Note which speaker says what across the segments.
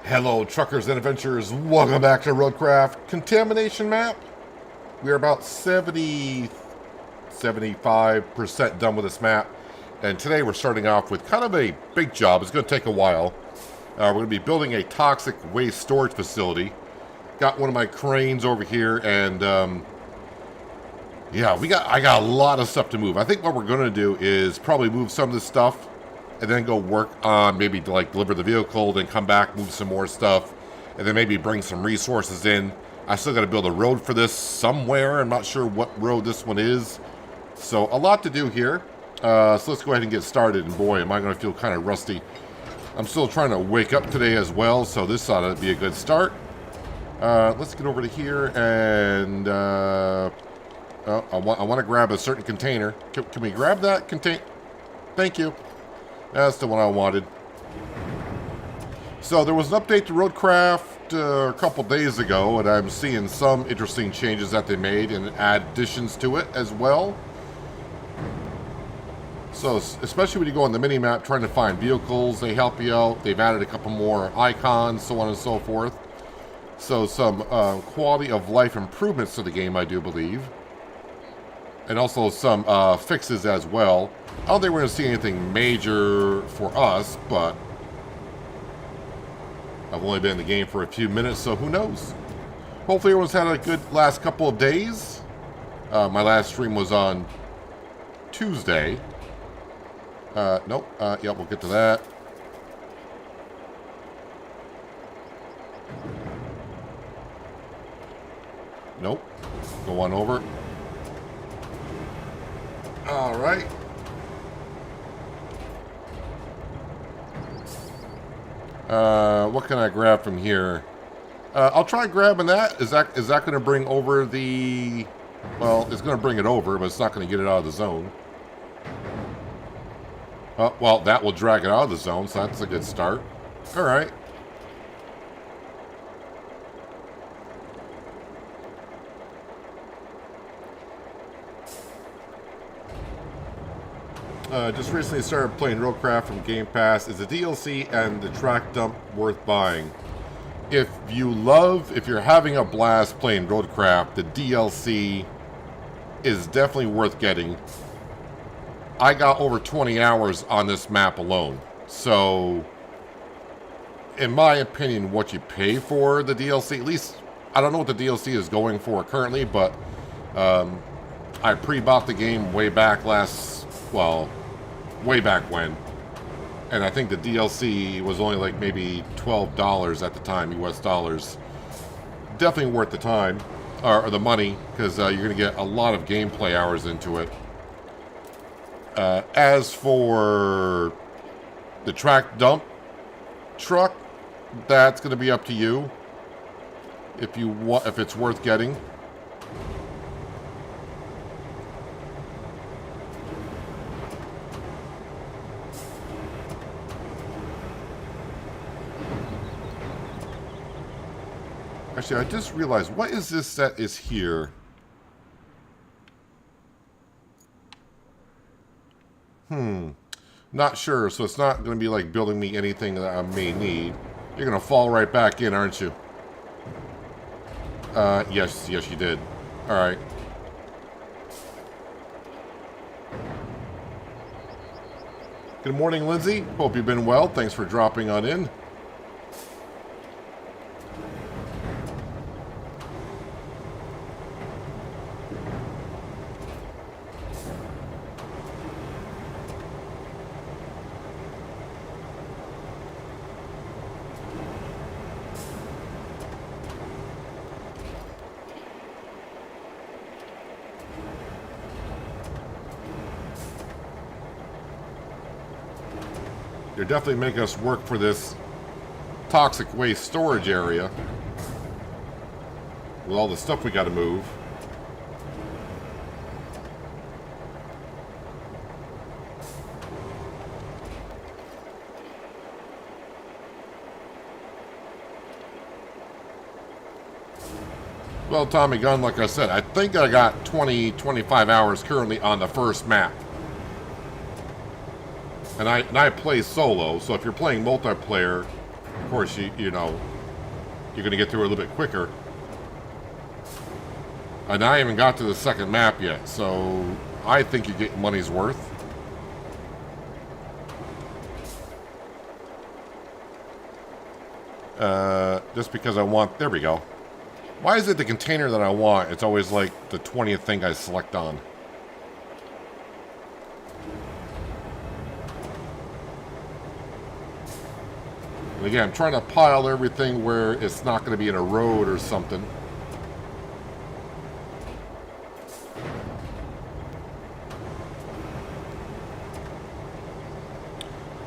Speaker 1: Hello, truckers and adventurers. Welcome back to RoadCraft Contamination map. We are about 75% done with this map. And today we're starting off with kind of a big job. It's going to take a while. We're going to be building a toxic waste storage facility. Got one of my cranes over here, and yeah, I got a lot of stuff to move. I think what we're going to do is probably move some of this stuff and then go work on maybe to like deliver the vehicle, then come back, move some more stuff, and then maybe bring some resources in. I still got to build a road for this somewhere. I'm not sure what road this one is. So a lot to do here. So let's go ahead and get started. And boy, am I going to feel kind of rusty. I'm still trying to wake up today as well, so this ought to be a good start. Let's get over to here and I want to grab a certain container. Can we grab that container? Thank you. That's the one I wanted. So there was an update to RoadCraft a couple days ago, and I'm seeing some interesting changes that they made and additions to it as well. So especially when you go on the mini-map trying to find vehicles, they help you out. They've added a couple more icons, so on and so forth. So some quality of life improvements to the game, I do believe. And also some fixes as well. I don't think we're going to see anything major for us, but I've only been in the game for a few minutes, so who knows? Hopefully everyone's had a good last couple of days. My last stream was on Tuesday. Nope. Yeah, we'll get to that. Nope. Go on over. All right. What can I grab from here? I'll try grabbing that. Is that going to bring over the... Well, it's going to bring it over, but it's not going to get it out of the zone. Well, that will drag it out of the zone, so that's a good start. All right. Just recently started playing RoadCraft from Game Pass. Is the DLC and the track dump worth buying? If you're having a blast playing RoadCraft, the DLC is definitely worth getting. I got over 20 hours on this map alone. So, in my opinion, what you pay for the DLC, at least, I don't know what the DLC is going for currently, but I pre-bought the game way back way back when. And I think the DLC was only like maybe $12 at the time, US dollars. Definitely worth the time, or the money, because you're going to get a lot of gameplay hours into it. As for the track dump truck, that's going to be up to you. If it's worth getting. Actually, I just realized, what is this that is here? Not sure, so it's not going to be like building me anything that I may need. You're going to fall right back in, aren't you? Yes, you did. Alright. Good morning, Lindsay. Hope you've been well. Thanks for dropping on in. You're definitely making us work for this toxic waste storage area with all the stuff we got to move. Well, Tommy Gunn, like I said, I think I got 25 hours currently on the first map. And I play solo, so if you're playing multiplayer, Of course, you know, you're going to get through it a little bit quicker. And I haven't got to the second map yet, so I think you get money's worth. Just because I want... There we go. Why is it the container that I want? It's always like the 20th thing I select on. And again, I'm trying to pile everything where it's not going to be in a road or something.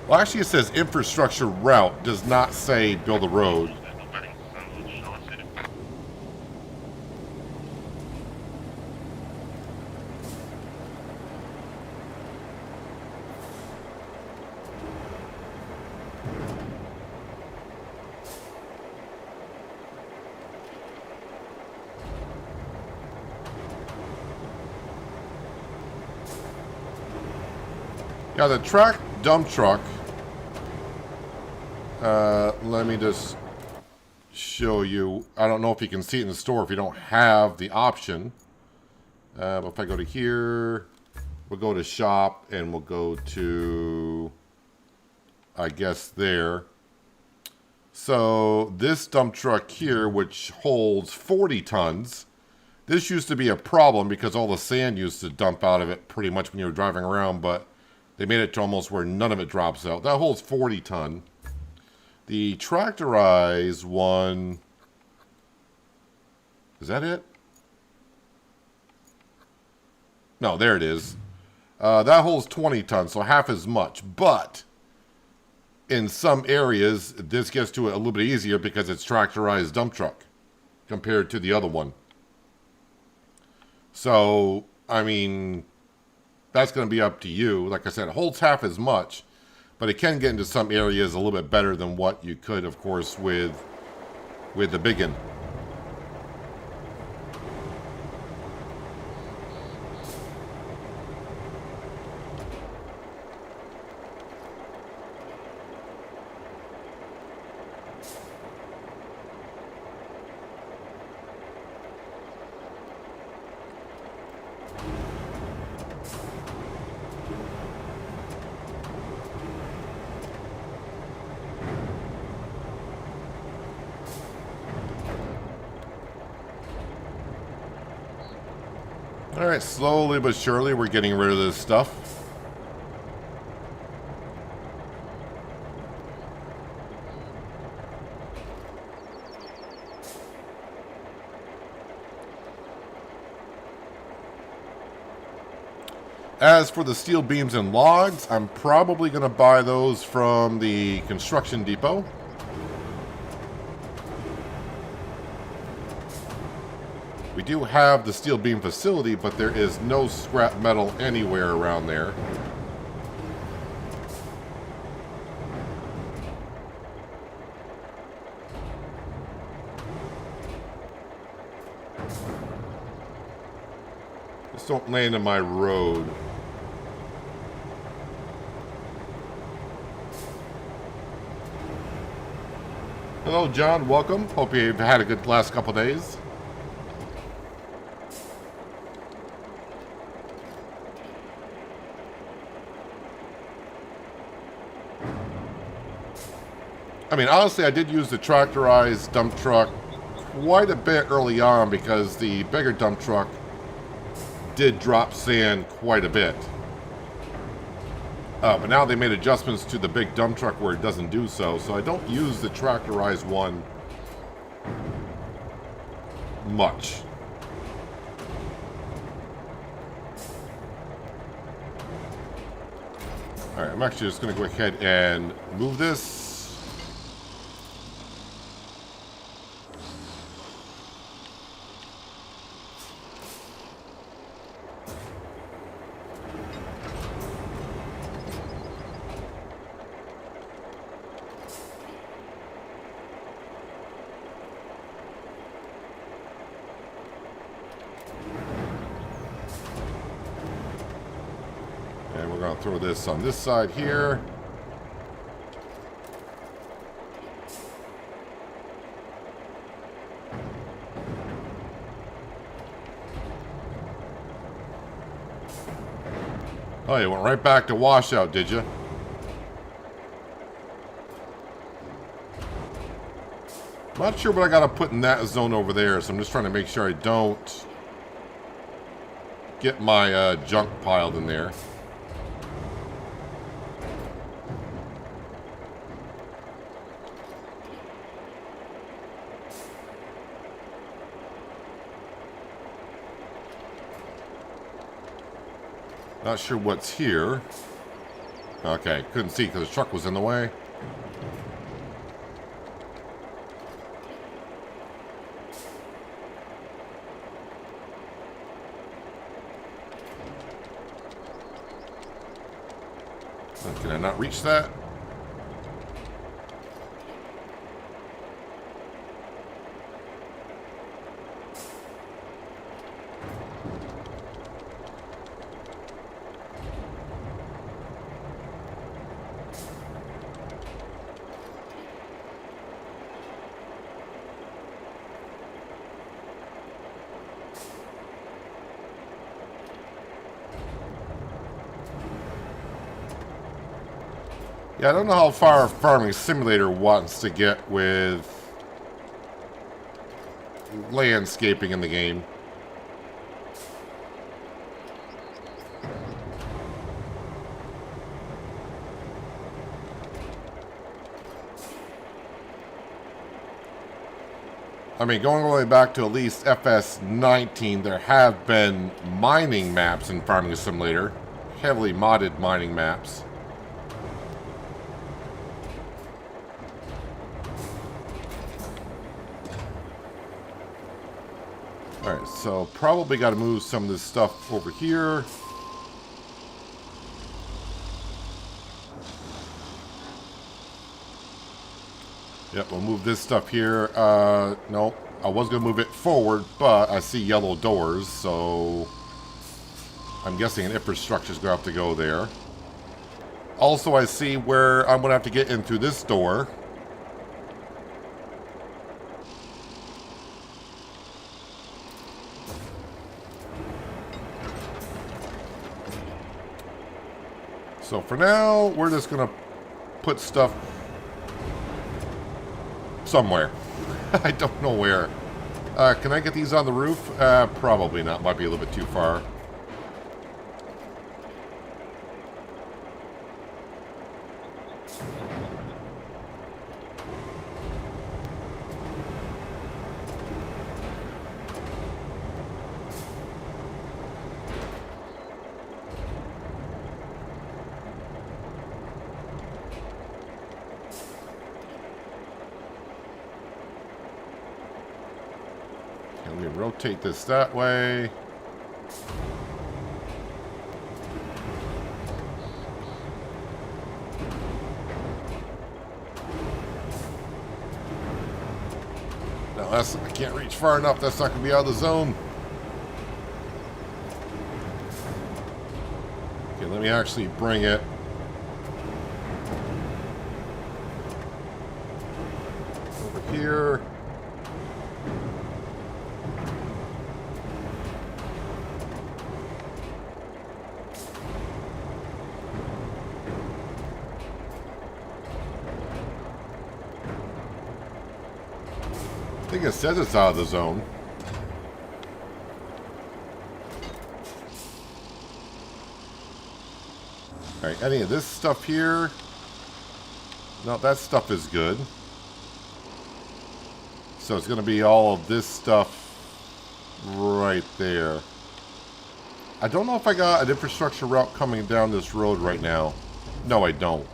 Speaker 1: Well, actually, it says infrastructure route. Does not say build a road. Yeah, the track dump truck. Let me just show you. I don't know if you can see it in the store if you don't have the option. But if I go to here, we'll go to shop and we'll go to, I guess, there. So this dump truck here, which holds 40 tons, this used to be a problem because all the sand used to dump out of it pretty much when you were driving around, but they made it to almost where none of it drops out. That holds 40 ton. The tractorized one, is that it? No, there it is. That holds 20 tons, so half as much. But in some areas, this gets to it a little bit easier because it's tractorized dump truck compared to the other one. So, I mean, that's going to be up to you. Like I said, it holds half as much, but it can get into some areas a little bit better than what you could, of course, with the big one. Alright, slowly but surely we're getting rid of this stuff. As for the steel beams and logs, I'm probably going to buy those from the construction depot. We do have the steel beam facility, but there is no scrap metal anywhere around there. Just don't land in my road. Hello, John. Welcome. Hope you've had a good last couple days. I mean, honestly, I did use the tractorized dump truck quite a bit early on because the bigger dump truck did drop sand quite a bit. But now they made adjustments to the big dump truck where it doesn't do so, so I don't use the tractorized one much. Alright, I'm actually just going to go ahead and move this. And we're going to throw this on this side here. Oh, you went right back to washout, did you? Not sure what I gotta put in that zone over there, so I'm just trying to make sure I don't get my junk piled in there. Not sure what's here. Okay, couldn't see because the truck was in the way. Can I not reach that? Yeah, I don't know how far Farming Simulator wants to get with landscaping in the game. I mean, going all the way back to at least FS19, there have been mining maps in Farming Simulator. Heavily modded mining maps. Alright, so probably got to move some of this stuff over here. Yep, we'll move this stuff here. No, I was going to move it forward, but I see yellow doors, so I'm guessing an infrastructure is going to have to go there. Also, I see where I'm going to have to get in through this door. So for now, we're just going to put stuff somewhere. I don't know where. Can I get these on the roof? Probably not. Might be a little bit too far. Can we rotate this that way? No, I can't reach far enough. That's not going to be out of the zone. Okay, let me actually bring it. Over here. I think it says it's out of the zone. Alright, any of this stuff here? No, that stuff is good. So it's going to be all of this stuff right there. I don't know if I got an infrastructure route coming down this road right now. No, I don't.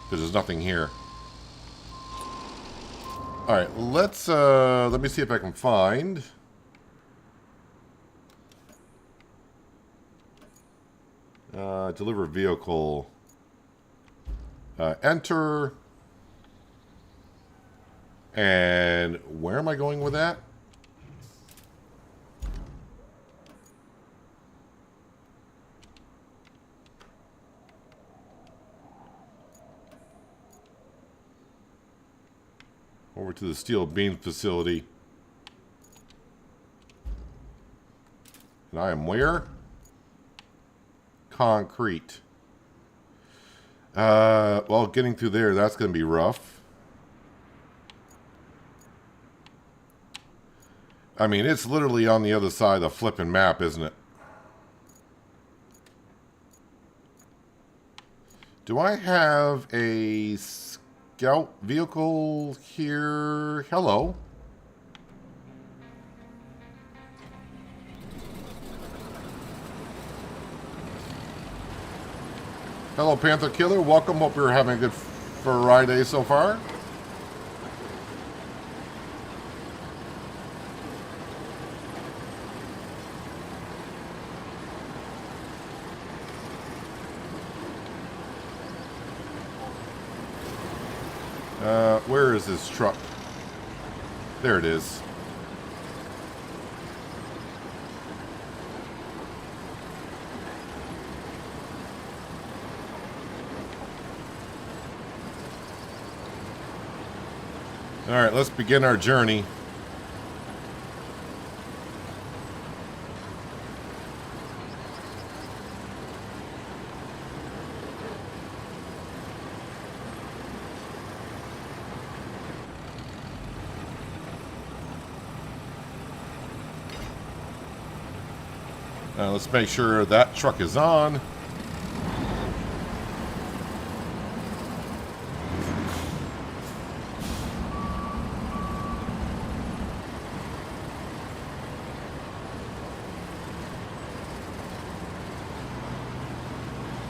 Speaker 1: Because there's nothing here. Alright, let me see if I can find. Deliver vehicle. Enter. And where am I going with that? Over to the steel beam facility. And I am where? concrete. Well, getting through there, that's going to be rough. I mean, it's literally on the other side of the flipping map, isn't it? Do I have a scout vehicle here? Hello. Hello, Panther Killer. Welcome. Hope you're having a good Friday so far. Where is this truck? There it is. All right, let's begin our journey. Let's make sure that truck is on.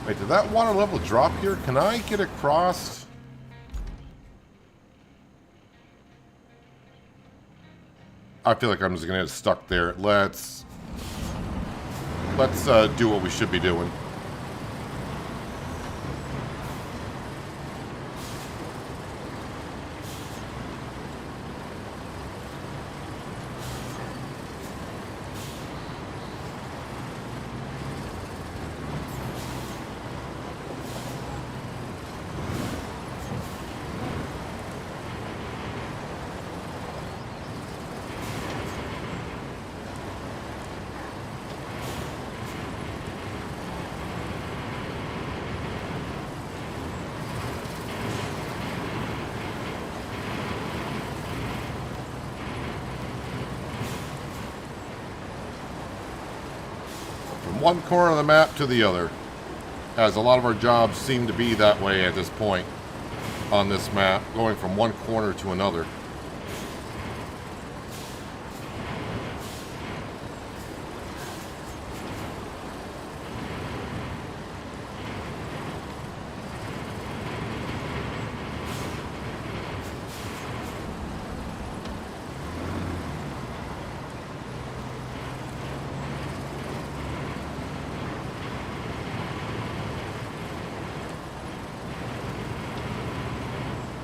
Speaker 1: Wait, did that water level drop here? Can I get across? I feel like I'm just gonna get stuck there. Let's do what we should be doing. One corner of the map to the other, as a lot of our jobs seem to be that way at this point on this map, going from one corner to another.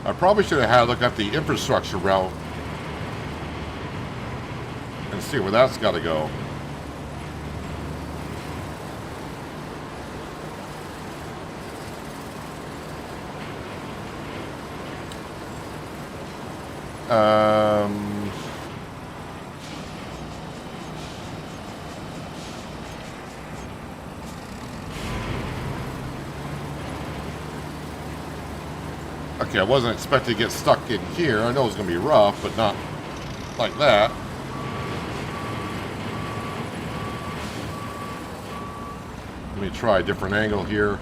Speaker 1: I probably should have had a look at the infrastructure route and see where that's got to go. Okay, I wasn't expecting to get stuck in here. I know it's going to be rough, but not like that. Let me try a different angle here.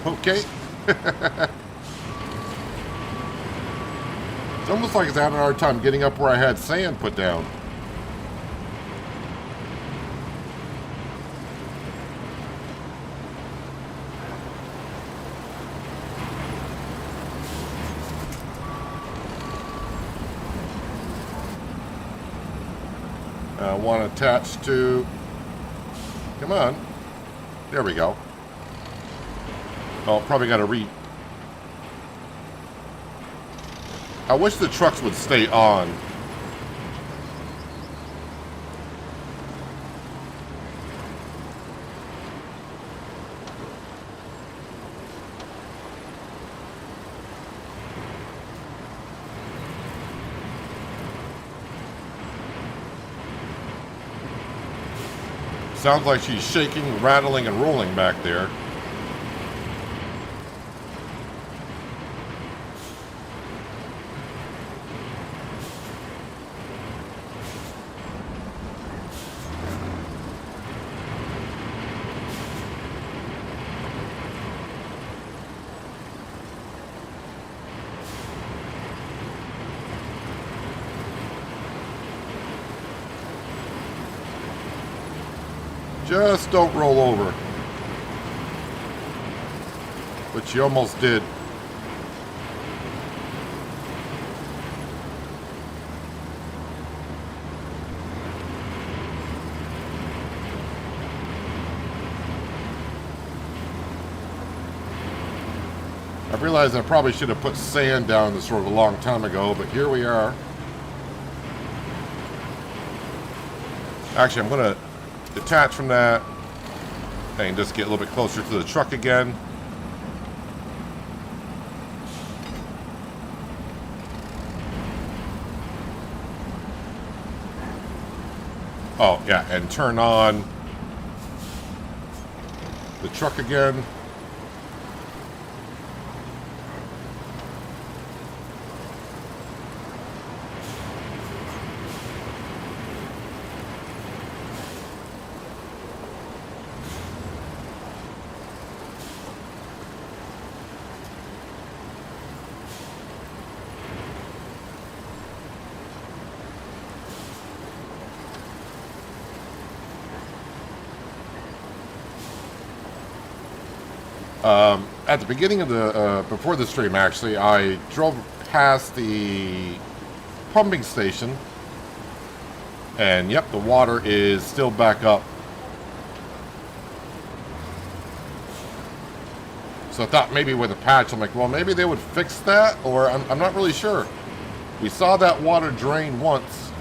Speaker 1: Okay. It's almost like it's having a hard time getting up where I had sand put down. I want to attach to... Come on. There we go. Oh, probably got to I wish the trucks would stay on. Sounds like she's shaking, rattling, and rolling back there. Just don't roll over. But you almost did. I realized I probably should have put sand down this road a long time ago, but here we are. Actually, I'm going to detach from that and just get a little bit closer to the truck again. Oh, yeah, and turn on the truck again. At the beginning of the, before the stream actually, I drove past the pumping station, and yep, the water is still back up. So I thought maybe with a patch, I'm like, well, maybe they would fix that, or I'm not really sure. We saw that water drain once.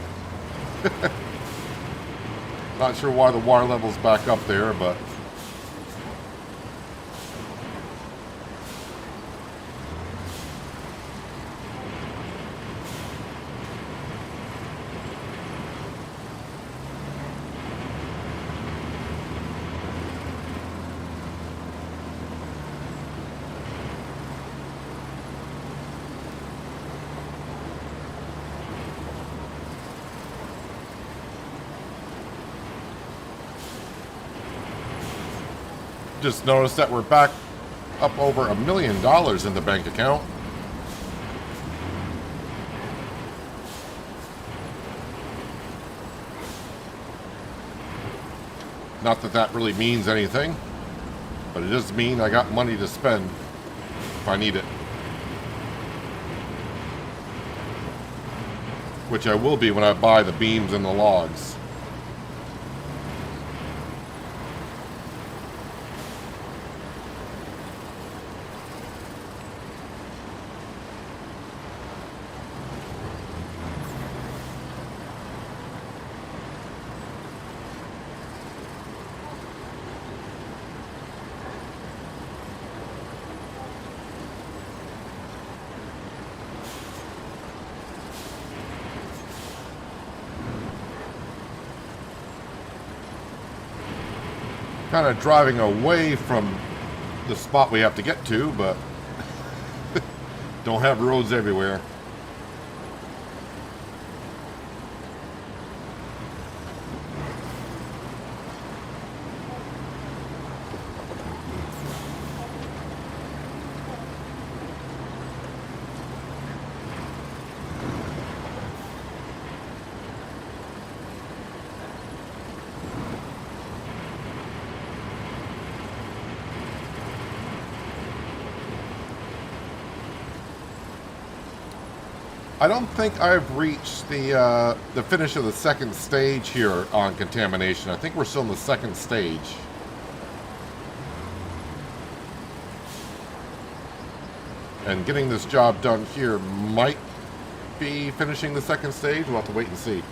Speaker 1: Not sure why the water level's back up there, but just noticed that we're back up over $1 million in the bank account. Not that that really means anything, but it does mean I got money to spend if I need it. Which I will be when I buy the beams and the logs. Kind of driving away from the spot we have to get to, but don't have roads everywhere. I don't think I've reached the finish of the second stage here on Contamination. I think we're still in the second stage. And getting this job done here might be finishing the second stage. We'll have to wait and see.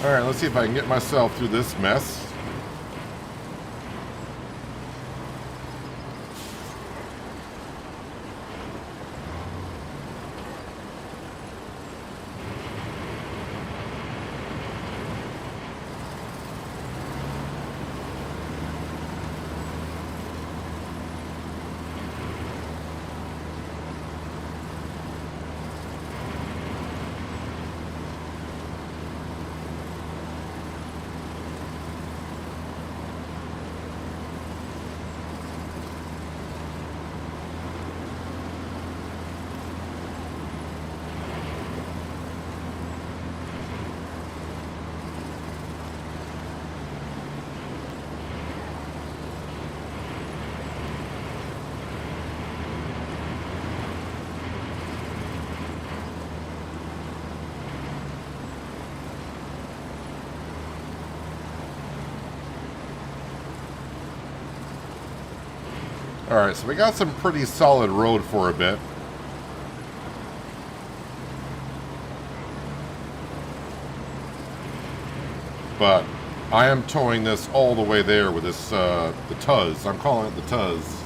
Speaker 1: Alright, let's see if I can get myself through this mess. Alright, so we got some pretty solid road for a bit. But I am towing this all the way there with this, the Tuz. I'm calling it the Tuz.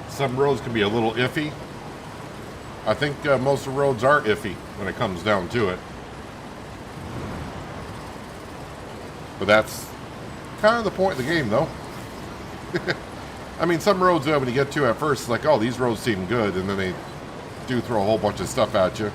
Speaker 1: Some roads can be a little iffy. I think most of the roads are iffy when it comes down to it. But that's kind of the point of the game, though. I mean, some roads, when you get to at first, it's like, oh, these roads seem good, and then they do throw a whole bunch of stuff at you.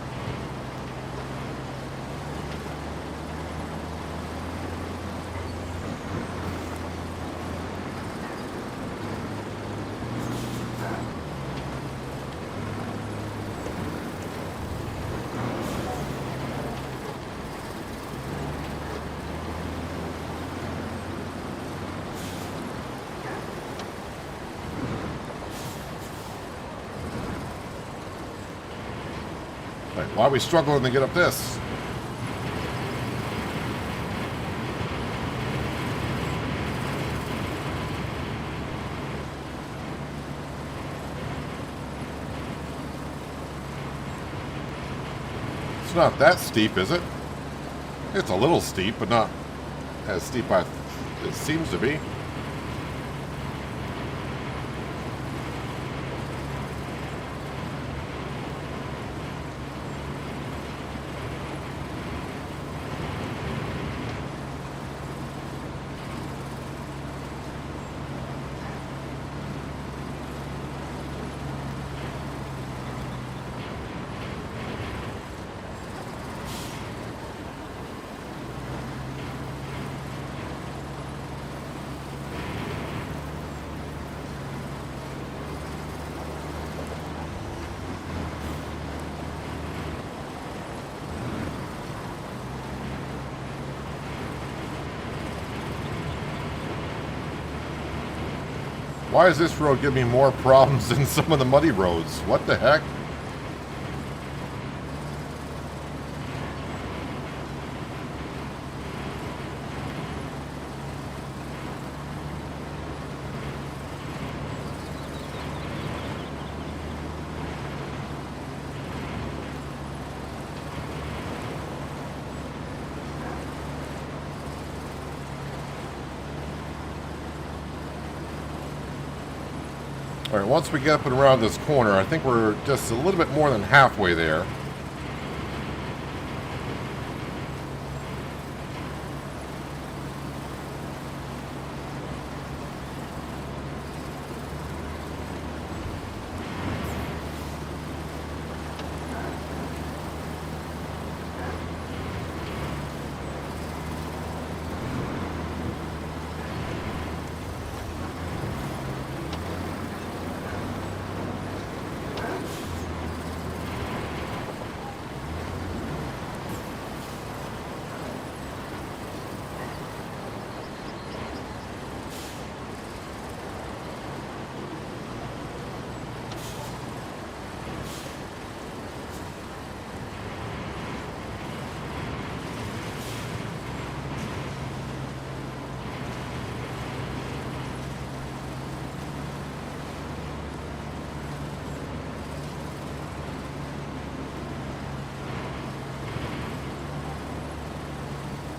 Speaker 1: Like, why are we struggling to get up this? It's not that steep, is it? It's a little steep, but not as steep as it seems to be. Why is this road giving me more problems than some of the muddy roads? What the heck? Alright, once we get up and around this corner, I think we're just a little bit more than halfway there.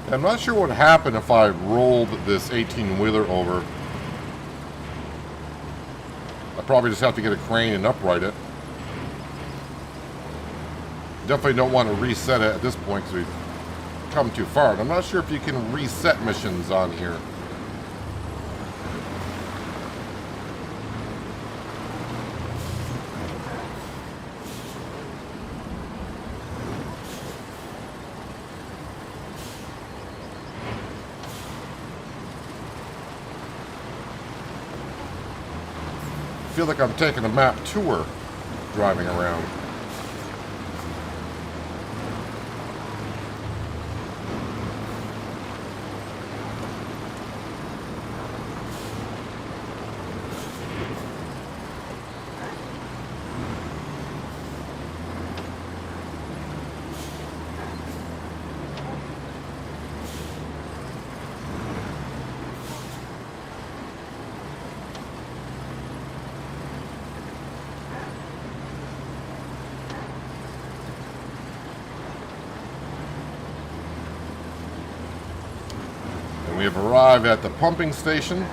Speaker 1: I'm not sure what would happen if I rolled this 18-wheeler over. I probably just have to get a crane and upright it. Definitely don't want to reset it at this point because we've come too far. And I'm not sure if you can reset missions on here. I feel like I'm taking a map tour driving around. We have arrived at the pumping station.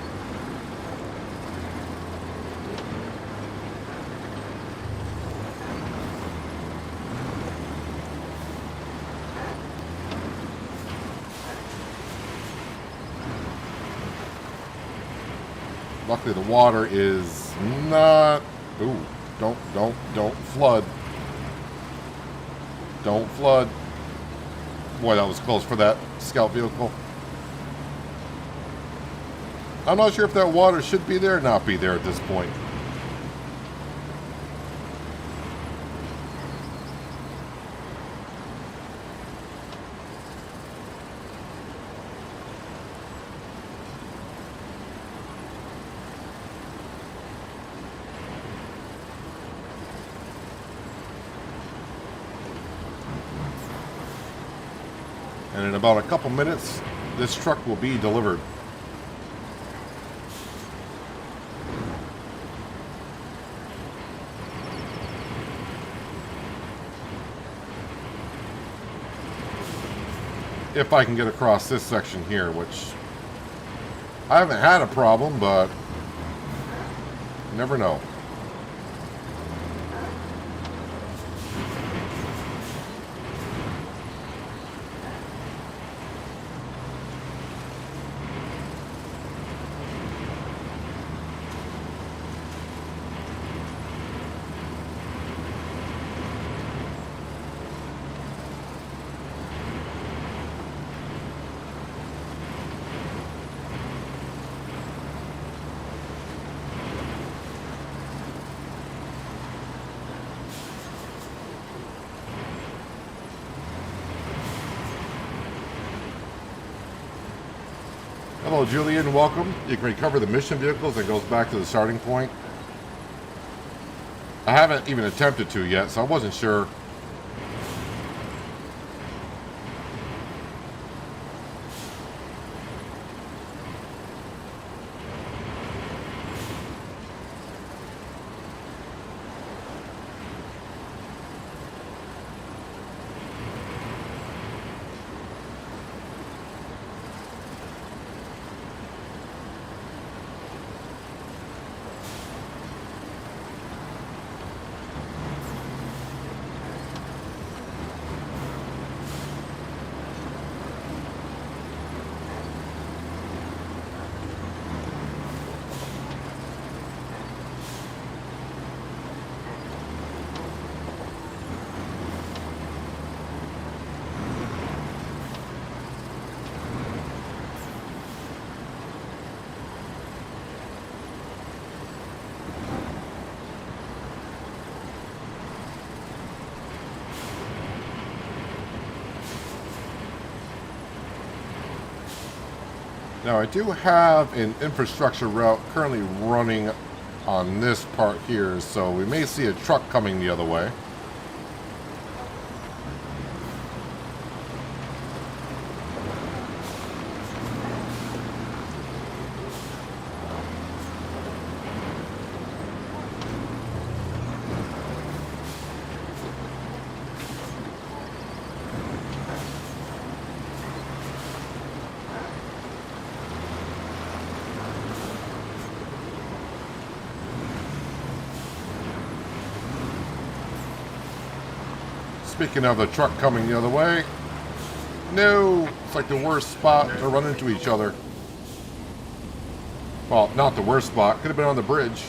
Speaker 1: Luckily the water is not... Ooh, don't flood. Don't flood. Boy, that was close for that scout vehicle. I'm not sure if that water should be there or not be there at this point. And in about a couple minutes, this truck will be delivered. If I can get across this section here, which I haven't had a problem, but you never know. Hello, Julian. Welcome. You can recover the mission vehicles and it goes back to the starting point. I haven't even attempted to yet, so I wasn't sure. Now I do have an infrastructure route currently running on this part here, so we may see a truck coming the other way. Speaking of the truck coming the other way. No, it's like the worst spot to run into each other. Well, not the worst spot. Could have been on the bridge.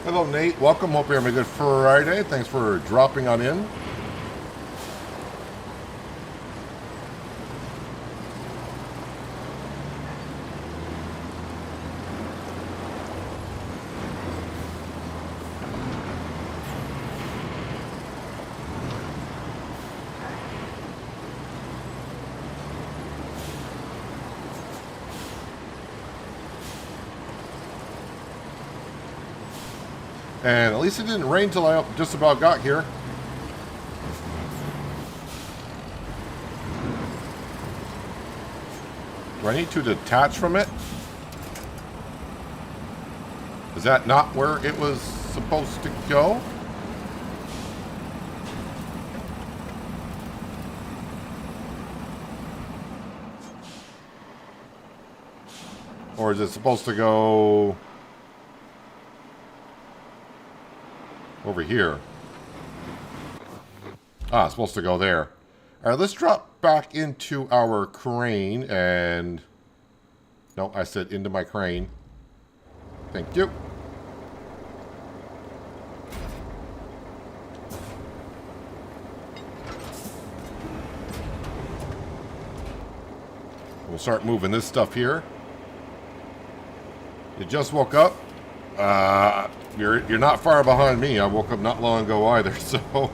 Speaker 1: Hello, Nate. Welcome. Hope you're having a good Friday. Thanks for dropping on in. And at least it didn't rain till I just about got here. Do I need to detach from it? Is that not where it was supposed to go? Or is it supposed to go over here? Ah, it's supposed to go there. All right, let's drop back into our crane and... No, I said into my crane. Thank you. We'll start moving this stuff here. You just woke up? You're not far behind me. I woke up not long ago either, so...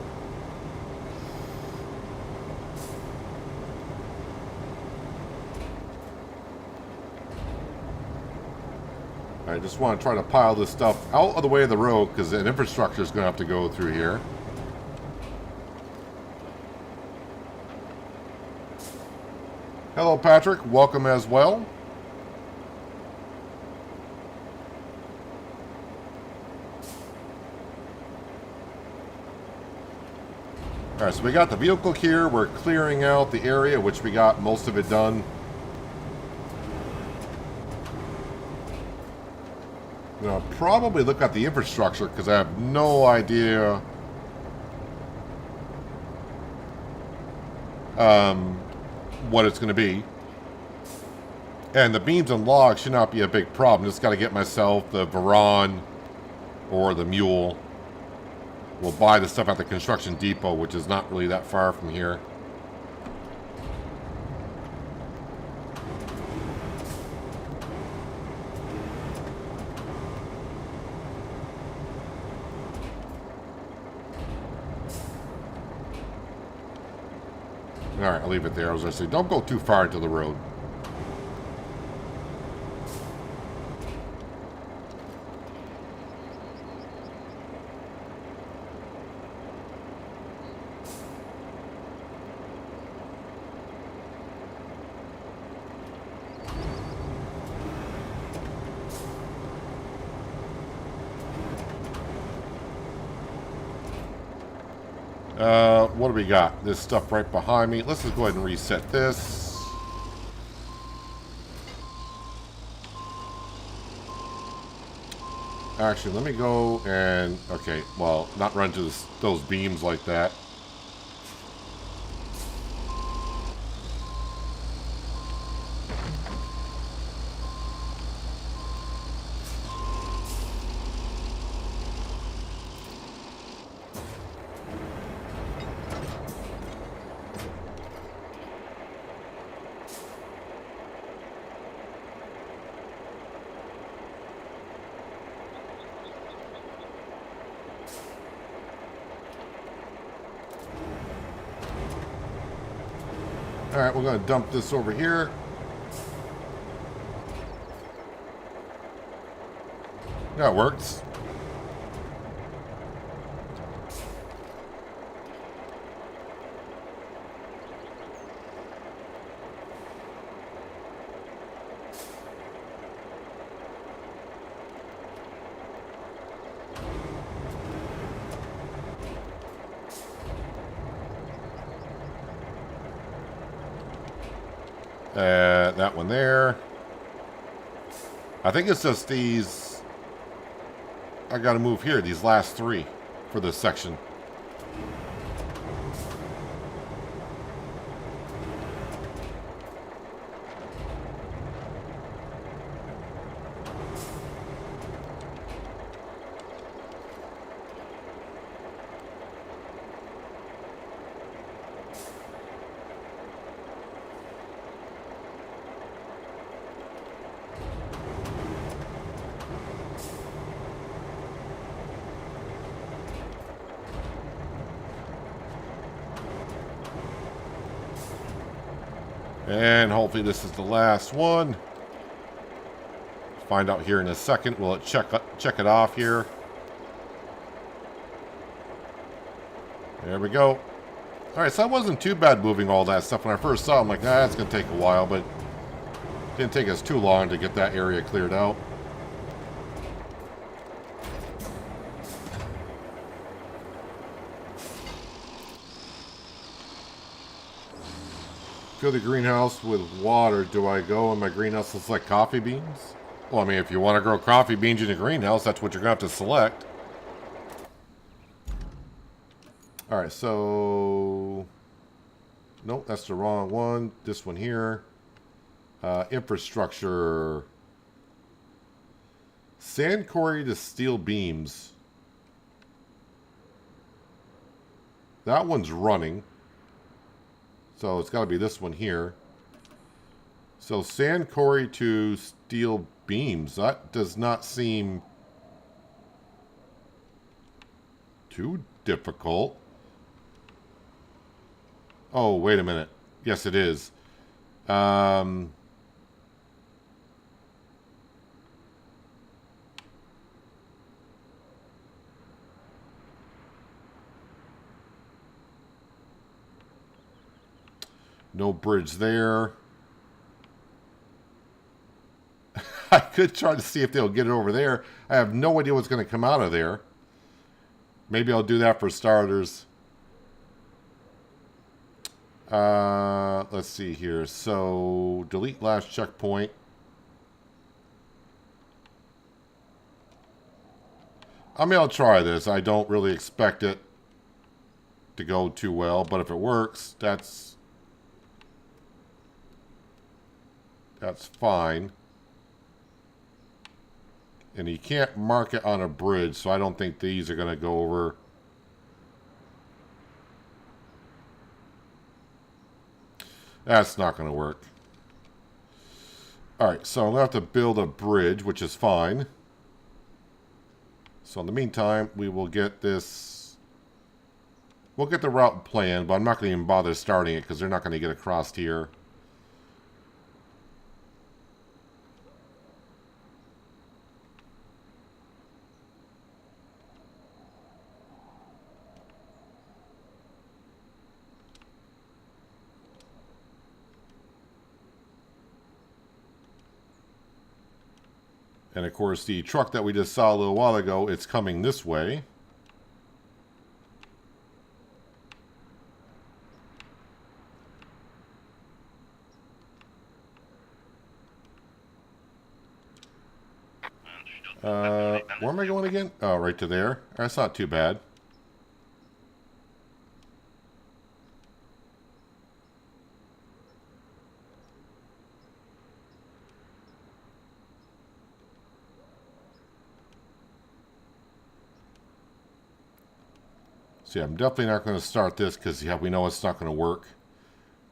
Speaker 1: I just want to try to pile this stuff out of the way of the road because an infrastructure is going to have to go through here. Hello, Patrick. Welcome as well. Alright, so we got the vehicle here. We're clearing out the area, which we got most of it done. I'm going to probably look at the infrastructure because I have no idea what it's going to be. And the beams and logs should not be a big problem. Just got to get myself the Varon or the Mule. We'll buy the stuff at the construction depot, which is not really that far from here. Alright, I'll leave it there. I was going to say, don't go too far into the road. What do we got? This stuff right behind me. Let's just go ahead and reset this. Actually, let me go and... Okay, well, not run to those beams like that. Alright, we're going to dump this over here. That works. That one there. I think it's just these. I got to move here. These last three for this section. And hopefully this is the last one. Find out here in a second. Will it check it off here? There we go. Alright, so that wasn't too bad moving all that stuff. When I first saw it, I'm like, nah, it's going to take a while, but it didn't take us too long to get that area cleared out. Fill the greenhouse with water. Do I go in my greenhouse and select coffee beans? Well, I mean, if you want to grow coffee beans in the greenhouse, that's what you're going to have to select. Alright, so... Nope, that's the wrong one. This one here. Infrastructure. Sand quarry to steel beams. That one's running. So it's got to be this one here. So sand quarry to steel beams. That does not seem too difficult. Oh, wait a minute. Yes, it is. No bridge there. I could try to see if they'll get it over there. I have no idea what's going to come out of there. Maybe I'll do that for starters. Let's see here. So, delete last checkpoint. I mean, I'll try this. I don't really expect it to go too well, but if it works, that's fine. And you can't mark it on a bridge, so I don't think these are going to go over. That's not going to work. Alright, so I'm going to have to build a bridge, which is fine. So in the meantime, we will get this. We'll get the route planned, but I'm not going to even bother starting it because they're not going to get across here. And of course, the truck that we just saw a little while ago, it's coming this way. Where am I going again? Oh, right to there. That's not too bad. See, I'm definitely not going to start this because yeah, we know it's not going to work.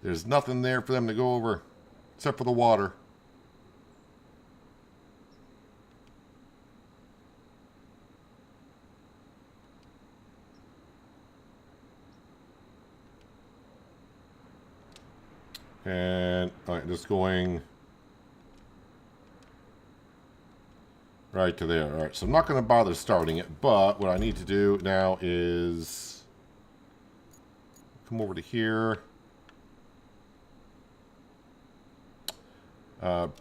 Speaker 1: There's nothing there for them to go over except for the water. And all right, just going right to there. All right, so I'm not going to bother starting it, but what I need to do now is come over to here.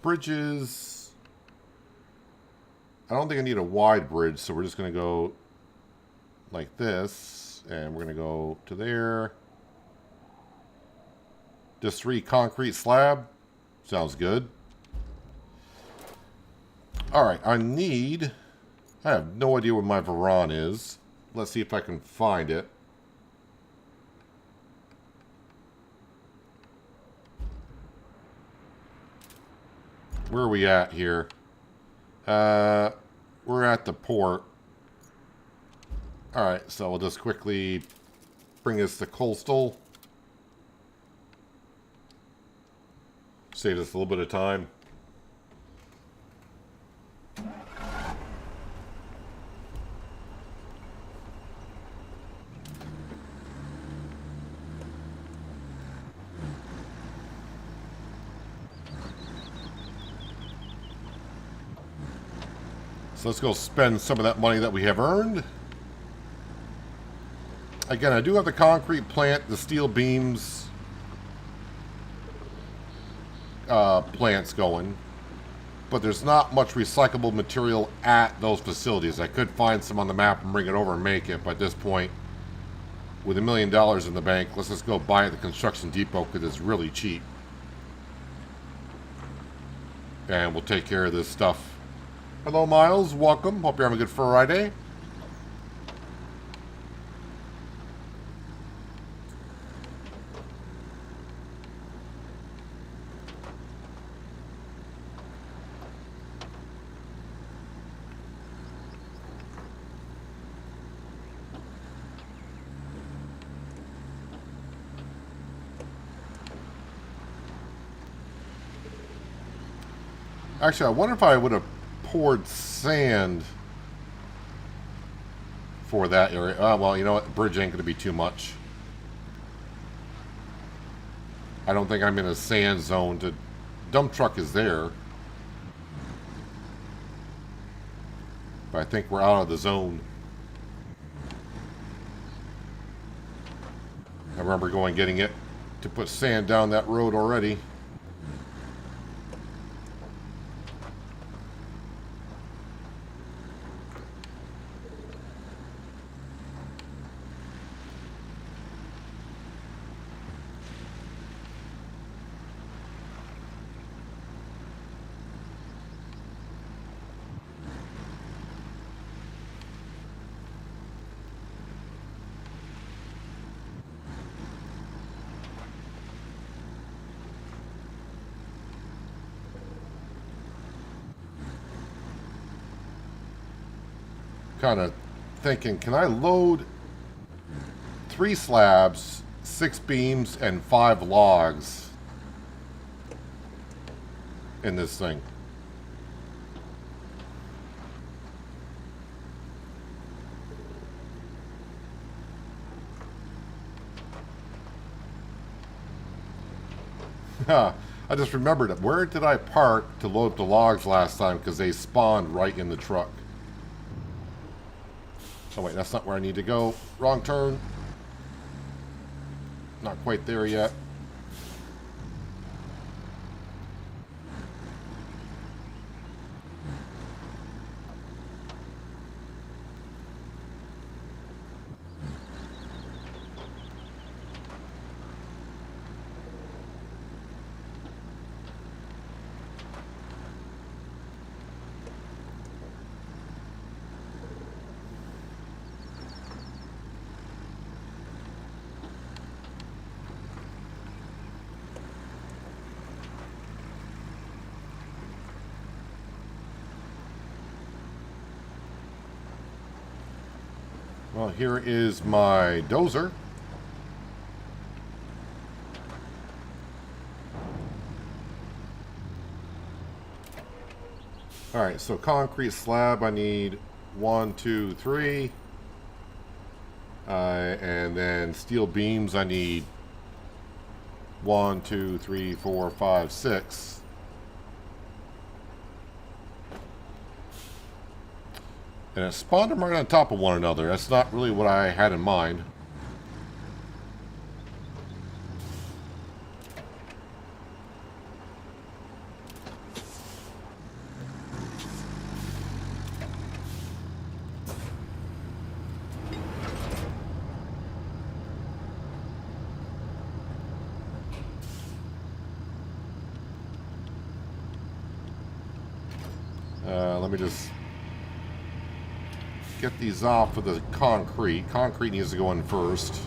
Speaker 1: Bridges. I don't think I need a wide bridge, so we're just going to go like this, and we're going to go to there. Just 3 concrete slabs. Sounds good. Alright, I have no idea where my Varan is. Let's see if I can find it. Where are we at here? We're at the port. Alright, so we'll just quickly bring this to coastal. Save us a little bit of time. So let's go spend some of that money that we have earned. Again, I do have the concrete plant, the steel beams plants going, but there's not much recyclable material at those facilities. I could find some on the map and bring it over and make it, but at this point, with $1 million in the bank, let's just go buy at the construction depot because it's really cheap. And we'll take care of this stuff. Hello, Miles. Welcome. Hope you're having a good Friday. Actually, I wonder if I would have poured sand for that area. Well, you know what? The bridge ain't going to be too much. I don't think I'm in a sand zone. The dump truck is there. But I think we're out of the zone. I remember getting it to put sand down that road already. Kind of thinking, can I load 3 slabs, 6 beams, and 5 logs in this thing? I just remembered it. Where did I park to load the logs last time? Because they spawned right in the truck. Oh wait, that's not where I need to go. Wrong turn. Not quite there yet. Well, here is my dozer. Alright, so concrete slab, I need 1, 2, 3. And then steel beams, I need 1, 2, 3, 4, 5, 6. And it spawned them right on top of one another. That's not really what I had in mind. let me just get these off with the concrete. Concrete needs to go in first.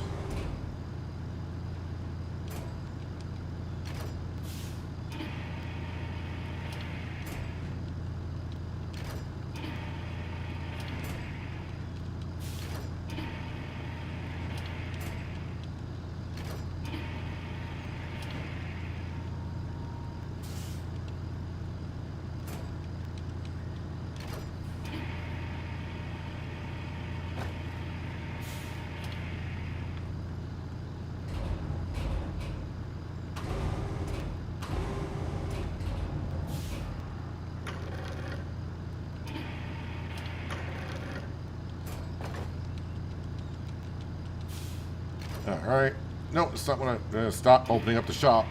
Speaker 1: Alright. No, it's not when I'm going to stop opening up the shop.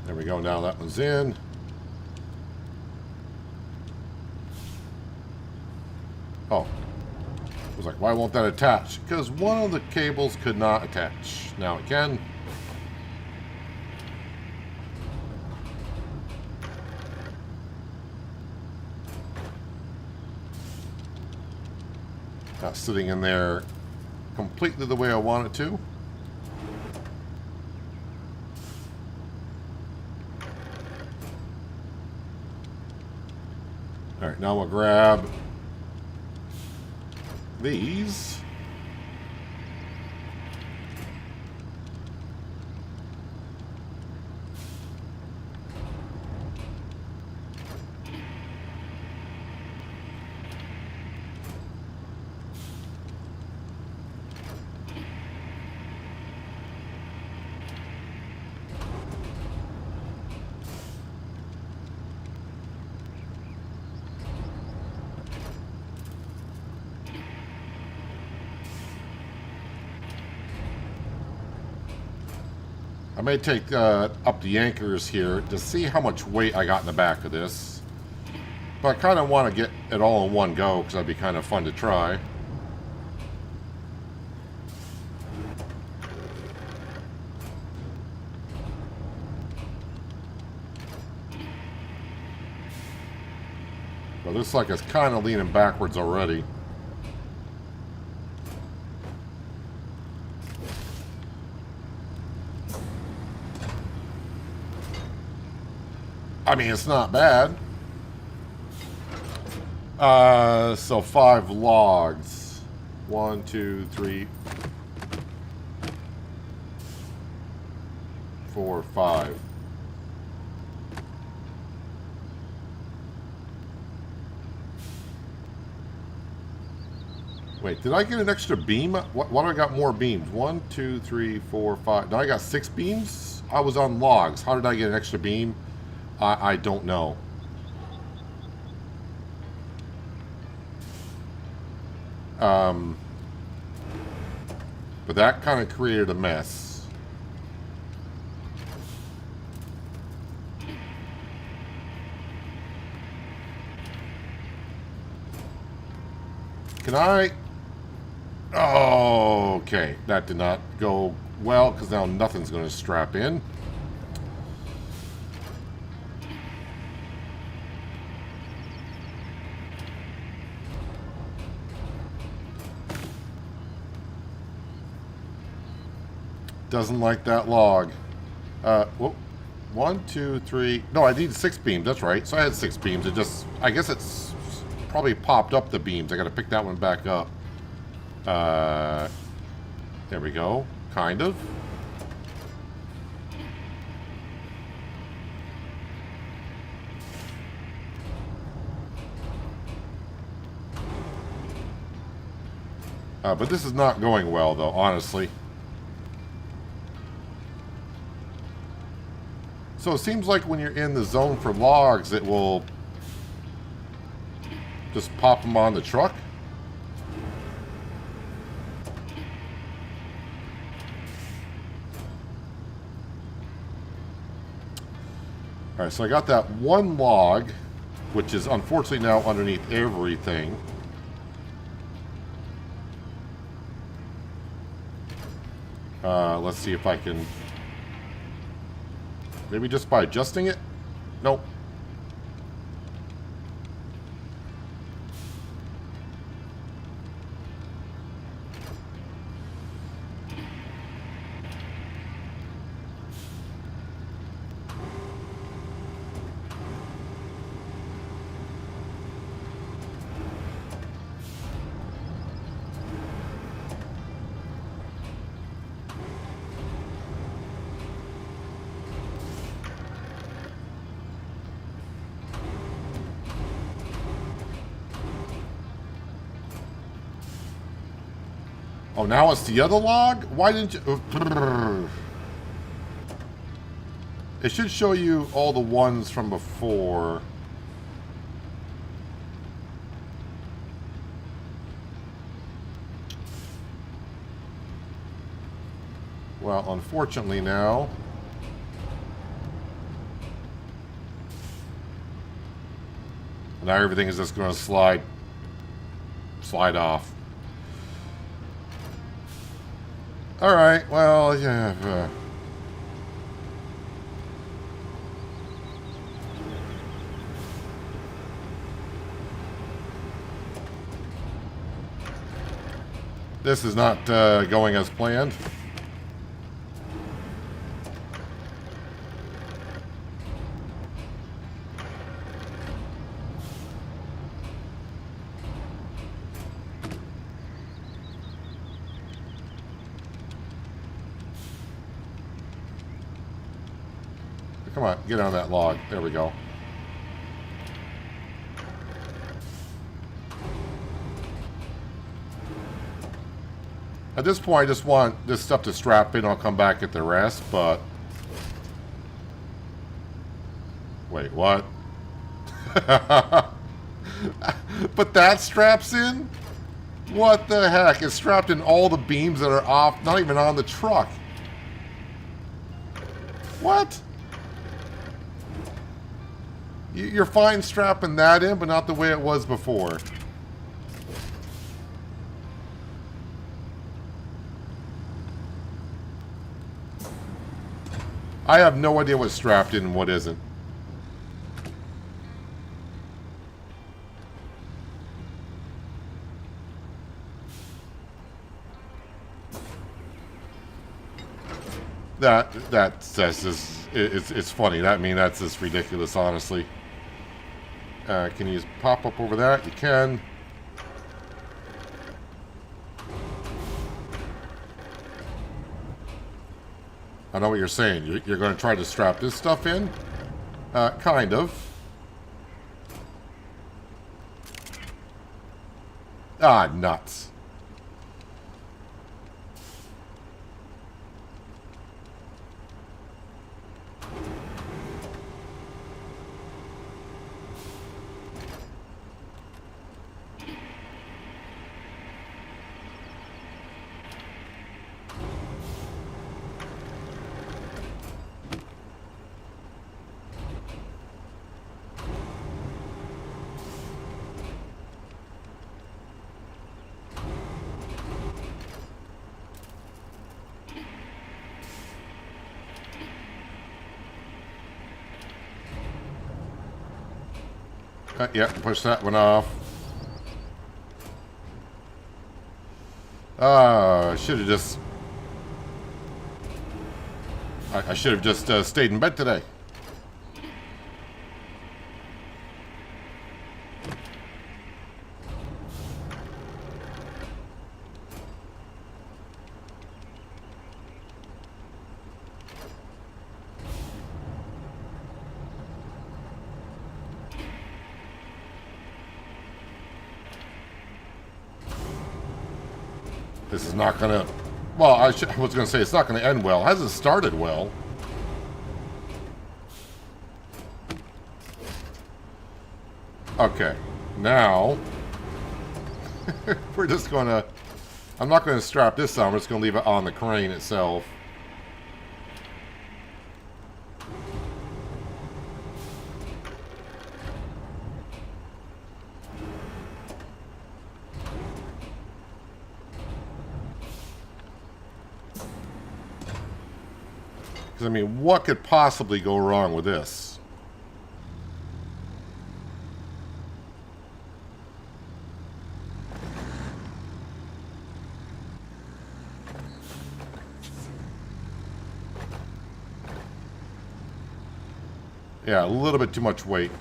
Speaker 1: There we go. Now that one's in. Oh. I was like, why won't that attach? Because one of the cables could not attach. Now it can. Not sitting in there completely the way I want it to. Alright, now we'll grab these. I may take up the anchors here to see how much weight I got in the back of this. But I kind of want to get it all in one go because that'd be kind of fun to try. But it looks like it's kind of leaning backwards already. I mean, it's not bad. So 5 logs. 1, 2, 3, 4, 5. Wait, did I get an extra beam? What do I got more beams? 1, 2, 3, 4, 5. No, I got 6 beams? I was on logs. How did I get an extra beam? I don't know. But that kind of created a mess. Can I? Oh, okay. That did not go well because now nothing's going to strap in. Doesn't like that log. Whoop. 1, 2, 3. No, I needed 6 beams. That's right. So I had 6 beams. It just, I guess it's probably popped up the beams. I got to pick that one back up. There we go. Kind of. But this is not going well, though, honestly. So it seems like when you're in the zone for logs, it will just pop them on the truck. All right, so I got that 1 log. which is unfortunately now underneath everything. Let's see if I can... Maybe just by adjusting it? Nope. Oh, now it's the other log? Why didn't you... It should show you all the ones from before. Well, unfortunately now... Now everything is just going to slide off. Alright, well, yeah. This is not going as planned. Come on, get on that log. There we go. At this point, I just want this stuff to strap in. I'll come back at the rest, but... Wait, what? But that straps in? What the heck? It's strapped in all the beams that are off, not even on the truck. What? You're fine strapping that in, but not the way it was before. I have no idea what's strapped in and what isn't. That's just, it's funny. That's just ridiculous, honestly. Can you just pop up over that? You can. I know what you're saying. You're going to try to strap this stuff in? Kind of. Ah, nuts. Yeah, push that one off. Should have just... I should have just stayed in bed today. This is not gonna... Well, I was gonna say it's not gonna end well. It hasn't started well. Okay, now we're just gonna... I'm not gonna strap this on. I'm just gonna leave it on the crane itself. I mean, what could possibly go wrong with this? Yeah, a little bit too much weight.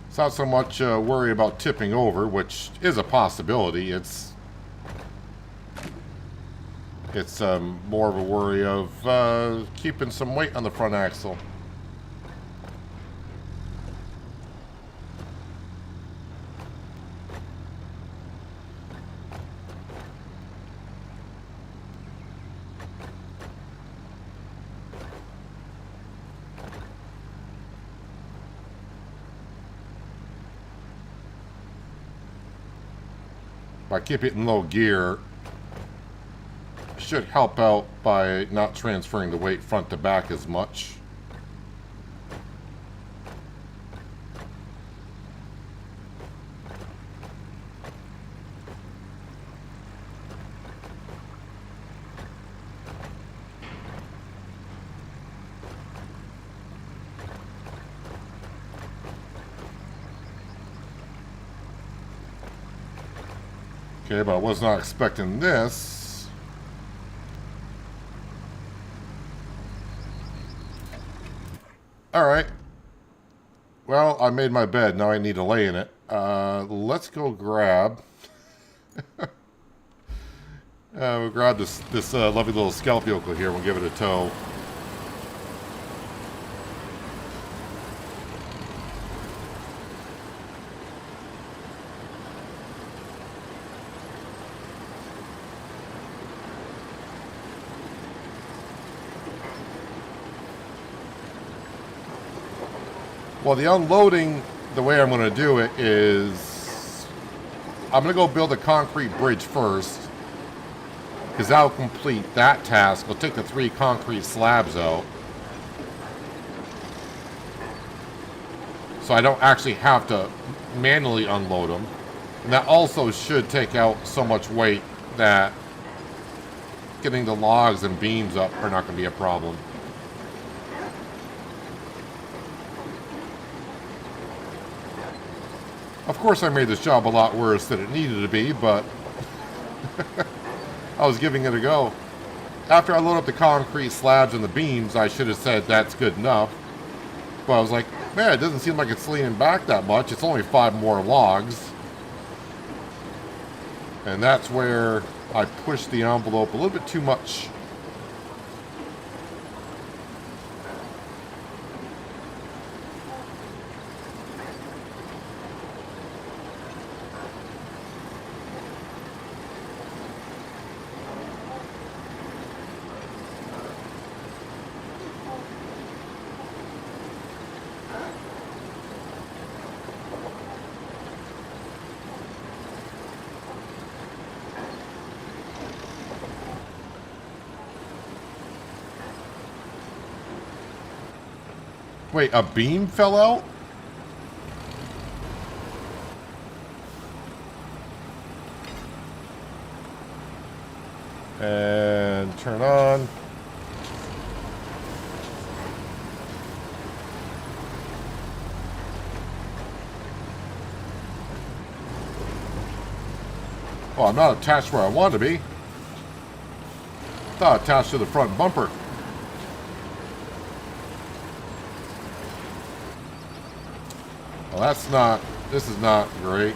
Speaker 1: It's not so much worry about tipping over, which is a possibility. It's more of a worry of keeping some weight on the front axle. By keeping it in low gear, should help out by not transferring the weight front to back as much. Okay, but I was not expecting this. Alright. Well, I made my bed. Now I need to lay in it. Let's go grab... we'll grab this lovely little scout vehicle here. We'll give it a tow. Well, the unloading, the way I'm going to do it is I'm going to go build a concrete bridge first, because that'll complete that task. We'll take the 3 concrete slabs out, so I don't actually have to manually unload them. And that also should take out so much weight that getting the logs and beams up are not going to be a problem. Of course, I made this job a lot worse than it needed to be, but I was giving it a go. After I load up the concrete slabs and the beams, I should have said that's good enough. But I was like, man, it doesn't seem like it's leaning back that much. It's only 5 more logs. And that's where I pushed the envelope a little bit too much. Wait, a beam fell out? And turn on. Oh, I'm not attached where I want to be. I thought attached to the front bumper. Well, that's not, this is not great.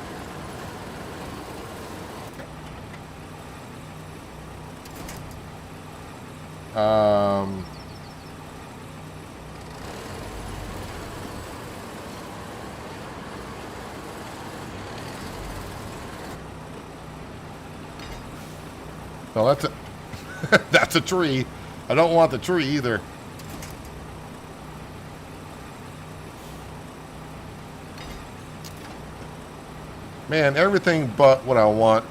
Speaker 1: No, that's a that's a tree. I don't want the tree either. Man, everything but what I want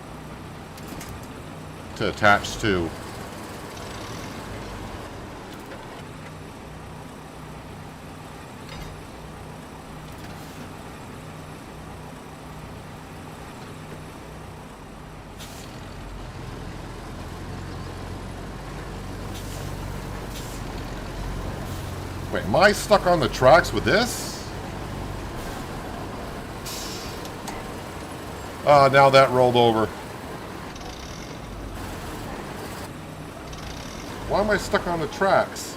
Speaker 1: to attach to. Wait, am I stuck on the tracks with this? Now that rolled over. Why am I stuck on the tracks?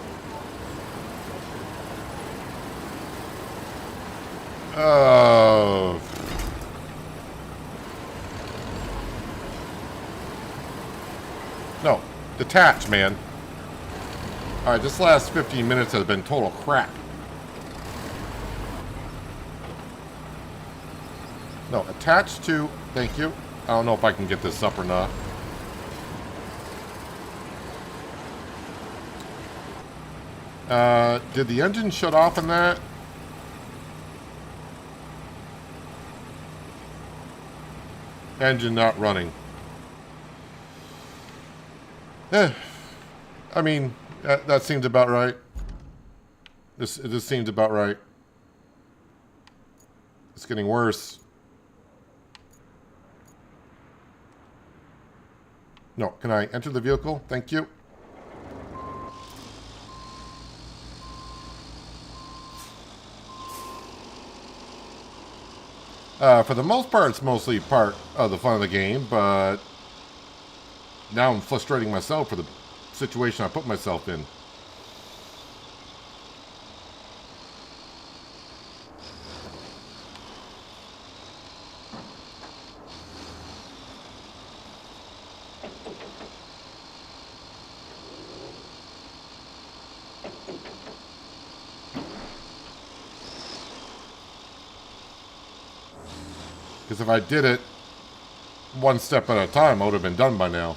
Speaker 1: Oh. No, detach, man. Alright, this last 15 minutes has been total crap. No, attached to... Thank you. I don't know if I can get this up or not. Did the engine shut off in that? Engine not running. I mean, that seems about right. This seems about right. It's getting worse. No, can I enter the vehicle? Thank you. For the most part, it's mostly part of the fun of the game, but now I'm frustrating myself for the situation I put myself in. Because if I did it one step at a time, I would have been done by now.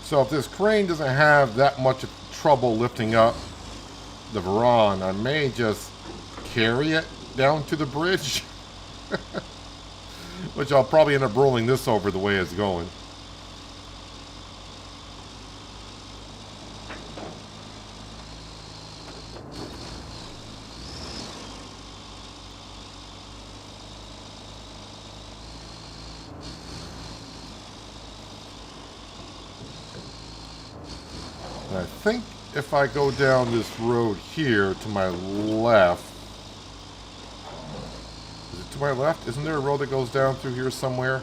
Speaker 1: So if this crane doesn't have that much trouble lifting up the Veron, I may just carry it down to the bridge. Which I'll probably end up rolling this over the way it's going. And I think if I go down this road here to my left, is it to my left? Isn't there a road that goes down through here somewhere?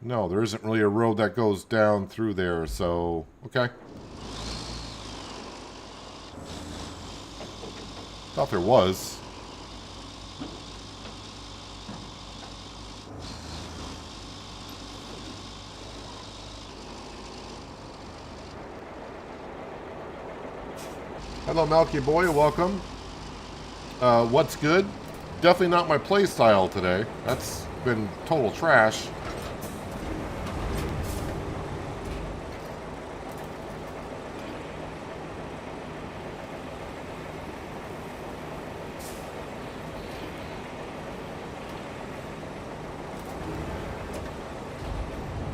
Speaker 1: No, there isn't really a road that goes down through there, so, okay. Thought there was. Hello, Malky boy. Welcome. What's good? Definitely not my play style today. That's been total trash.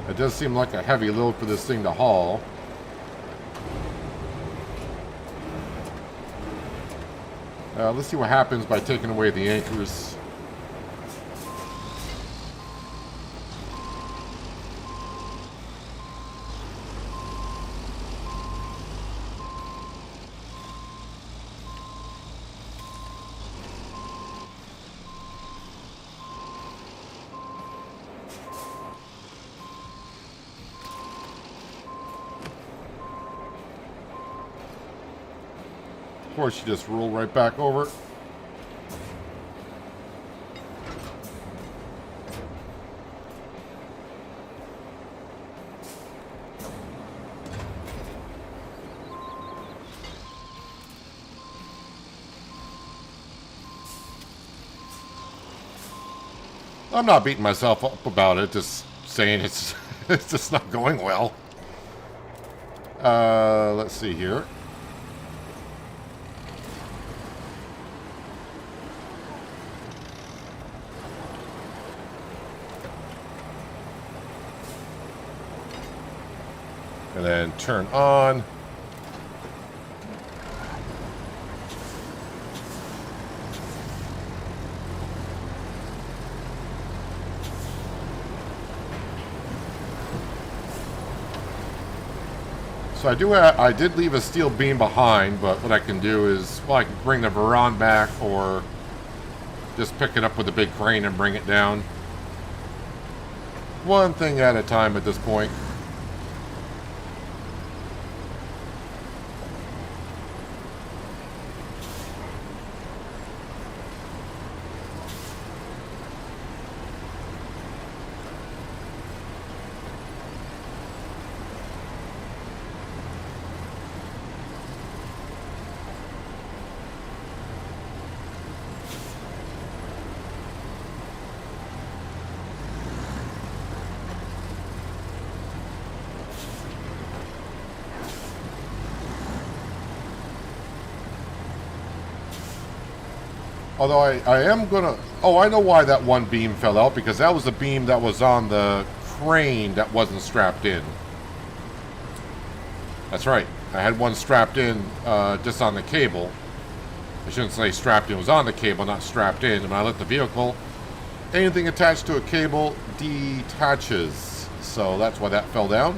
Speaker 1: It does seem like a heavy load for this thing to haul. Let's see what happens by taking away the anchors. Of course, you just roll right back over. I'm not beating myself up about it, just saying it's it's just not going well. Let's see here. And then turn on. So I did leave a steel beam behind, but what I can do is, well, I can bring the Varan back or just pick it up with a big crane and bring it down. One thing at a time at this point. Although I am gonna... Oh, I know why that one beam fell out, because that was the beam that was on the crane that wasn't strapped in. That's right. I had one strapped in just on the cable. I shouldn't say strapped in. It was on the cable, not strapped in. And when I let the vehicle, anything attached to a cable detaches. So that's why that fell down.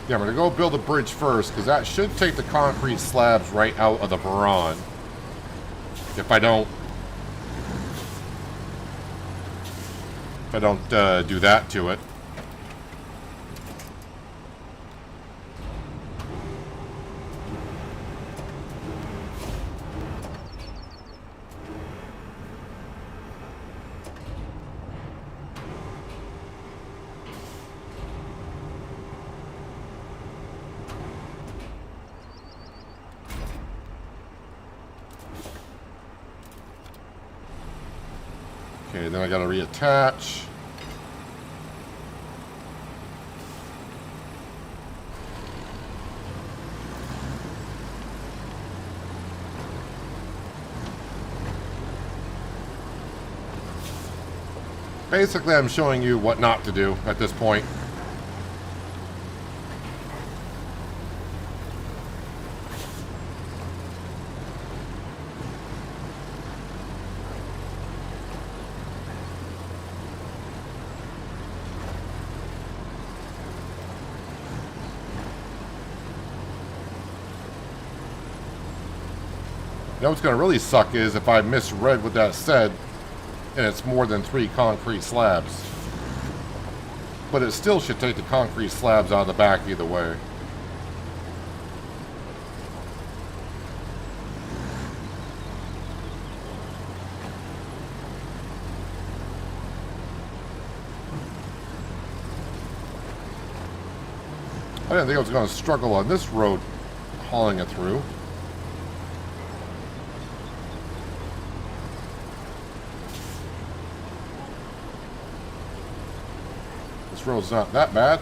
Speaker 1: Yeah, I'm going to go build a bridge first, because that should take the concrete slabs right out of the Varan. If I don't do that to it. Okay, then I gotta reattach. Basically, I'm showing you what not to do at this point. You know what's going to really suck is if I misread what that said, and it's more than 3 concrete slabs. But it still should take the concrete slabs out of the back either way. I didn't think I was going to struggle on this road hauling it through. Road's not that bad.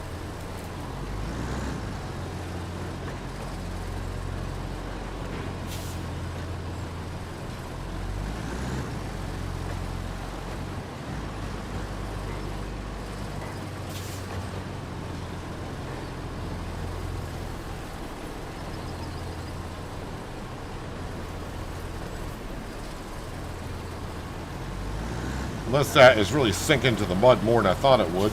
Speaker 1: Unless that is really sinking to the mud more than I thought it would.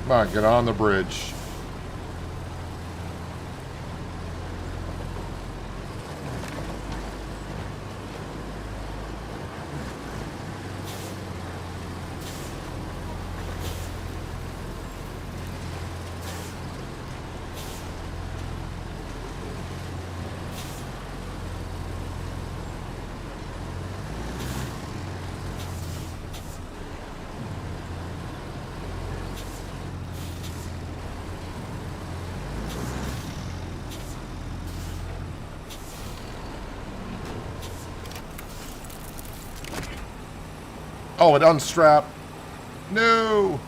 Speaker 1: Come on, get on the bridge. Oh, it unstrapped. No.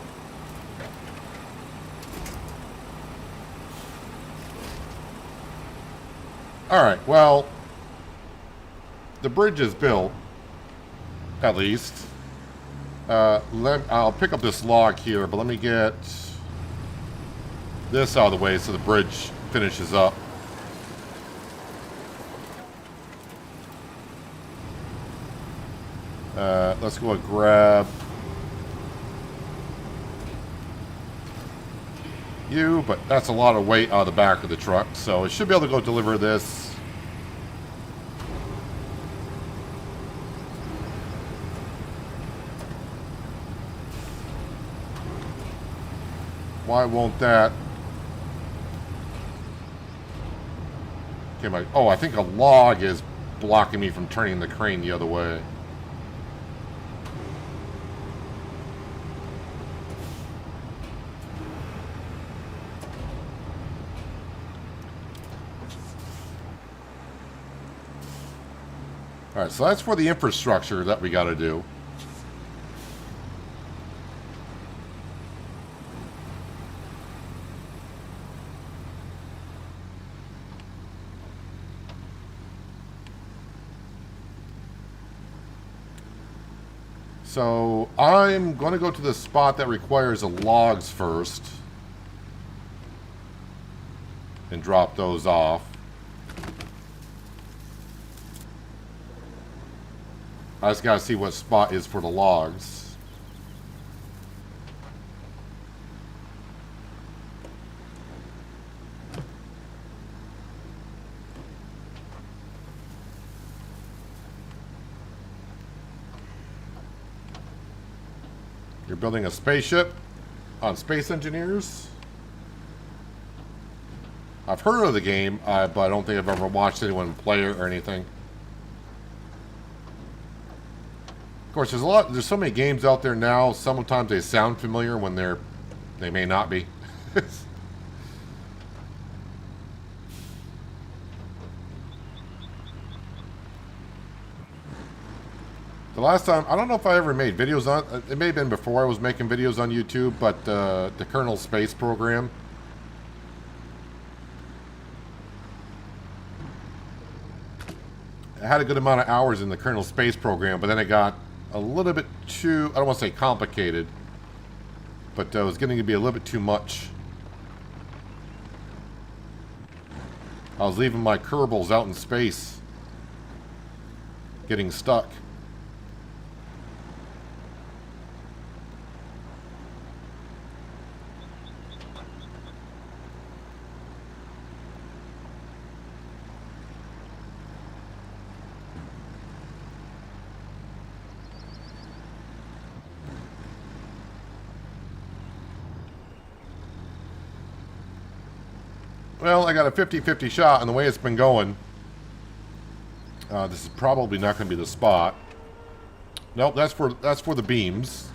Speaker 1: Alright, well, the bridge is built, at least. I'll pick up this log here, but let me get this out of the way so the bridge finishes up. Let's go and grab you, but that's a lot of weight out of the back of the truck, so it should be able to go deliver this. Why won't that? Okay, oh, I think a log is blocking me from turning the crane the other way. Alright, so that's for the infrastructure that we got to do. So I'm going to go to the spot that requires the logs first and drop those off. I just gotta see what spot is for the logs. You're building a spaceship on Space Engineers. I've heard of the game, but I don't think I've ever watched anyone play it or anything. Of course, there's so many games out there now, sometimes they sound familiar when they may not be. The last time, I don't know if I ever made videos on, it may have been before I was making videos on YouTube, but the Kerbal Space Program. I had a good amount of hours in the Kerbal Space Program, but then it got a little bit too, I don't want to say complicated, but it was getting to be a little bit too much. I was leaving my Kerbals out in space, getting stuck. Well, I got a 50-50 shot, and the way it's been going, this is probably not going to be the spot. Nope, that's for the beams.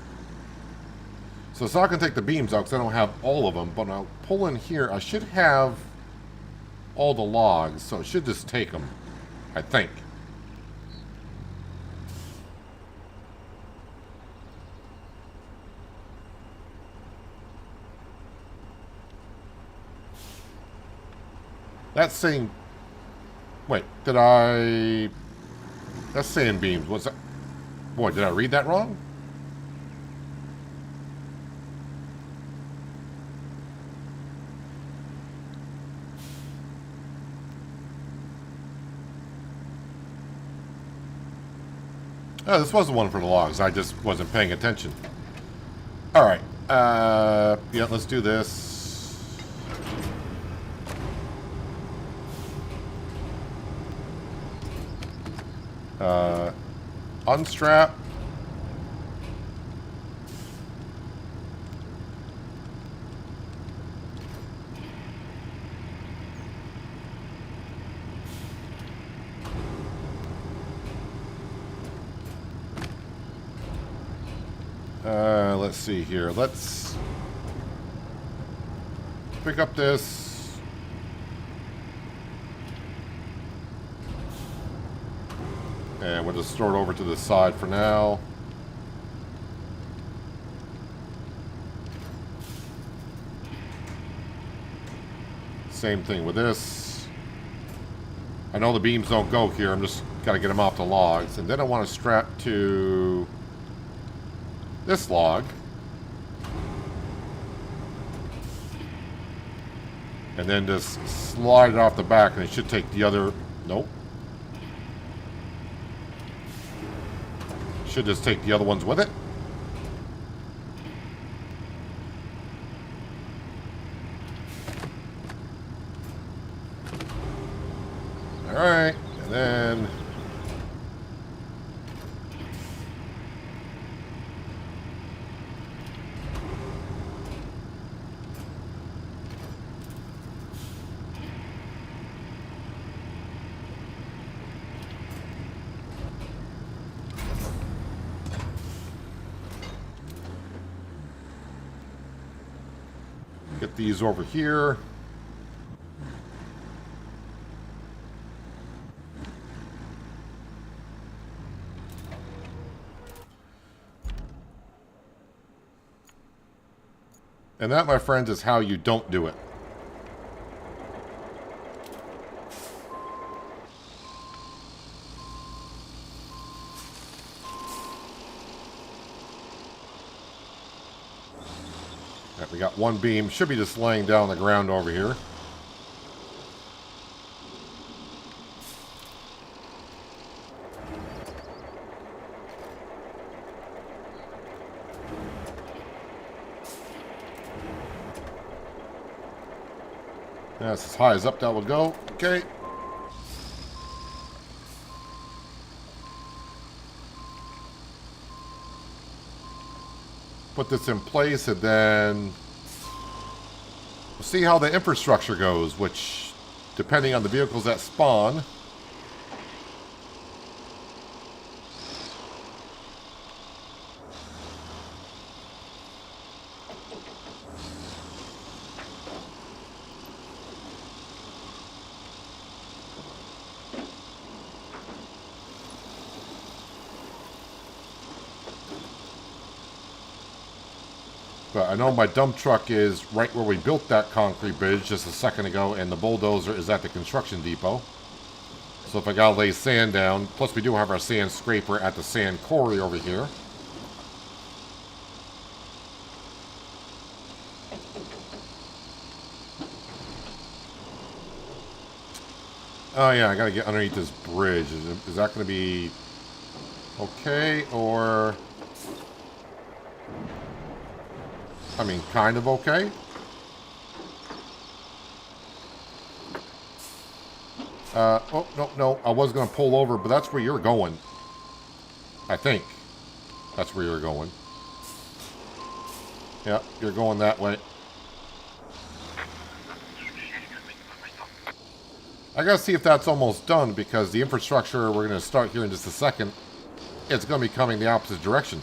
Speaker 1: So it's not going to take the beams out because I don't have all of them. But I'll pull in here. I should have all the logs, so it should just take them, I think. That's saying... Wait, did I... That's saying beams. What's that? Boy, did I read that wrong? Oh, this was the one for the logs. I just wasn't paying attention. All right. Yeah, let's do this. Unstrap. Let's see here. Let's pick up this. And we'll just store it over to the side for now. Same thing with this. I know the beams don't go here. I'm just got to get them off the logs. And then I want to strap to this log. And then just slide it off the back, and it should take the other... Nope. Should just take the other ones with it. Alright, and then... get these over here. And that, my friends, is how you don't do it. Right, we got one beam. Should be just laying down on the ground over here. That's as high as up that will go. Okay. Put this in place, and then we'll see how the infrastructure goes, which, depending on the vehicles that spawn, but I know my dump truck is right where we built that concrete bridge just a second ago, and the bulldozer is at the construction depot. So if I gotta lay sand down, plus we do have our sand scraper at the sand quarry over here. Oh yeah, I gotta get underneath this bridge. Is that gonna be okay, or... I mean, kind of okay. Oh, no. I was going to pull over, but that's where you're going. I think. That's where you're going. Yep, you're going that way. I got to see if that's almost done, because the infrastructure we're going to start here in just a second, it's going to be coming the opposite direction.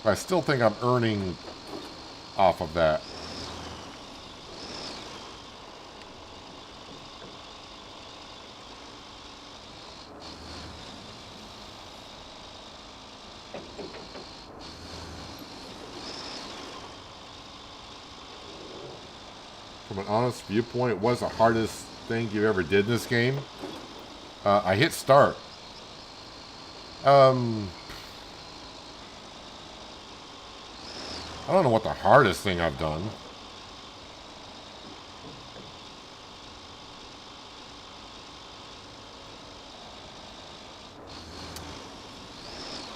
Speaker 1: I still think I'm earning off of that. From an honest viewpoint, it was the hardest thing you ever did in this game? I hit start. I don't know what the hardest thing I've done.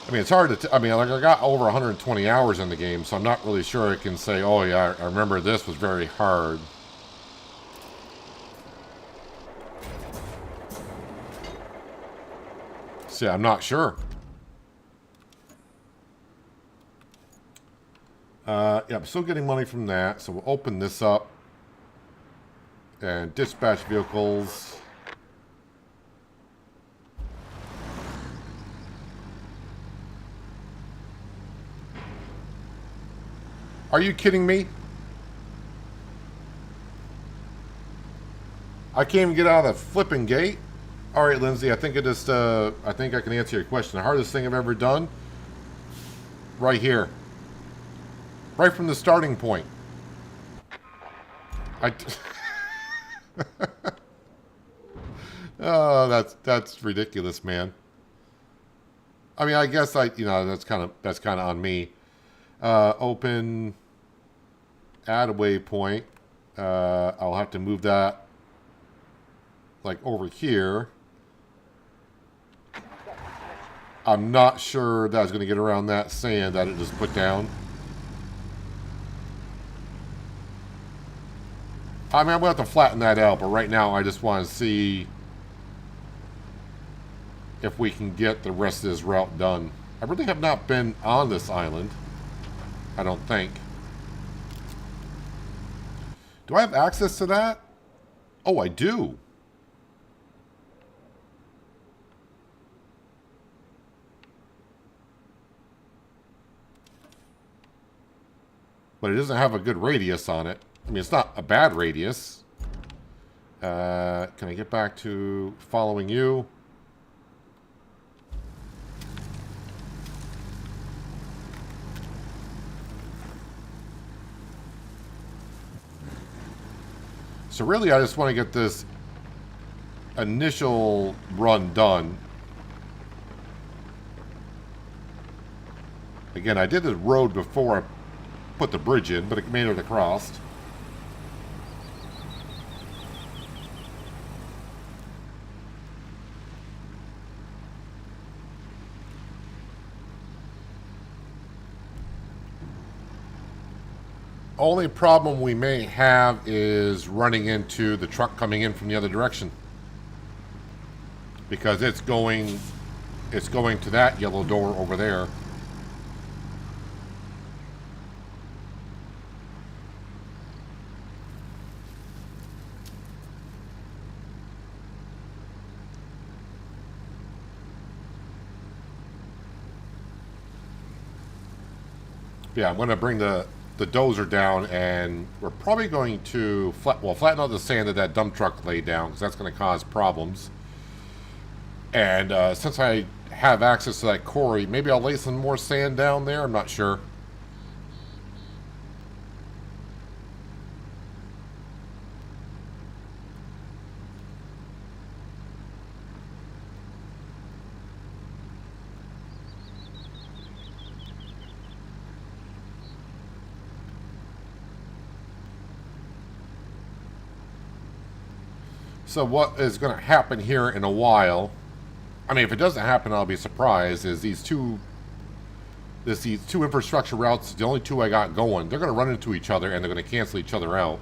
Speaker 1: I mean, it's hard to... I mean, like, I got over 120 hours in the game, so I'm not really sure I can say, oh, yeah, I remember this was very hard. See, I'm not sure. Yeah, I'm still getting money from that, so we'll open this up. And dispatch vehicles. Are you kidding me? I can't even get out of the flipping gate. All right, Lindsay, I think I think I can answer your question. The hardest thing I've ever done, right here, right from the starting point. Oh, that's ridiculous, man. I mean, I guess that's kind of on me. Open, add a waypoint. I'll have to move that like over here. I'm not sure that I was going to get around that sand that it just put down. I mean, I'm going to have to flatten that out, but right now I just want to see if we can get the rest of this route done. I really have not been on this island, I don't think. Do I have access to that? Oh, I do. But it doesn't have a good radius on it. I mean, it's not a bad radius. Can I get back to following you? So really, I just want to get this initial run done. Again, I did the road before I put the bridge in, but it made it across. Only problem we may have is running into the truck coming in from the other direction, because it's going to that yellow door over there. Yeah, I'm going to bring the dozer down, and we're probably going to flatten out the sand that dump truck laid down, because that's going to cause problems. And since I have access to that quarry, maybe I'll lay some more sand down there. I'm not sure. So what is going to happen here in a while, I mean, if it doesn't happen, I'll be surprised, is these two infrastructure routes, the only two I got going, they're going to run into each other and they're going to cancel each other out.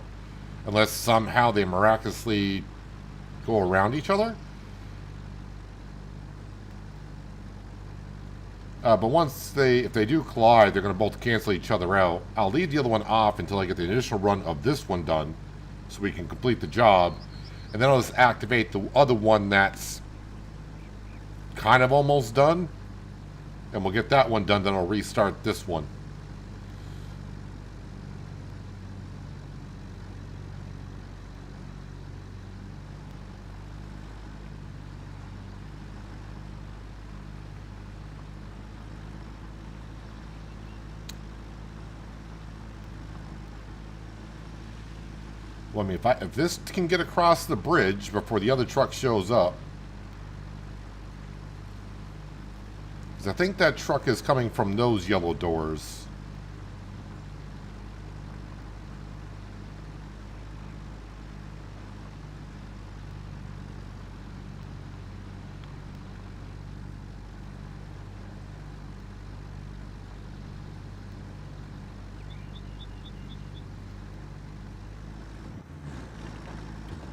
Speaker 1: Unless somehow they miraculously go around each other. But if they do collide, they're going to both cancel each other out. I'll leave the other one off until I get the initial run of this one done, so we can complete the job. And then I'll just activate the other one that's kind of almost done. And we'll get that one done, then I'll restart this one. Well, I mean, if this can get across the bridge before the other truck shows up, because I think that truck is coming from those yellow doors.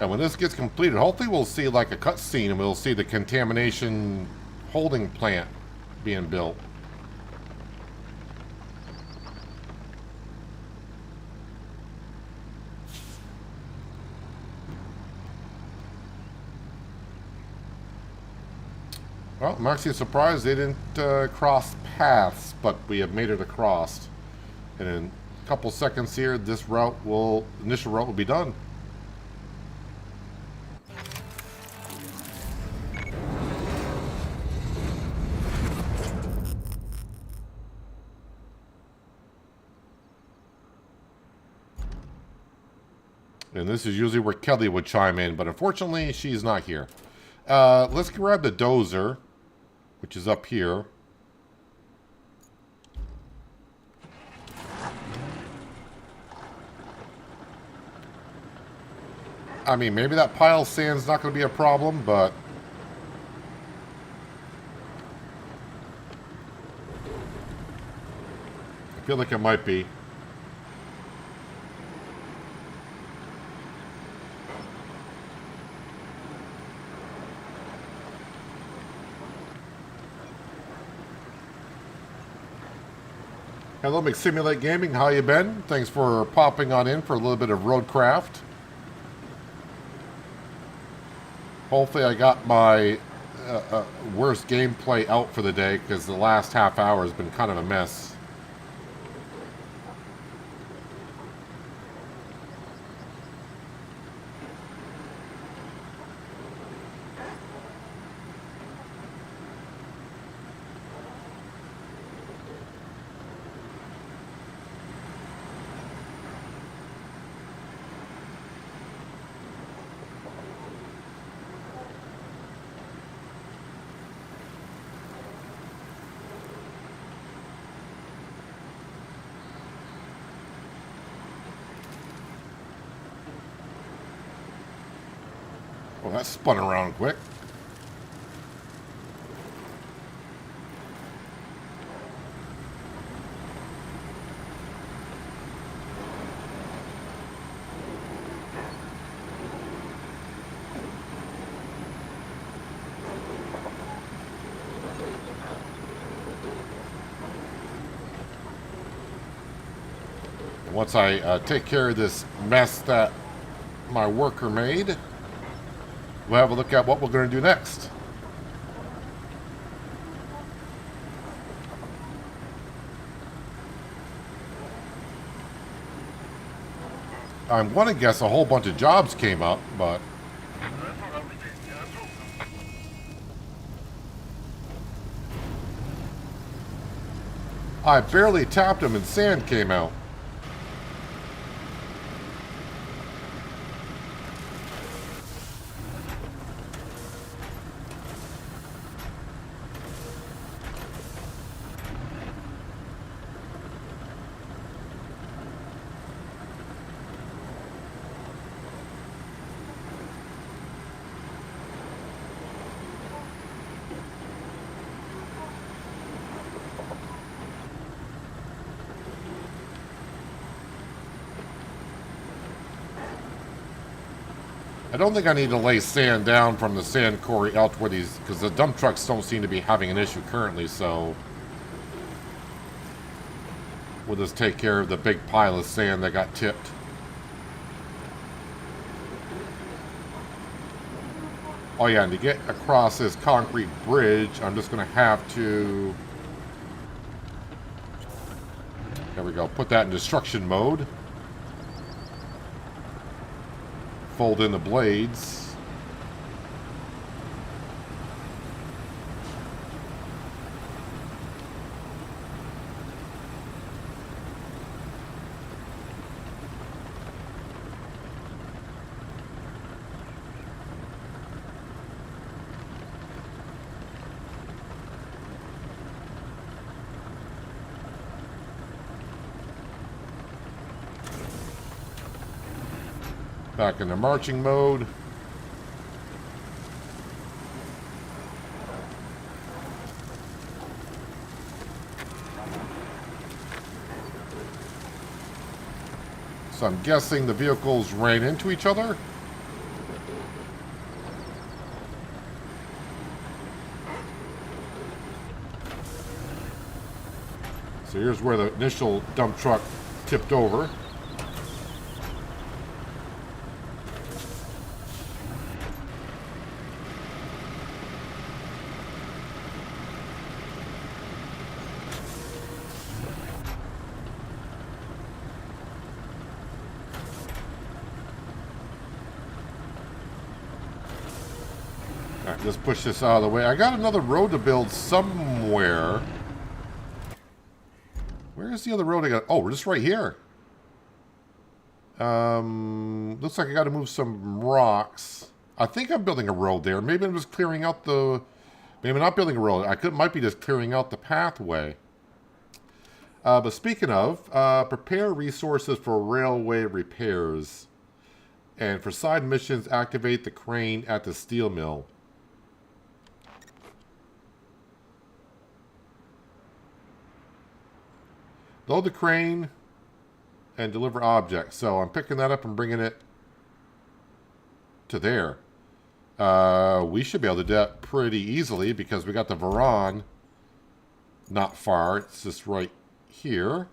Speaker 1: And when this gets completed, hopefully we'll see like a cutscene and we'll see the contamination holding plant being built. Well, I'm actually surprised they didn't cross paths, but we have made it across. And in a couple seconds here, this initial route will be done. And this is usually where Kelly would chime in, but unfortunately, she's not here. Let's grab the dozer, which is up here. I mean, maybe that pile of sand's not going to be a problem, but... I feel like it might be. Hello, McSimulate Gaming. How you been? Thanks for popping on in for a little bit of RoadCraft. Hopefully I got my worst gameplay out for the day, because the last half hour has been kind of a mess. Well, that spun around quick. Once I take care of this mess that my worker made, we'll have a look at what we're going to do next. I'm going to guess a whole bunch of jobs came up, but... I barely tapped him and sand came out. I don't think I need to lay sand down from the sand quarry out to where these, because the dump trucks don't seem to be having an issue currently, so we'll just take care of the big pile of sand that got tipped. Oh yeah, and to get across this concrete bridge, I'm just going to have to, there we go, put that in destruction mode. Fold in the blades. Back into marching mode. So I'm guessing the vehicles ran into each other. So here's where the initial dump truck tipped over. Alright, let's push this out of the way. I got another road to build somewhere. Where's the other road I got? Oh, we're just right here. Looks like I got to move some rocks. I think I'm building a road there. Maybe I'm just clearing out the... Maybe I'm not building a road. Might be just clearing out the pathway. But speaking of, prepare resources for railway repairs. And for side missions, activate the crane at the steel mill. Load the crane and deliver objects. So I'm picking that up and bringing it to there. We should be able to do that pretty easily because we got the Varan not far. It's just right here.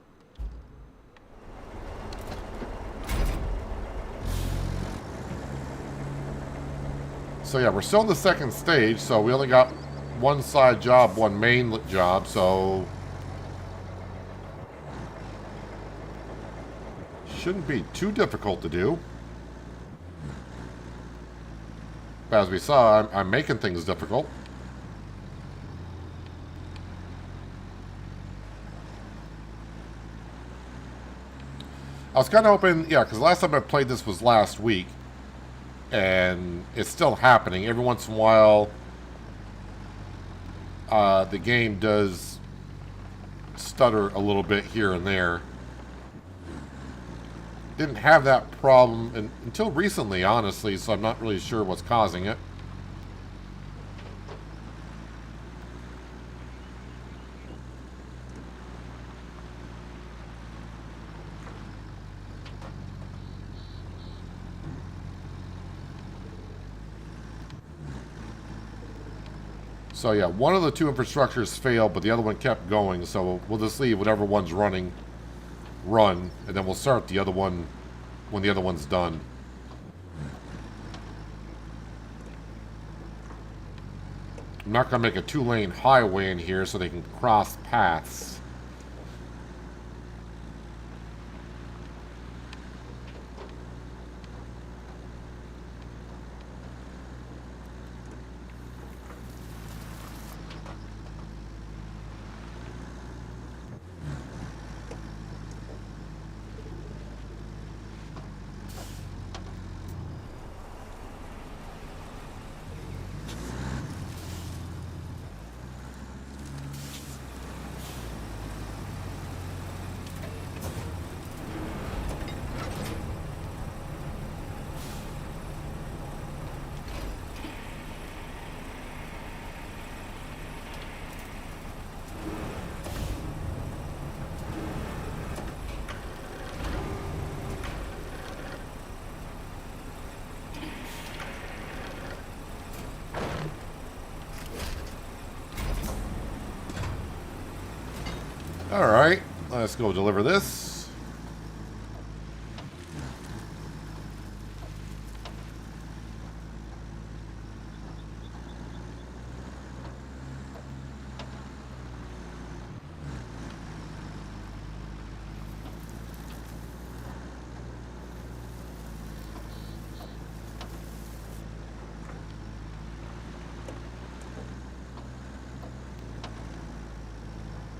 Speaker 1: So yeah, we're still in the second stage, so we only got one side job, one main job, so shouldn't be too difficult to do. But as we saw, I'm making things difficult. I was kind of hoping, yeah, because last time I played this was last week, and it's still happening. Every once in a while, the game does stutter a little bit here and there. Didn't have that problem until recently, honestly, so I'm not really sure what's causing it. So yeah, one of the two infrastructures failed, but the other one kept going, so we'll just leave whatever one's running run, and then we'll start the other one when the other one's done. I'm not going to make a two-lane highway in here so they can cross paths. Alright, let's go deliver this.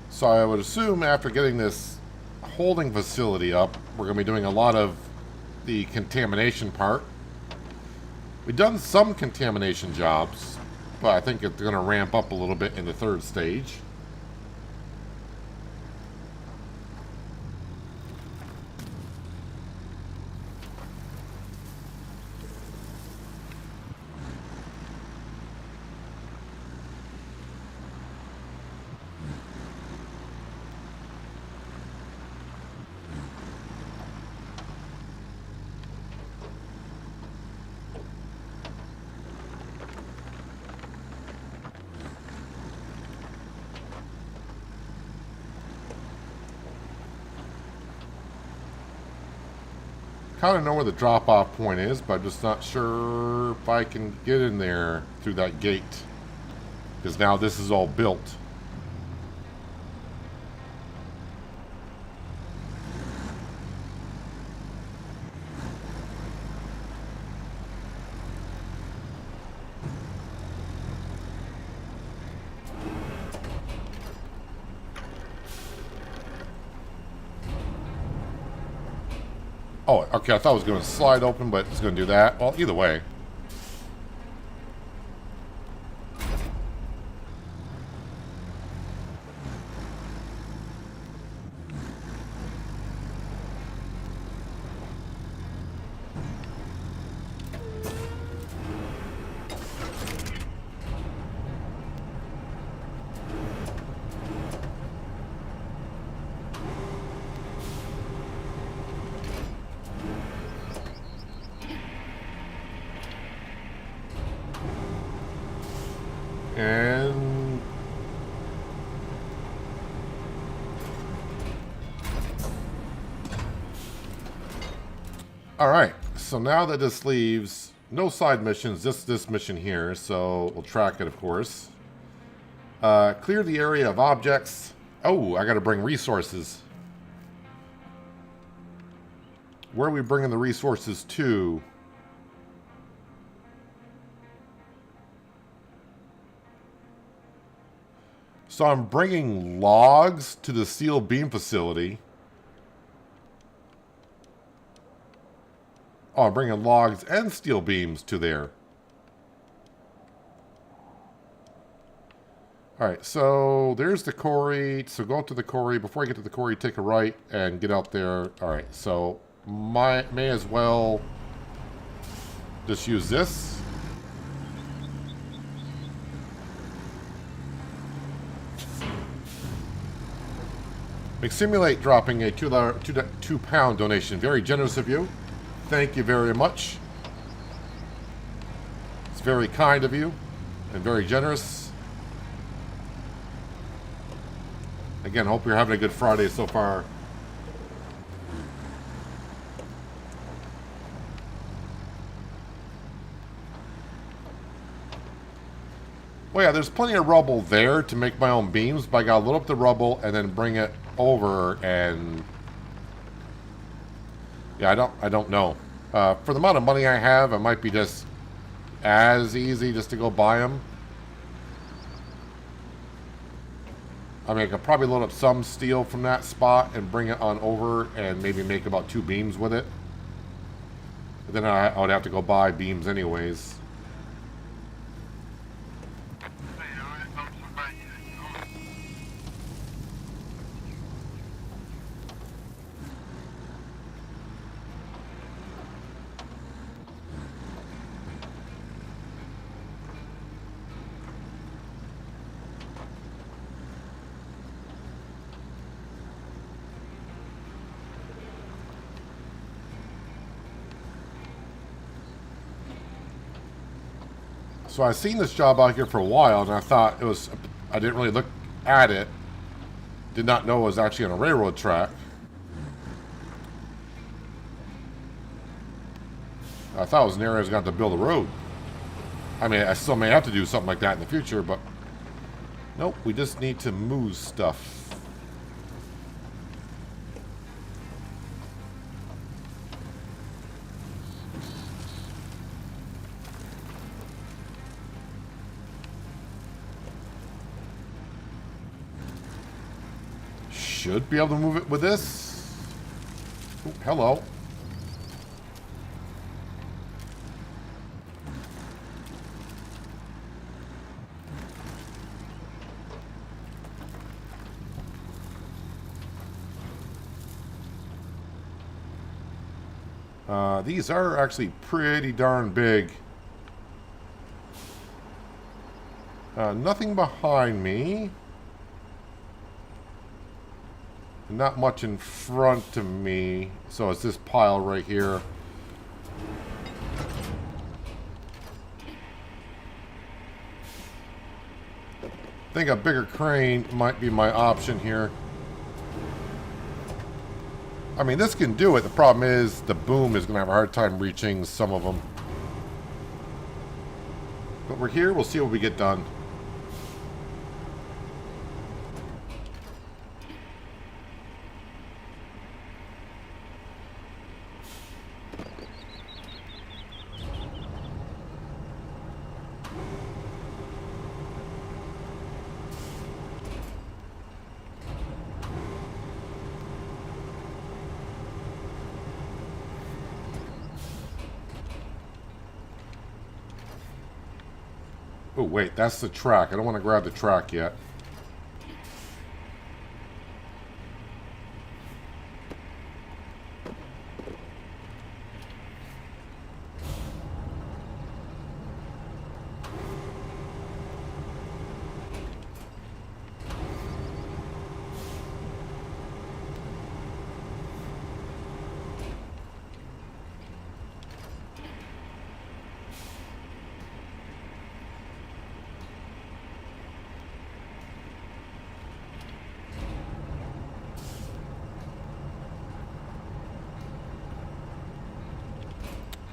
Speaker 1: So I would assume after getting this holding facility up, we're going to be doing a lot of the contamination part. We've done some contamination jobs, but I think it's going to ramp up a little bit in the third stage. kind of know where the drop-off point is, but I'm just not sure if I can get in there through that gate. Because now this is all built. Oh, okay, I thought it was going to slide open, but it's going to do that. Well, either way. And all right, so now that this leaves no side missions, just this mission here, so we'll track it, of course. Clear the area of objects. Oh, I got to bring resources. Where are we bringing the resources to? So I'm bringing logs to the steel beam facility. Oh, I'm bringing logs and steel beams to there. Alright, so there's the quarry. So go to the quarry. Before I get to the quarry, take a right and get out there. Alright, so may as well just use this. McSimulate dropping a £2 donation. Very generous of you. Thank you very much. It's very kind of you and very generous. Again, hope you're having a good Friday so far. Well, yeah, there's plenty of rubble there to make my own beams, but I gotta load up the rubble and then bring it over and... yeah, I don't know. For the amount of money I have, it might be just as easy just to go buy them. I mean, I could probably load up some steel from that spot and bring it on over and maybe make about 2 beams with it. But then I would have to go buy beams anyways. So I've seen this job out here for a while, and I thought it was... I didn't really look at it. Did not know it was actually on a railroad track. I thought it was an area I was going to have to build a road. I mean, I still may have to do something like that in the future, but... nope, we just need to move stuff. Should be able to move it with this. Oh, hello. These are actually pretty darn big. Nothing behind me. Not much in front of me, so it's this pile right here. I think a bigger crane might be my option here. I mean, this can do it. The problem is the boom is going to have a hard time reaching some of them. But we're here. We'll see what we get done. Oh, wait, that's the track. I don't want to grab the track yet.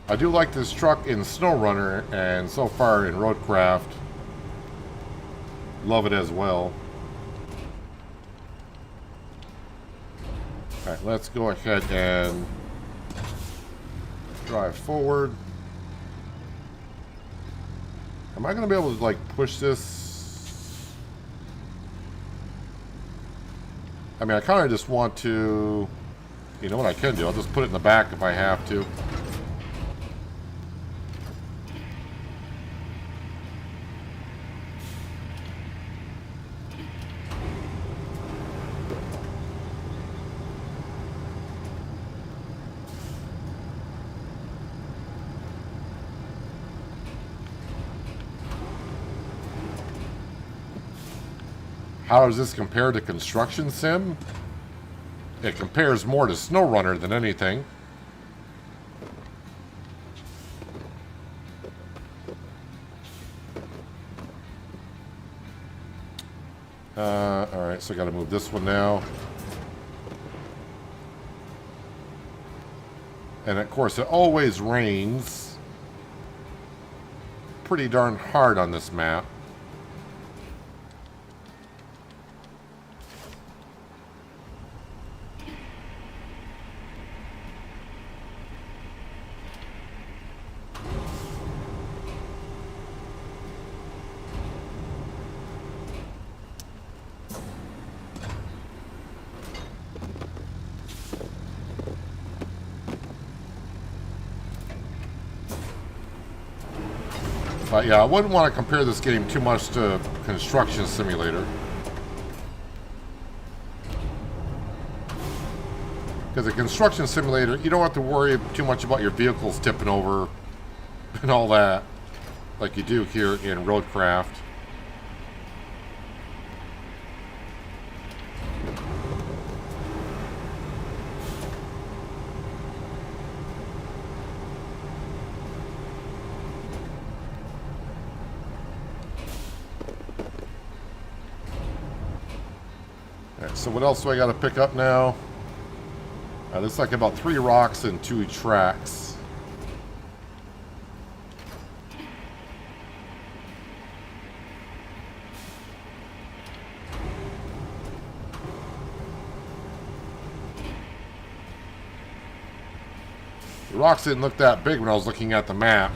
Speaker 1: I do like this truck in SnowRunner, and so far in RoadCraft, love it as well. Alright, let's go ahead and drive forward. Am I going to be able to, like, push this? I mean, I kind of just want to... You know what I can do? I'll just put it in the back if I have to. How does this compare to Construction Sim? It compares more to SnowRunner than anything. Alright, so I gotta move this one now. And of course, it always rains pretty darn hard on this map. But yeah, I wouldn't want to compare this game too much to Construction Simulator. Because a Construction Simulator, you don't have to worry too much about your vehicles tipping over and all that, like you do here in RoadCraft. So what else do I got to pick up now? Looks like about 3 rocks and 2 tracks. The rocks didn't look that big when I was looking at the map,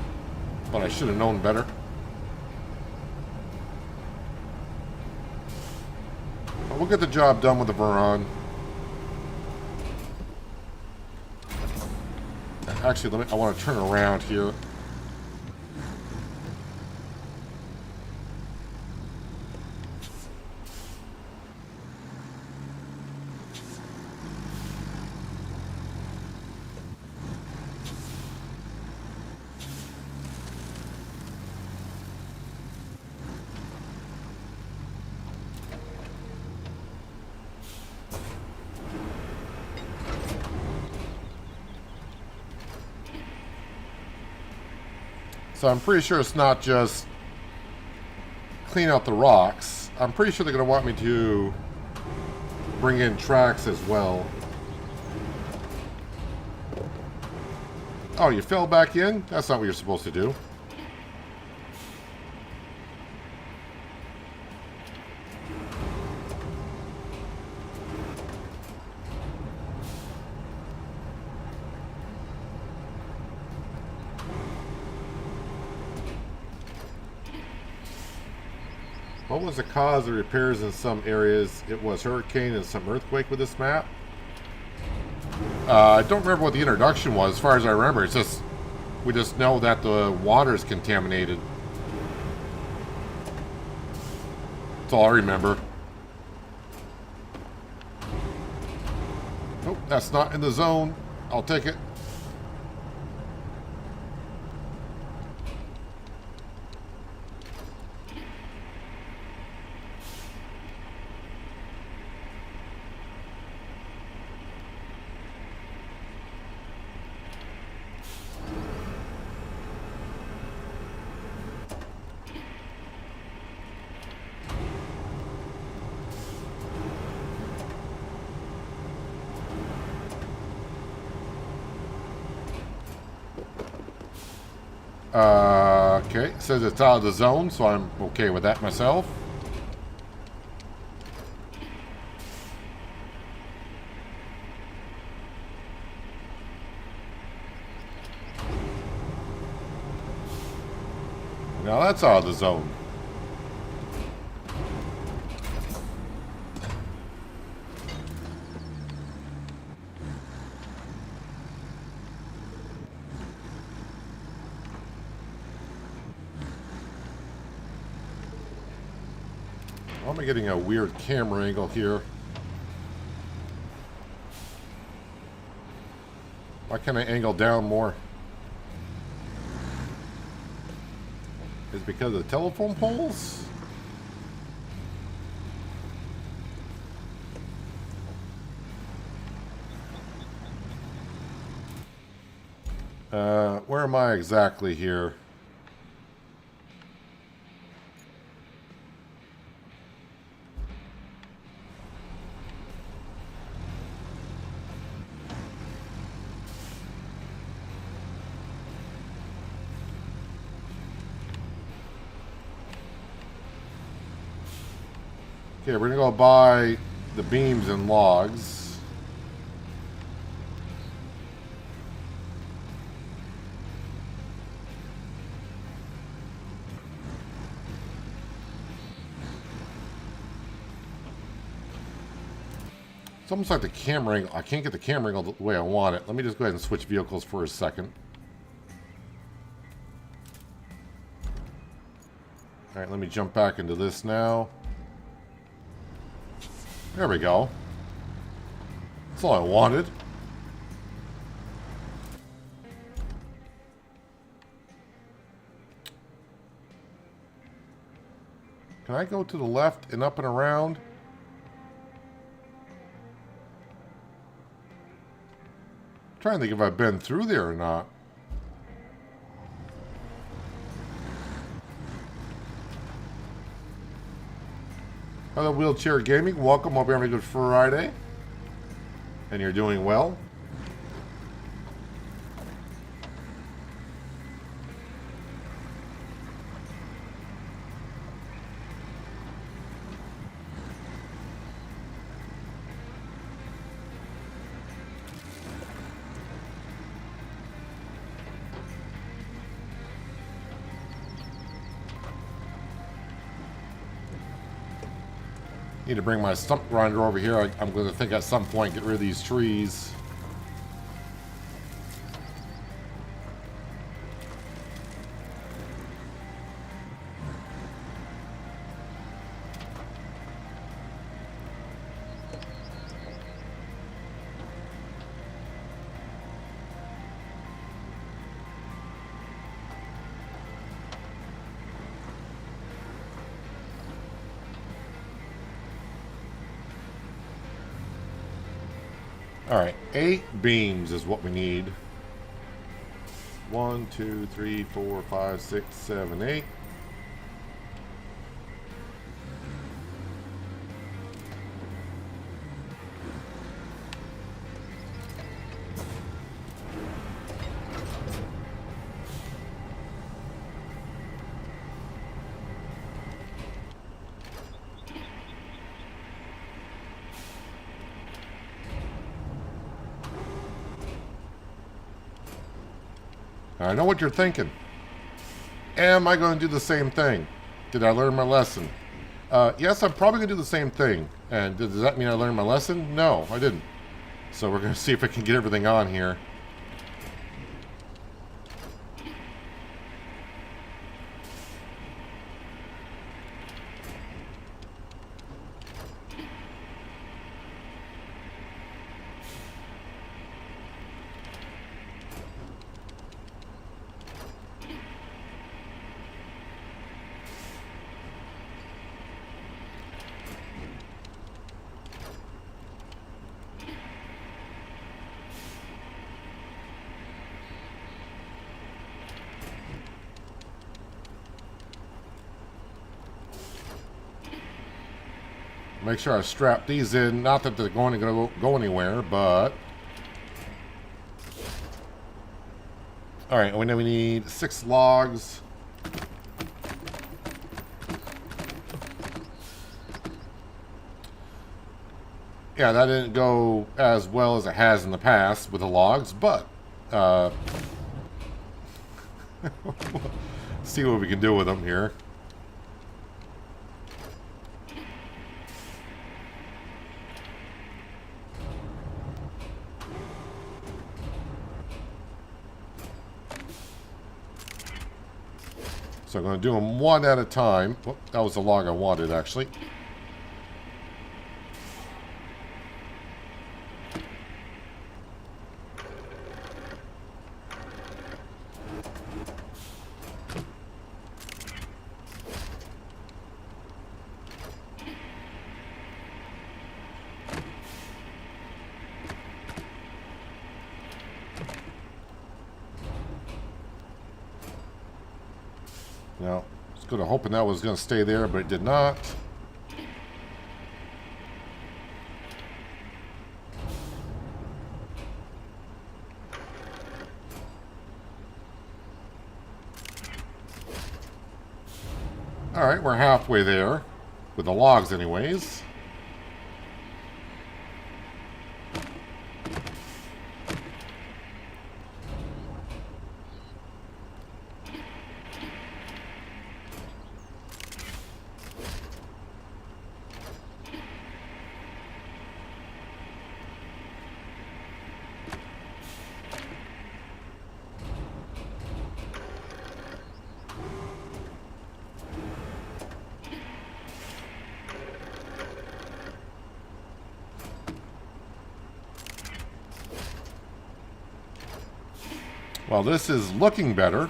Speaker 1: but I should have known better. We'll get the job done with the Veron. Actually, I want to turn around here. So I'm pretty sure it's not just clean out the rocks. I'm pretty sure they're going to want me to bring in tracks as well. Oh, you fell back in? That's not what you're supposed to do. What was the cause of repairs in some areas? It was hurricane and some earthquake with this map. I don't remember what the introduction was. As far as I remember, it's just we just know that the water is contaminated. That's all I remember. Nope, that's not in the zone. I'll take it. Okay, it says it's out of the zone, so I'm okay with that myself. Now that's out of the zone. Why am I getting a weird camera angle here? Why can't I angle down more? Is it because of the telephone poles? Where am I exactly here? Okay, we're gonna go buy the beams and logs. It's almost like the camera angle. I can't get the camera angle the way I want it. Let me just go ahead and switch vehicles for a second. All right, let me jump back into this now. There we go. That's all I wanted. Can I go to the left and up and around? I'm trying to think if I've been through there or not. Hello, Wheelchair Gaming. Welcome. Hope you're having a good Friday. And you're doing well. Need to bring my stump grinder over here. I'm going to think at some point get rid of these trees. Alright, 8 beams is what we need. 1, 2, 3, 4, 5, 6, 7, 8. I know what you're thinking. Am I going to do the same thing? Did I learn my lesson? Yes, I'm probably going to do the same thing. And does that mean I learned my lesson? No, I didn't. So we're going to see if I can get everything on here. Make sure I strap these in. Not that they're going to go anywhere, but... Alright, we know we need 6 logs. Yeah, that didn't go as well as it has in the past with the logs, but... see what we can do with them here. So I'm going to do them one at a time. Whoop, that was the log I wanted, actually. Now, I was good at hoping that was going to stay there, but it did not. Alright, we're halfway there. With the logs anyways. Well, this is looking better.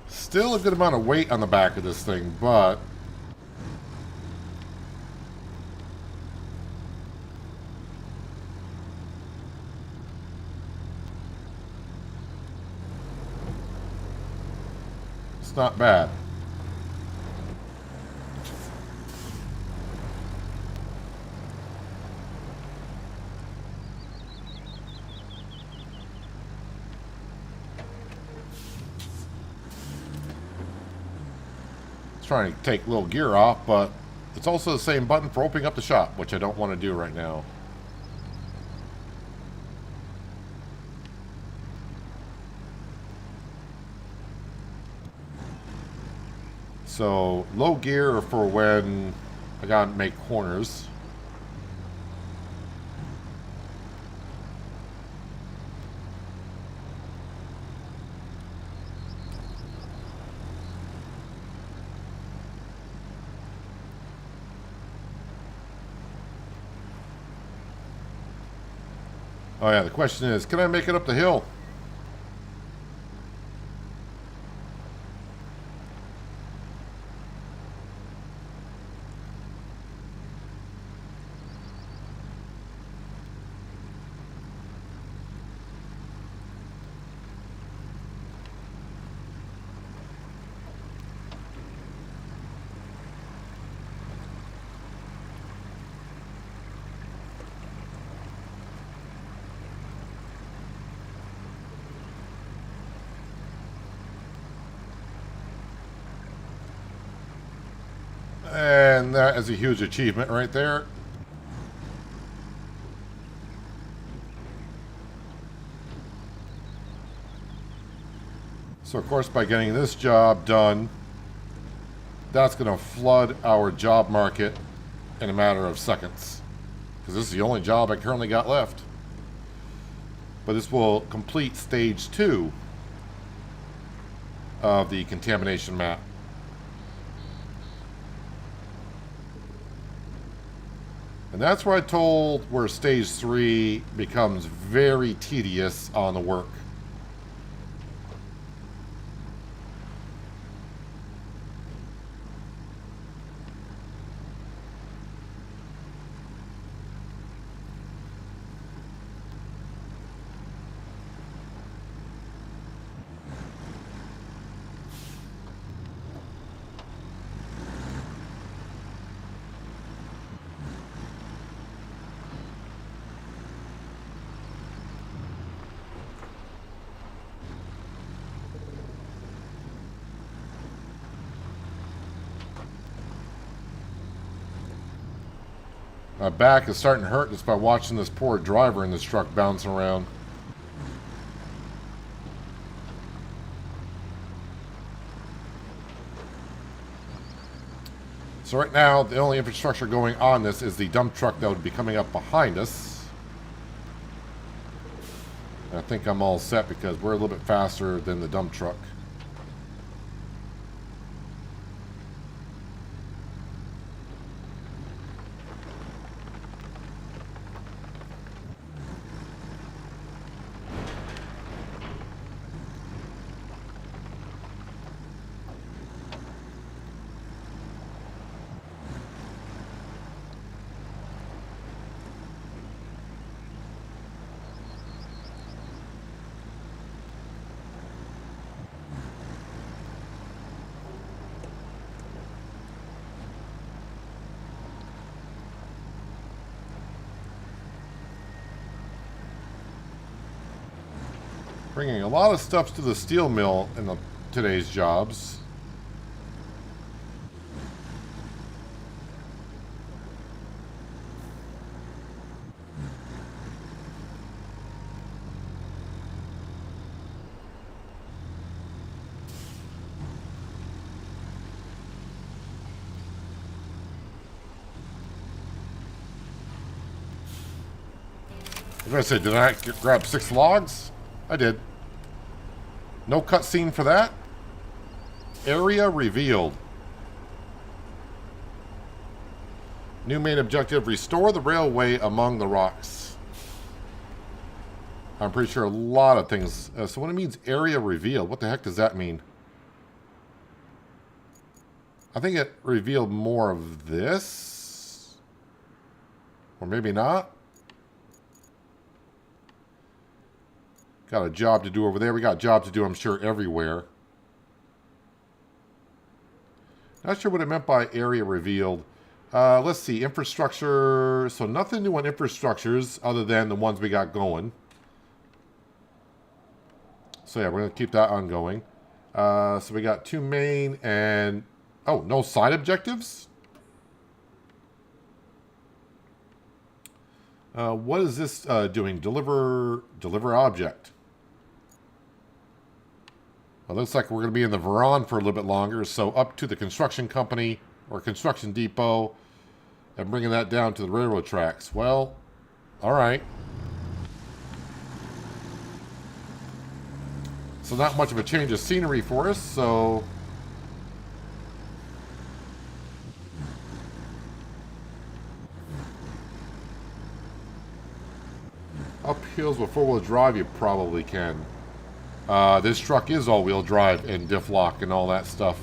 Speaker 1: Still a good amount of weight on the back of this thing, but it's not bad. Trying to take little gear off, but it's also the same button for opening up the shop, which I don't want to do right now. So low gear for when I gotta make corners. Oh yeah, the question is, can I make it up the hill? And that is a huge achievement right there. So of course, by getting this job done, that's going to flood our job market in a matter of seconds. Because this is the only job I currently got left. But this will complete stage 2 of the contamination map. And that's where I told where stage 3 becomes very tedious on the work. My back is starting to hurt just by watching this poor driver in this truck bouncing around. So right now, the only infrastructure going on this is the dump truck that would be coming up behind us. And I think I'm all set because we're a little bit faster than the dump truck. Bringing a lot of stuff to the steel mill in today's jobs. I was going to say, did I grab 6 logs? I did. No cutscene for that. Area revealed. New main objective, restore the railway among the rocks. I'm pretty sure a lot of things. So when it means area revealed, what the heck does that mean? I think it revealed more of this. Or maybe not. Got a job to do over there. We got jobs to do, I'm sure, everywhere. Not sure what it meant by area revealed. Let's see. Infrastructure. So nothing new on infrastructures other than the ones we got going. So yeah, we're going to keep that ongoing. So we got 2 main and... Oh, no side objectives? What is this doing? Deliver object. Well, looks like we're going to be in the Varan for a little bit longer. So up to the construction company or construction depot and bringing that down to the railroad tracks. Well, all right. So not much of a change of scenery for us. So up hills with 4-wheel drive, you probably can. This truck is all-wheel drive and diff lock and all that stuff.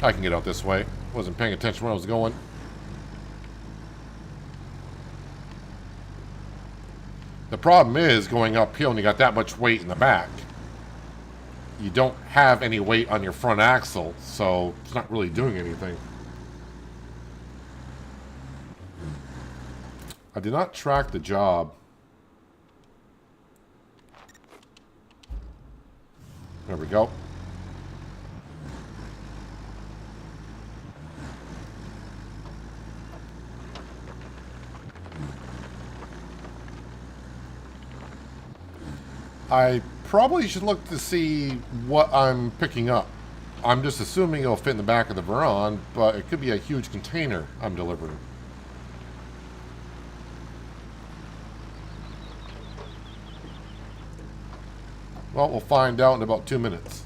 Speaker 1: I can get out this way. Wasn't paying attention where I was going. The problem is going uphill and you got that much weight in the back. You don't have any weight on your front axle, so it's not really doing anything. I did not track the job. There we go. I probably should look to see what I'm picking up. I'm just assuming it'll fit in the back of the Veron, but it could be a huge container I'm delivering. Well, we'll find out in about 2 minutes.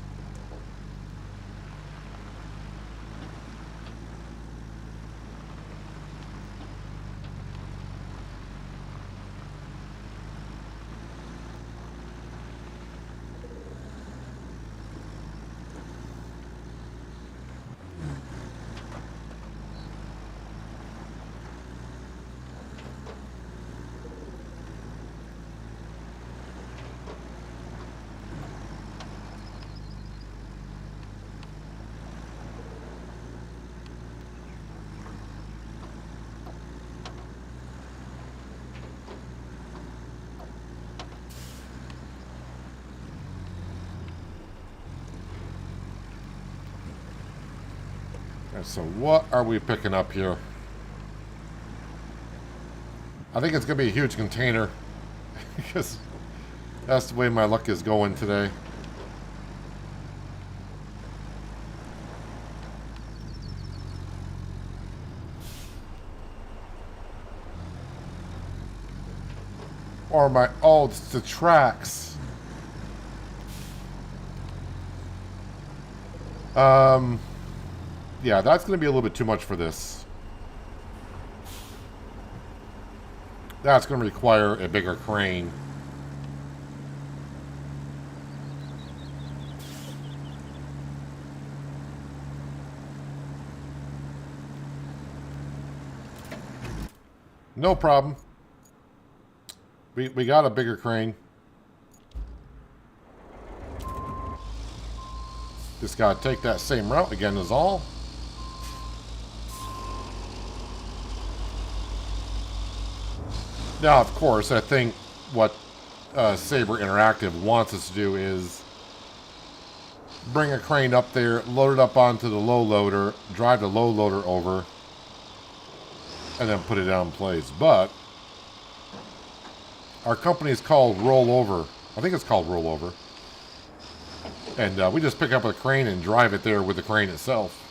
Speaker 1: So what are we picking up here? I think it's going to be a huge container because that's the way my luck is going today. Or my, oh, it's the tracks. Yeah, that's going to be a little bit too much for this. That's going to require a bigger crane. No problem. We got a bigger crane. Just got to take that same route again is all. Now, of course, I think what Saber Interactive wants us to do is bring a crane up there, load it up onto the low loader, drive the low loader over, and then put it down in place. But our company is called Rollover. I think it's called Rollover. And we just pick up a crane and drive it there with the crane itself.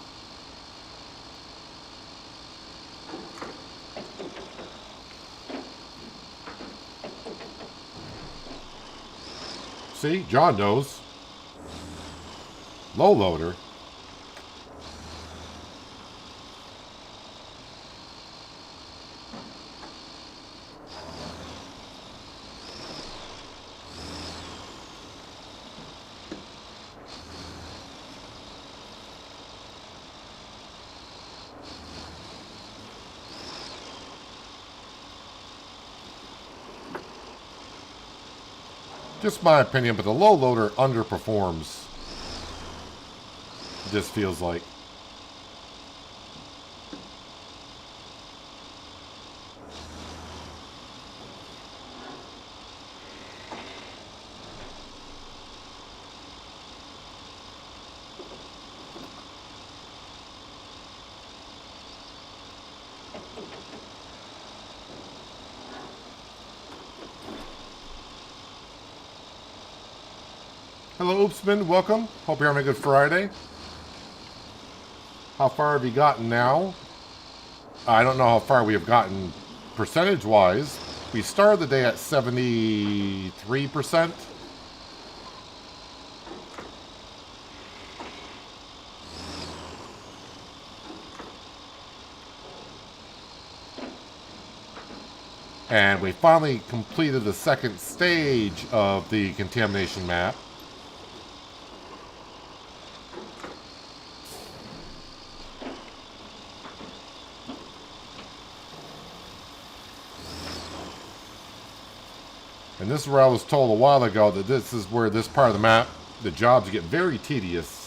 Speaker 1: See, John knows. Low loader. Just my opinion, but the low loader underperforms. It just feels like. Hello, Oopsman. Welcome. Hope you're having a good Friday. How far have you gotten now? I don't know how far we have gotten percentage-wise. We started the day at 73%. And we finally completed the second stage of the contamination map. And this is where I was told a while ago that this is where this part of the map, the jobs get very tedious.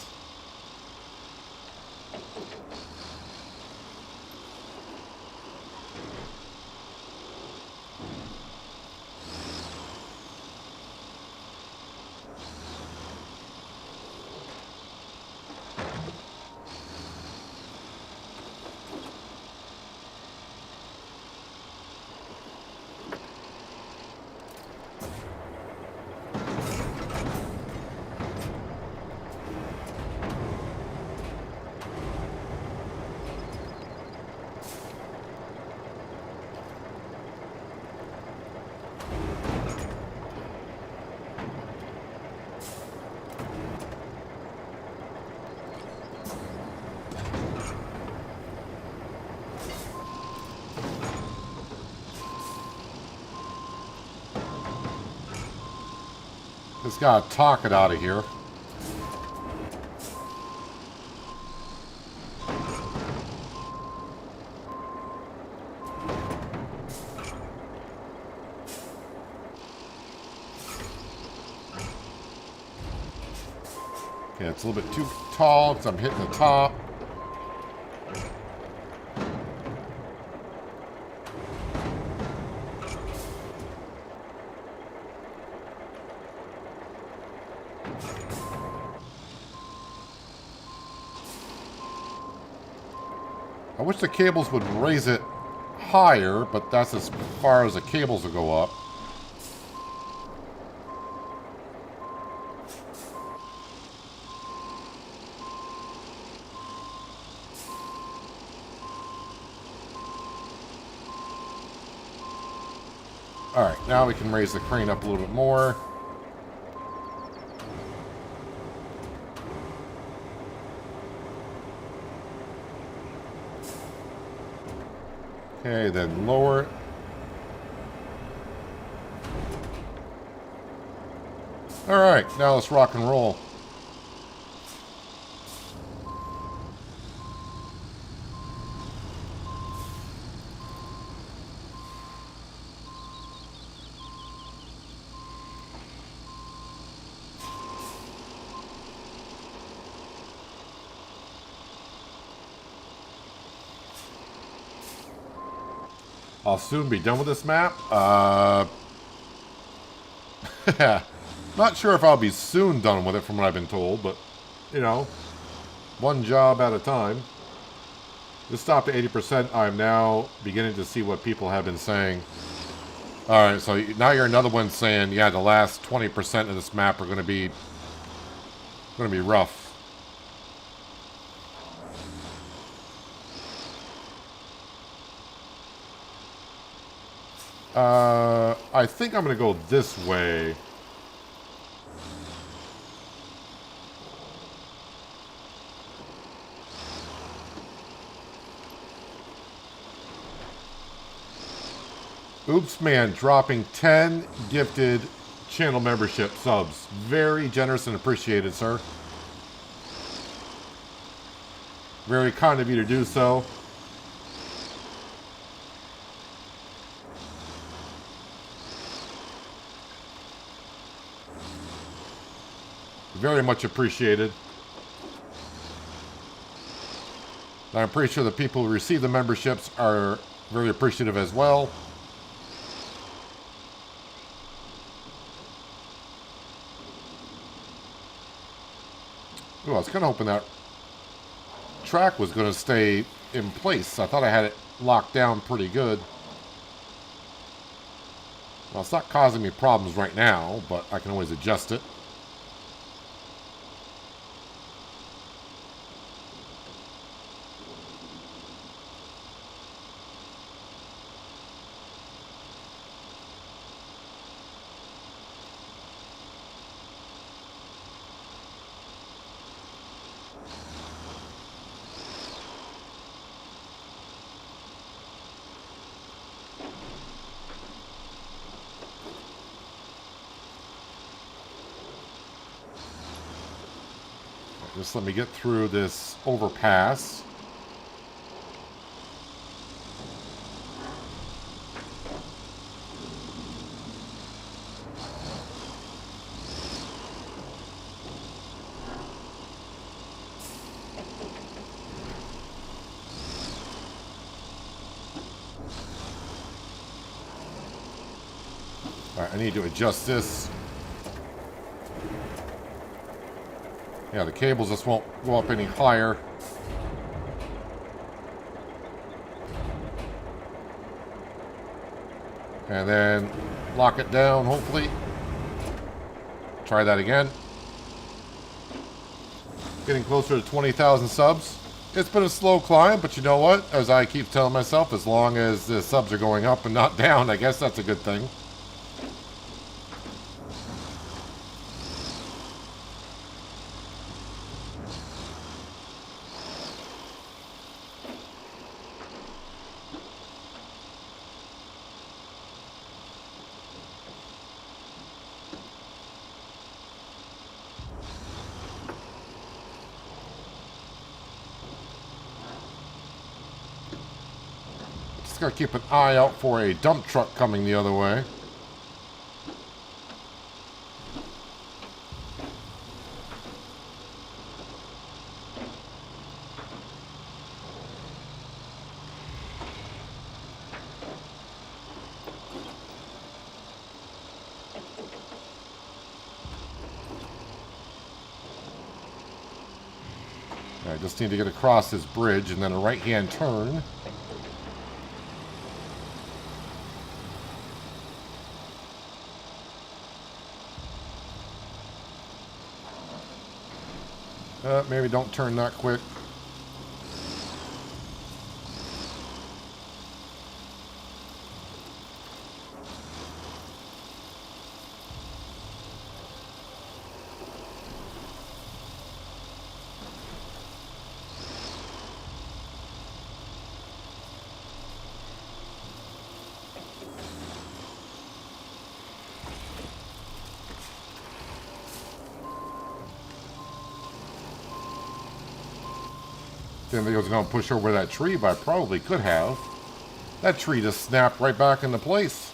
Speaker 1: Just gotta talk it out of here. Okay, it's a little bit too tall because I'm hitting the top. I wish the cables would raise it higher, but that's as far as the cables will go up. Alright, now we can raise the crane up a little bit more. Okay, then lower it. Alright, now let's rock and roll. I'll soon be done with this map. Not sure if I'll be soon done with it from what I've been told, but, you know, one job at a time. Just stopped at 80%. I'm now beginning to see what people have been saying. Alright, so now you're another one saying, yeah, the last 20% of this map are going to be rough. I think I'm going to go this way. Oops Man dropping 10 gifted channel membership subs. Very generous and appreciated, sir. Very kind of you to do so. Very much appreciated. I'm pretty sure the people who receive the memberships are very appreciative as well. Ooh, I was kind of hoping that track was going to stay in place. I thought I had it locked down pretty good. Well, it's not causing me problems right now, but I can always adjust it. Just let me get through this overpass. All right, I need to adjust this. Yeah, the cables just won't go up any higher. And then lock it down, hopefully. Try that again. Getting closer to 20,000 subs. It's been a slow climb, but you know what? As I keep telling myself, as long as the subs are going up and not down, I guess that's a good thing. gotta keep an eye out for a dump truck coming the other way. I just need to get across this bridge and then a right-hand turn. Maybe don't turn that quick. Didn't think I was going to push over that tree, but I probably could have. That tree just snapped right back into place.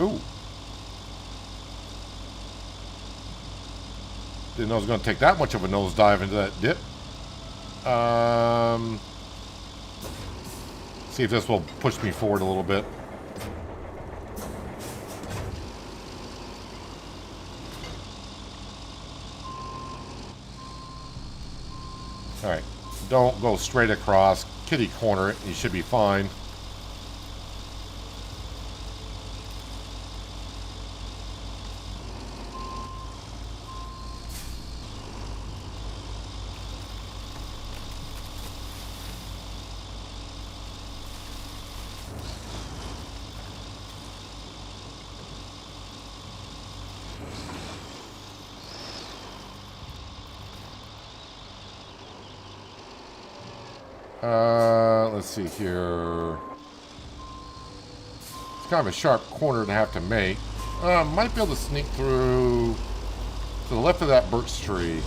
Speaker 1: Ooh. Didn't know I was going to take that much of a nosedive into that dip. See if this will push me forward a little bit. Alright, don't go straight across. Kitty corner it, you should be fine. Let's see here. It's kind of a sharp corner to have to make. Might be able to sneak through to the left of that birch tree.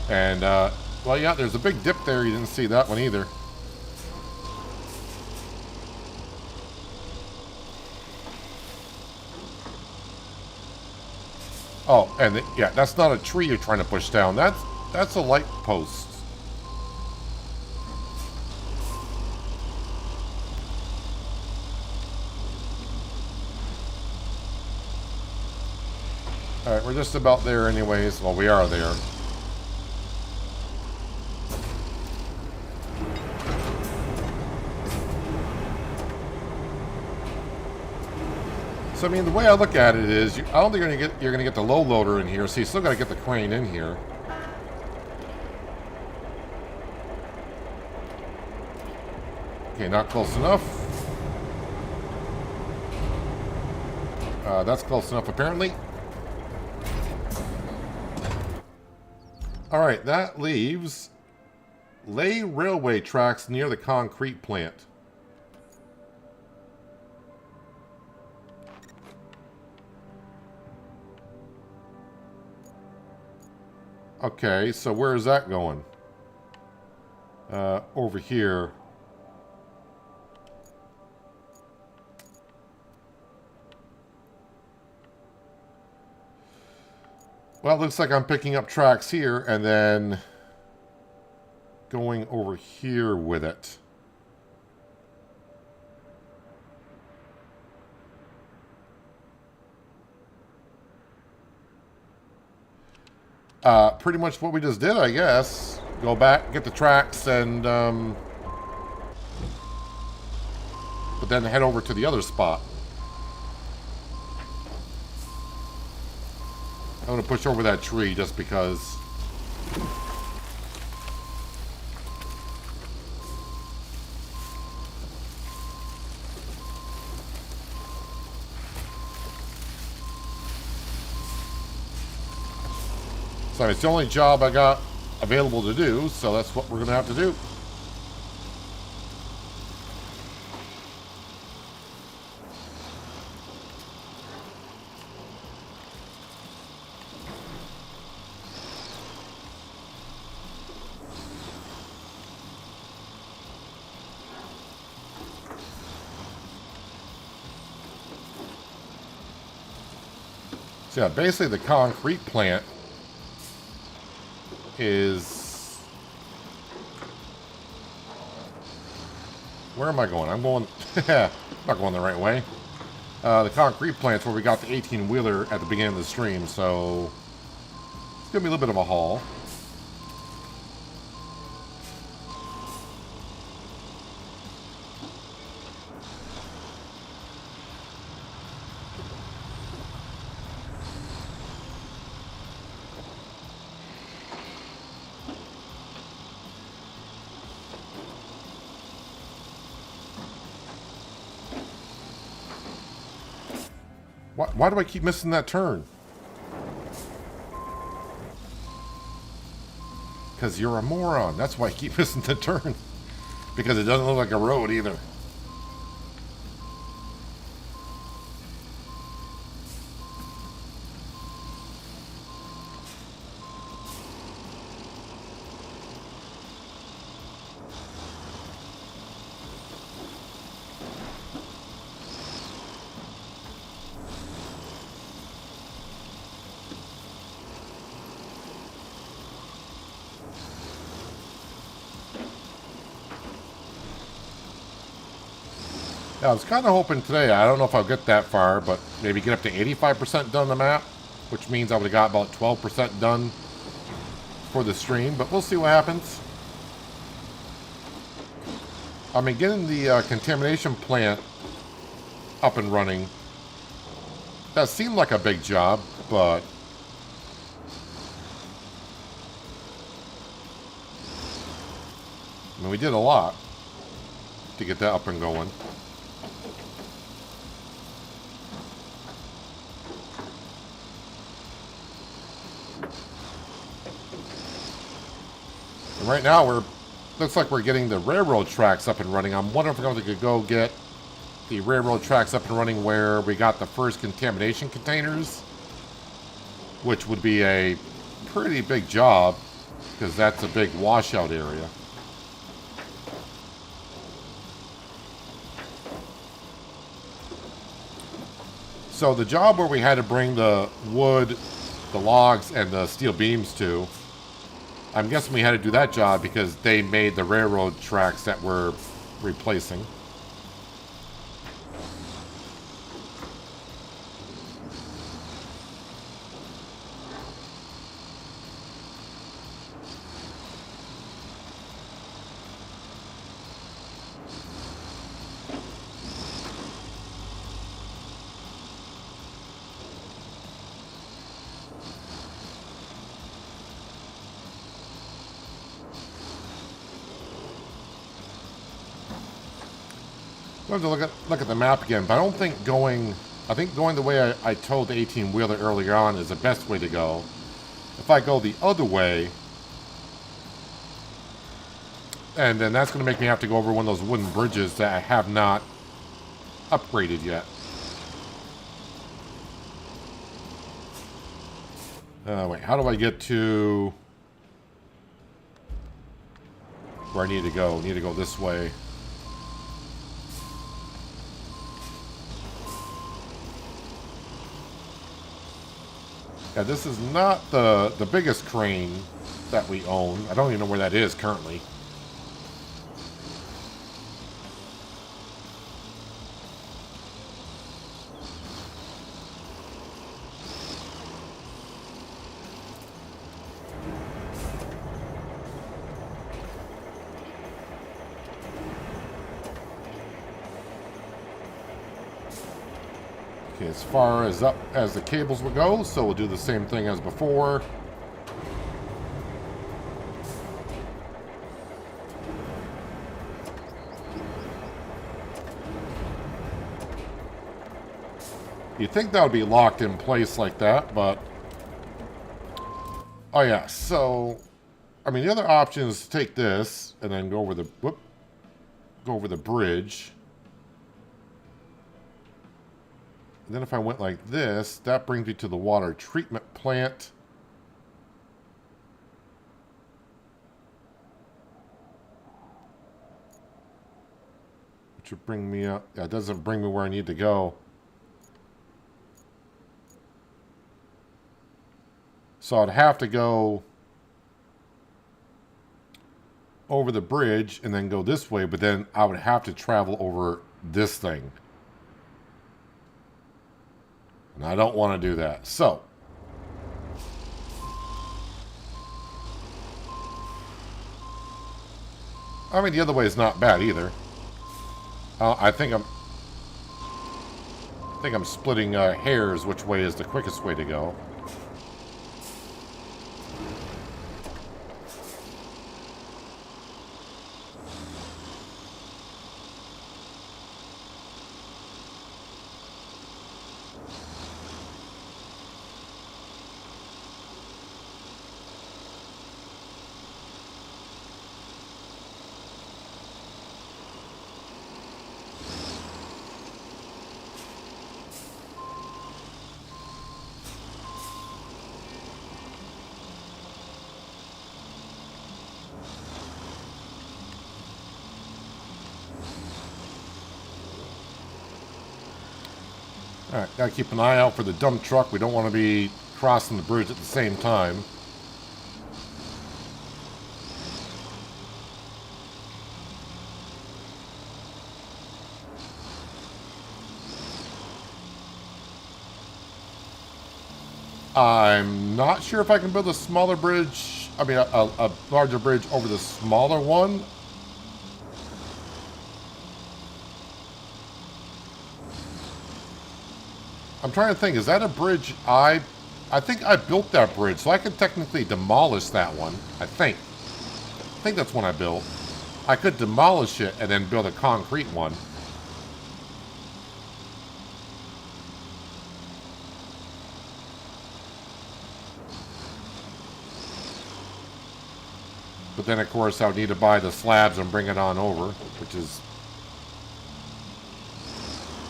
Speaker 1: And, well, yeah, there's a big dip there. You didn't see that one either. Oh, and yeah, that's not a tree you're trying to push down. That's a light post. Alright, we're just about there anyways. Well, we are there. So I mean, the way I look at it is, I don't think you're gonna get the low loader in here. So you still gotta get the crane in here. Okay, not close enough. That's close enough, apparently. All right, that leaves lay railway tracks near the concrete plant. Okay, so where is that going? Over here. Well, it looks like I'm picking up tracks here and then going over here with it. Pretty much what we just did, I guess. Go back, get the tracks, and but then head over to the other spot. I'm going to push over that tree just because. So it's the only job I got available to do, so that's what we're going to have to do. So yeah, basically the concrete plant is... Where am I going? I'm going... I'm not going the right way. The concrete plant's where we got the 18-wheeler at the beginning of the stream, so... It's going to be a little bit of a haul. Why do I keep missing that turn? Because you're a moron. That's why I keep missing the turn. Because it doesn't look like a road either. I was kind of hoping today, I don't know if I'll get that far, but maybe get up to 85% done the map, which means I would have got about 12% done for the stream, but we'll see what happens. I mean, getting the contamination plant up and running, that seemed like a big job, but I mean, we did a lot to get that up and going. Right now, looks like we're getting the railroad tracks up and running. I'm wondering if we're going to go get the railroad tracks up and running where we got the first contamination containers, which would be a pretty big job because that's a big washout area. So the job where we had to bring the wood, the logs, and the steel beams to, I'm guessing we had to do that job because they made the railroad tracks that we're replacing. I have to look at the map again, but I don't think going the way I told the 18-wheeler earlier on is the best way to go. If I go the other way, and then that's going to make me have to go over one of those wooden bridges that I have not upgraded yet. Wait, how do I get to where I need to go? I need to go this way. Yeah, this is not the biggest crane that we own. I don't even know where that is currently. Okay, as far as up as the cables will go, so we'll do the same thing as before. You'd think that would be locked in place like that, but Oh yeah, so I mean the other option is to take this and then go over the go over the bridge. And then if I went like this, that brings me to the water treatment plant. Which would bring me up. Yeah, it doesn't bring me where I need to go. So I'd have to go over the bridge and then go this way, but then I would have to travel over this thing. And I don't want to do that. So I mean the other way is not bad either. I think I'm splitting hairs which way is the quickest way to go. Alright, gotta keep an eye out for the dump truck. We don't want to be crossing the bridge at the same time. I'm not sure if I can build a smaller bridge, a larger bridge over the smaller one. I'm trying to think, is that a bridge I think I built that bridge, so I could technically demolish that one, I think. I think that's one I built. I could demolish it and then build a concrete one. But then, of course, I would need to buy the slabs and bring it on over, which is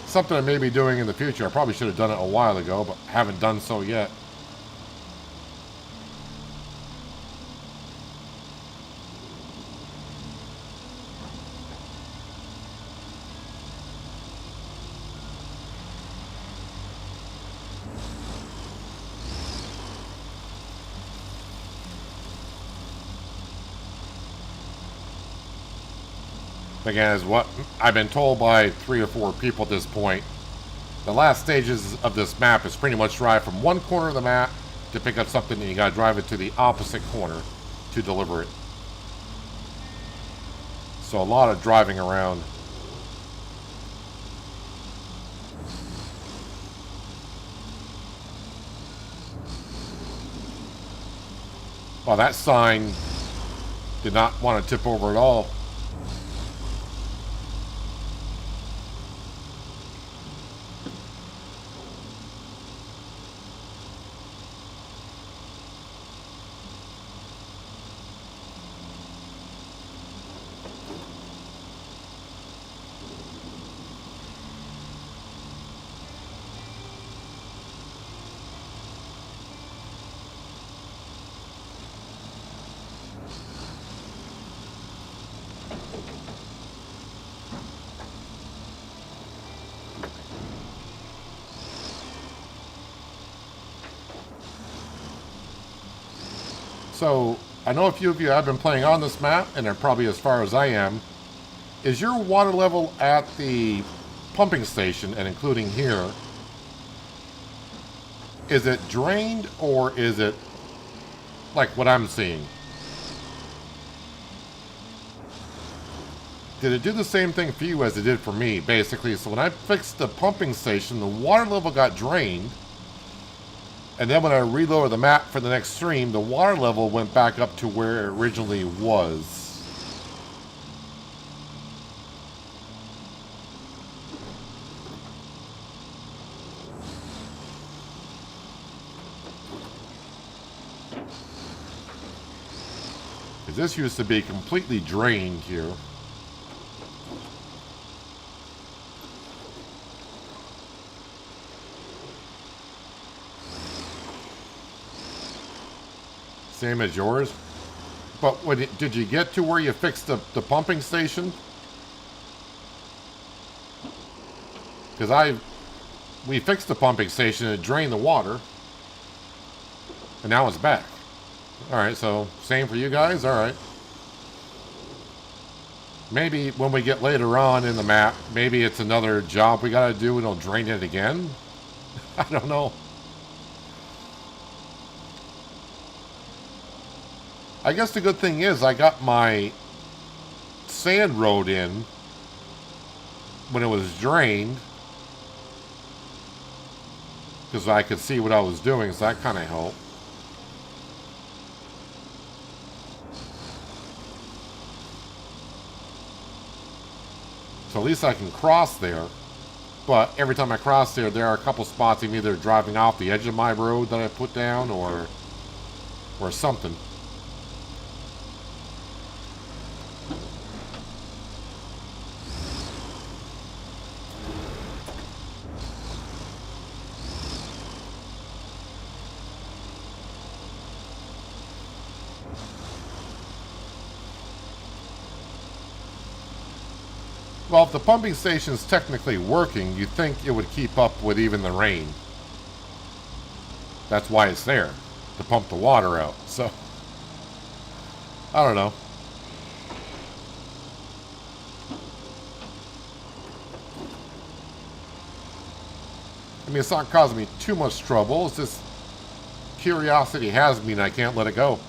Speaker 1: something I may be doing in the future. I probably should have done it a while ago, but haven't done so yet. Again, is what I've been told by 3 or 4 people at this point. The last stages of this map is pretty much drive from one corner of the map to pick up something, and you gotta drive it to the opposite corner to deliver it. So a lot of driving around. Well, that sign did not want to tip over at all. So, I know a few of you have been playing on this map, and are probably as far as I am. Is your water level at the pumping station, and including here, is it drained, or is it like what I'm seeing? Did it do the same thing for you as it did for me, basically? So when I fixed the pumping station, the water level got drained. And then when I reloaded the map for the next stream, the water level went back up to where it originally was. Because this used to be completely drained here. Same as yours. But did you get to where you fixed the pumping station? Because we fixed the pumping station and it drained the water. And now it's back. Alright, so same for you guys? Alright. Maybe when we get later on in the map, maybe it's another job we gotta do and it'll drain it again? I don't know. I guess the good thing is I got my sand road in when it was drained. Because I could see what I was doing, so that kind of helped. So at least I can cross there. But every time I cross there, there are a couple spots I'm either driving off the edge of my road that I put down or something. Well, if the pumping station's technically working, you'd think it would keep up with even the rain. That's why it's there, to pump the water out. So, I don't know. I mean, it's not causing me too much trouble. It's just curiosity has me and I can't let it go.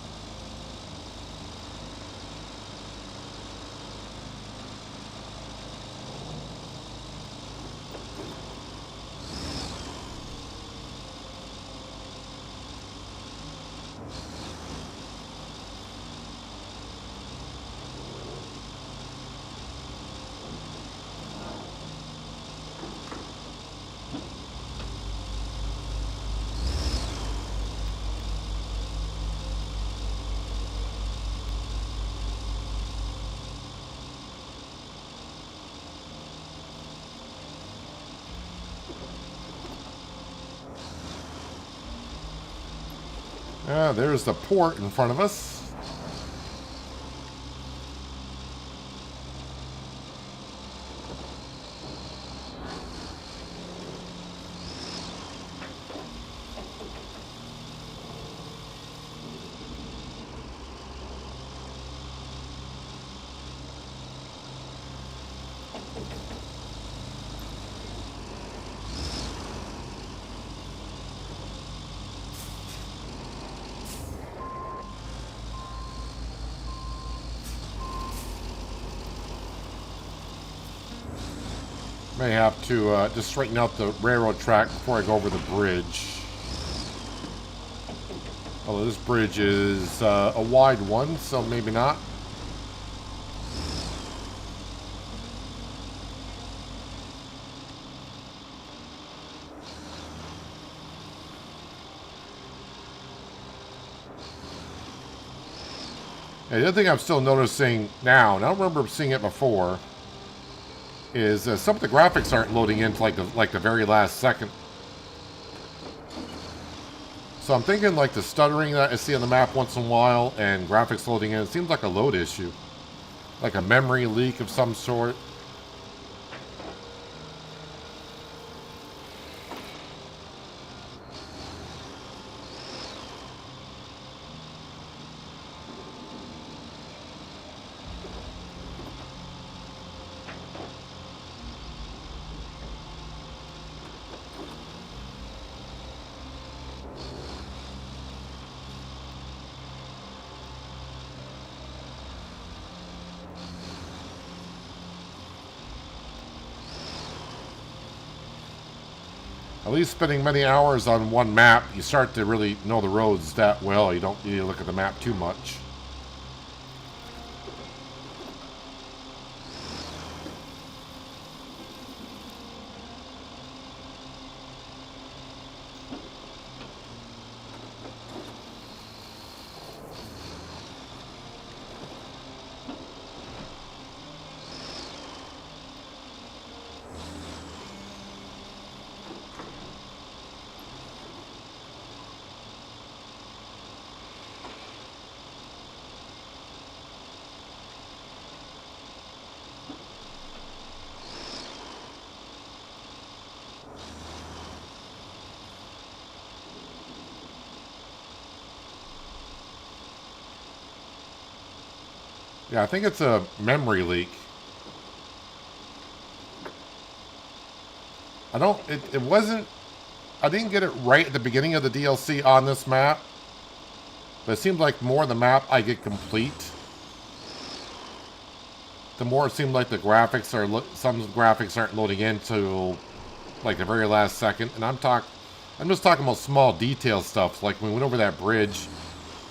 Speaker 1: There's the port in front of us. May have to just straighten out the railroad track before I go over the bridge. Although this bridge is a wide one, so maybe not. And the other thing I'm still noticing now, and I don't remember seeing it before, is some of the graphics aren't loading into like the very last second. So I'm thinking like the stuttering that I see on the map once in a while and graphics loading in, it seems like a load issue. Like a memory leak of some sort. At least spending many hours on one map, you start to really know the roads that well. You don't need to look at the map too much. Yeah, I think it's a memory leak. I don't, it wasn't, I didn't get it right at the beginning of the DLC on this map. But it seems like more of the map I get complete, the more it seemed like the graphics are, some graphics aren't loading into like the very last second. And I'm just talking about small detail stuff. Like when we went over that bridge,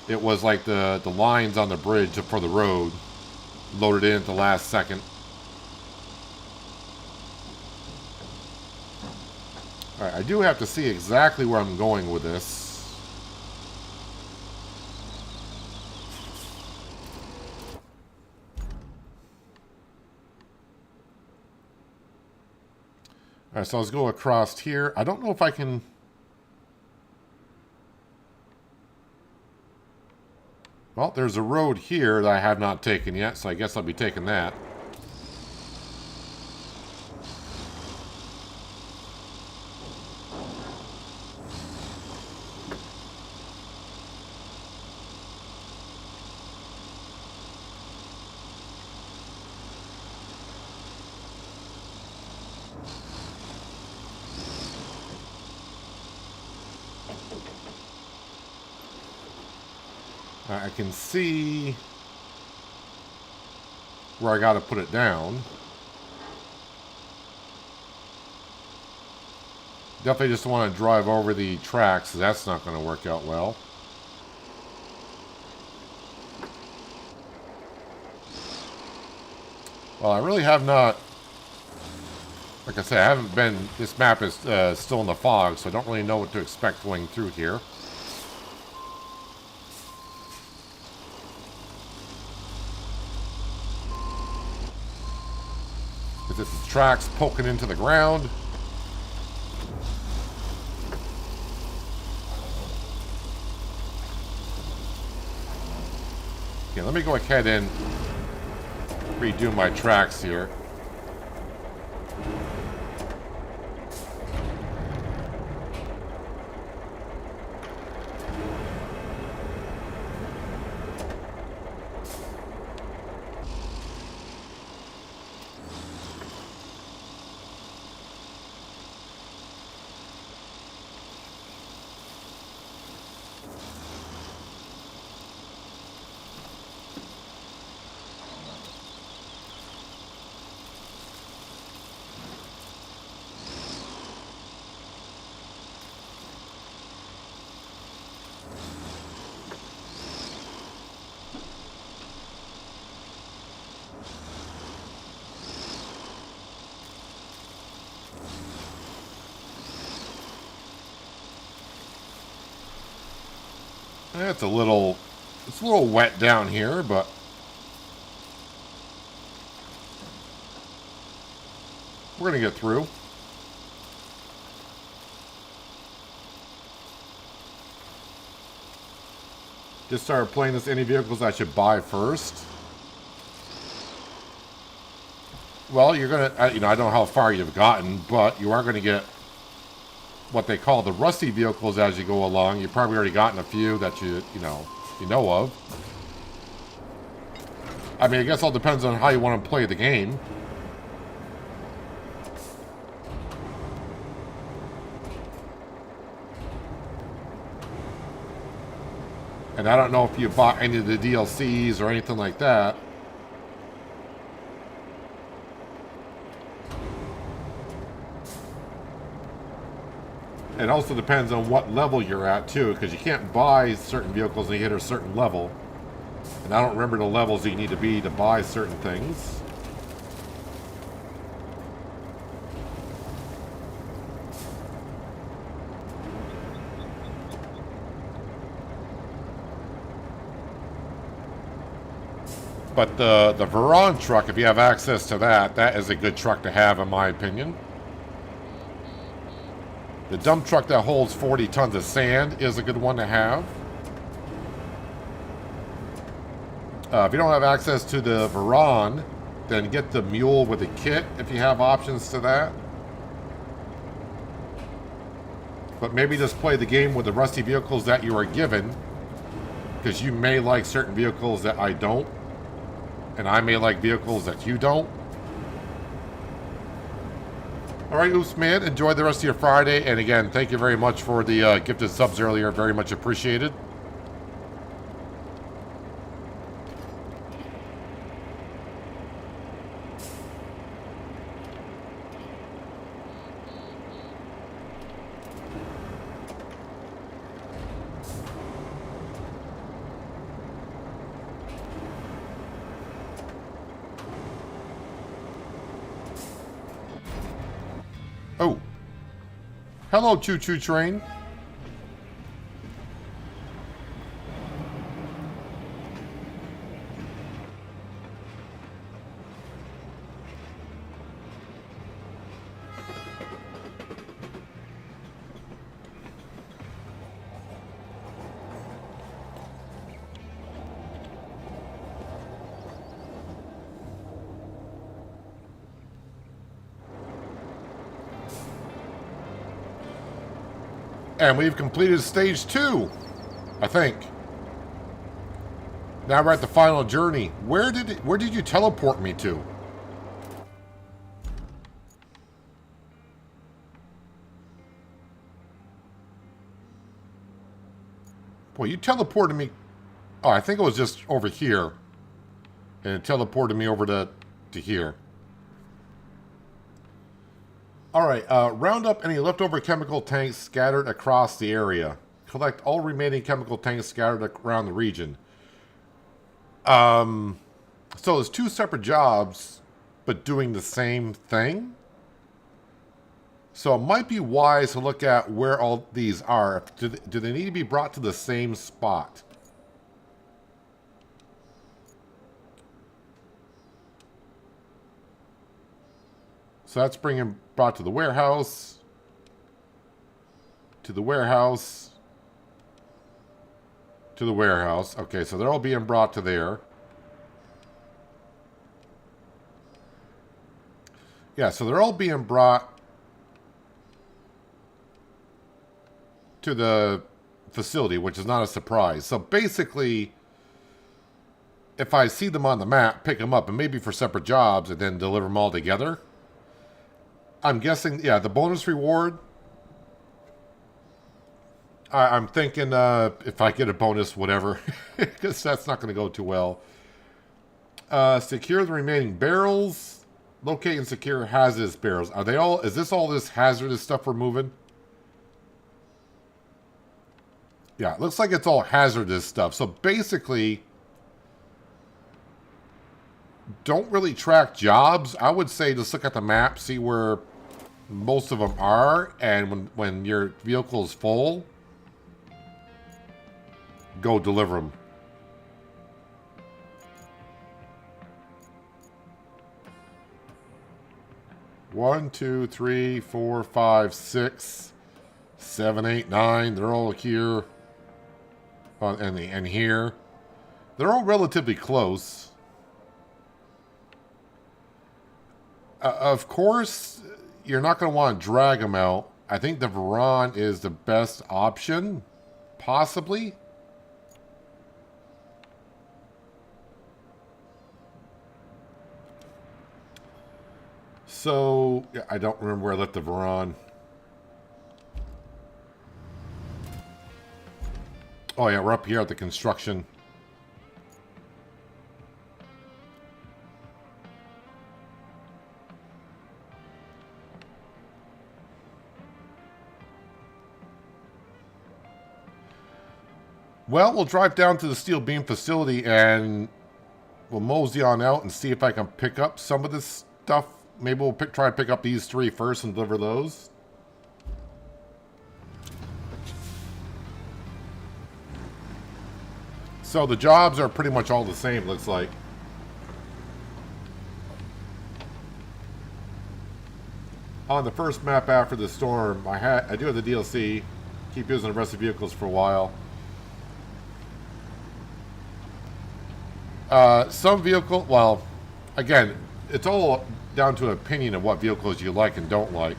Speaker 1: it was like the lines on the bridge for the road loaded in at the last second. Alright, I do have to see exactly where I'm going with this. Alright, so let's go across here. I don't know if I can... Well, there's a road here that I have not taken yet, so I guess I'll be taking that. I can see where I got to put it down. Definitely just want to drive over the tracks. That's not going to work out well. Well, I really have not... Like I said, I haven't been... This map is still in the fog, so I don't really know what to expect going through here. Is it the tracks poking into the ground? Okay, let me go ahead and redo my tracks here. It's a little wet down here, but we're gonna get through. Just started playing this. Any vehicles I should buy first? Well, you're gonna, I don't know how far you've gotten, but you are gonna get what they call the rusty vehicles as you go along. You've probably already gotten a few that you know of. I mean, I guess it all depends on how you want to play the game. And I don't know if you bought any of the DLCs or anything like that. It also depends on what level you're at, too, because you can't buy certain vehicles and you hit a certain level. And I don't remember the levels that you need to be to buy certain things. But the Veron truck, if you have access to that, that is a good truck to have, in my opinion. The dump truck that holds 40 tons of sand is a good one to have. If you don't have access to the Veron, then get the mule with a kit if you have options to that. But maybe just play the game with the rusty vehicles that you are given, because you may like certain vehicles that I don't. And I may like vehicles that you don't. All right, Oosman, enjoy the rest of your Friday. And again, thank you very much for the gifted subs earlier. Very much appreciated. Oh. Hello, choo-choo train. And we've completed stage 2, I think. Now we're at the final journey. Where did you teleport me to? Boy, you teleported me. Oh, I think it was just over here. And it teleported me over to here. Alright, round up any leftover chemical tanks scattered across the area. Collect all remaining chemical tanks scattered around the region. So there's 2 separate jobs, but doing the same thing? So it might be wise to look at where all these are. Do they need to be brought to the same spot? So that's brought to the warehouse. To the warehouse. To the warehouse. Okay, so they're all being brought to there. Yeah, so they're all being brought to the facility, which is not a surprise. So basically, if I see them on the map, pick them up, and maybe for separate jobs, and then deliver them all together. I'm guessing, yeah, the bonus reward. I'm thinking if I get a bonus, whatever, because that's not going to go too well. Secure the remaining barrels. Locate and secure hazardous barrels. Are they all? Is this all this hazardous stuff we're moving? Yeah, it looks like it's all hazardous stuff. So basically, don't really track jobs. I would say just look at the map, see where most of them are, and when your vehicle is full, go deliver them. One, two, three, 4, 5, 6, 7, 8, 9. They're all here. And here. They're all relatively close. Of course, you're not going to want to drag them out. I think the Varan is the best option. Possibly. So, yeah, I don't remember where I left the Varan. Oh yeah, we're up here at the construction. Well, we'll drive down to the steel beam facility and we'll mosey on out and see if I can pick up some of this stuff. Maybe we'll try to pick up these 3 first and deliver those. So the jobs are pretty much all the same, looks like. On the first map after the storm, I do have the DLC. Keep using the rest of the vehicles for a while. Some vehicle, well, again, it's all down to an opinion of what vehicles you like and don't like.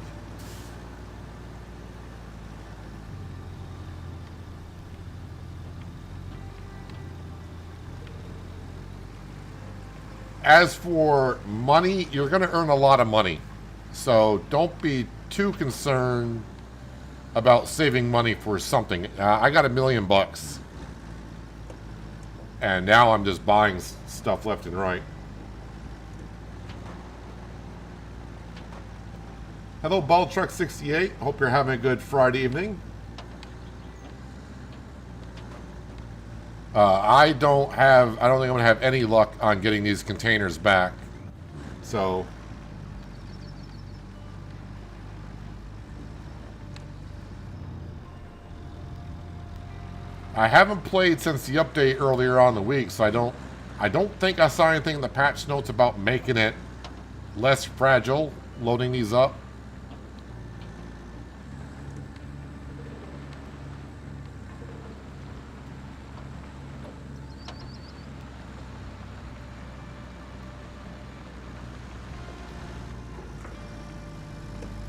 Speaker 1: as for money, you're going to earn a lot of money. So don't be too concerned about saving money for something. I got $1 million. And now I'm just buying stuff left and right. Hello, Ball Truck 68. Hope you're having a good Friday evening. I don't think I'm going to have any luck on getting these containers back. So I haven't played since the update earlier on in the week, so I don't think I saw anything in the patch notes about making it less fragile, loading these up.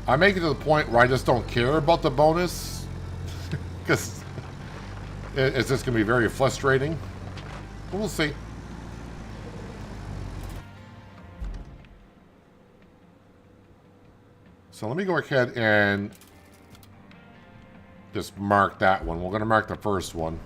Speaker 1: I make it to the point where I just don't care about the bonus because it's just going to be very frustrating. But we'll see. So let me go ahead and just mark that one. We're going to mark the first one.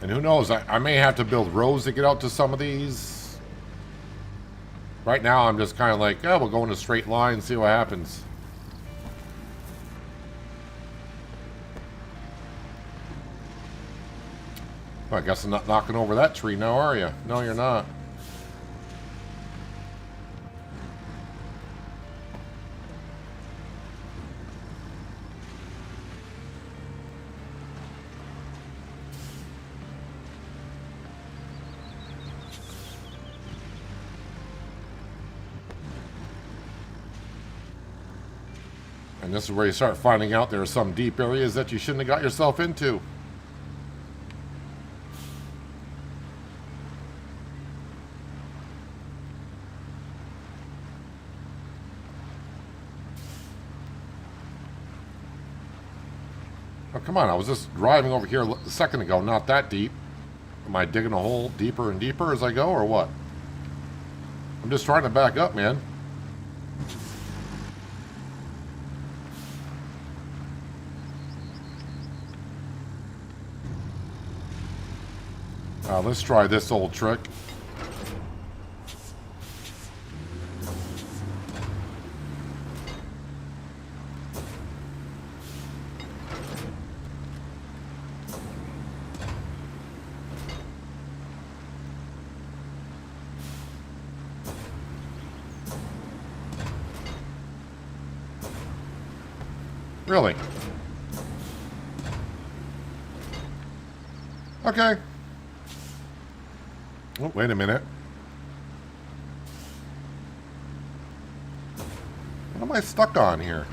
Speaker 1: And who knows, I may have to build roads to get out to some of these. Right now, I'm just kind of like, oh, we'll go in a straight line and see what happens. Well, I guess I'm not knocking over that tree now, are you? No, you're not. And this is where you start finding out there are some deep areas that you shouldn't have got yourself into. Oh, come on, I was just driving over here a second ago, not that deep. Am I digging a hole deeper and deeper as I go, or what? I'm just trying to back up, man. Let's try this old trick. Really? Okay. Oh, wait a minute. What am I stuck on here?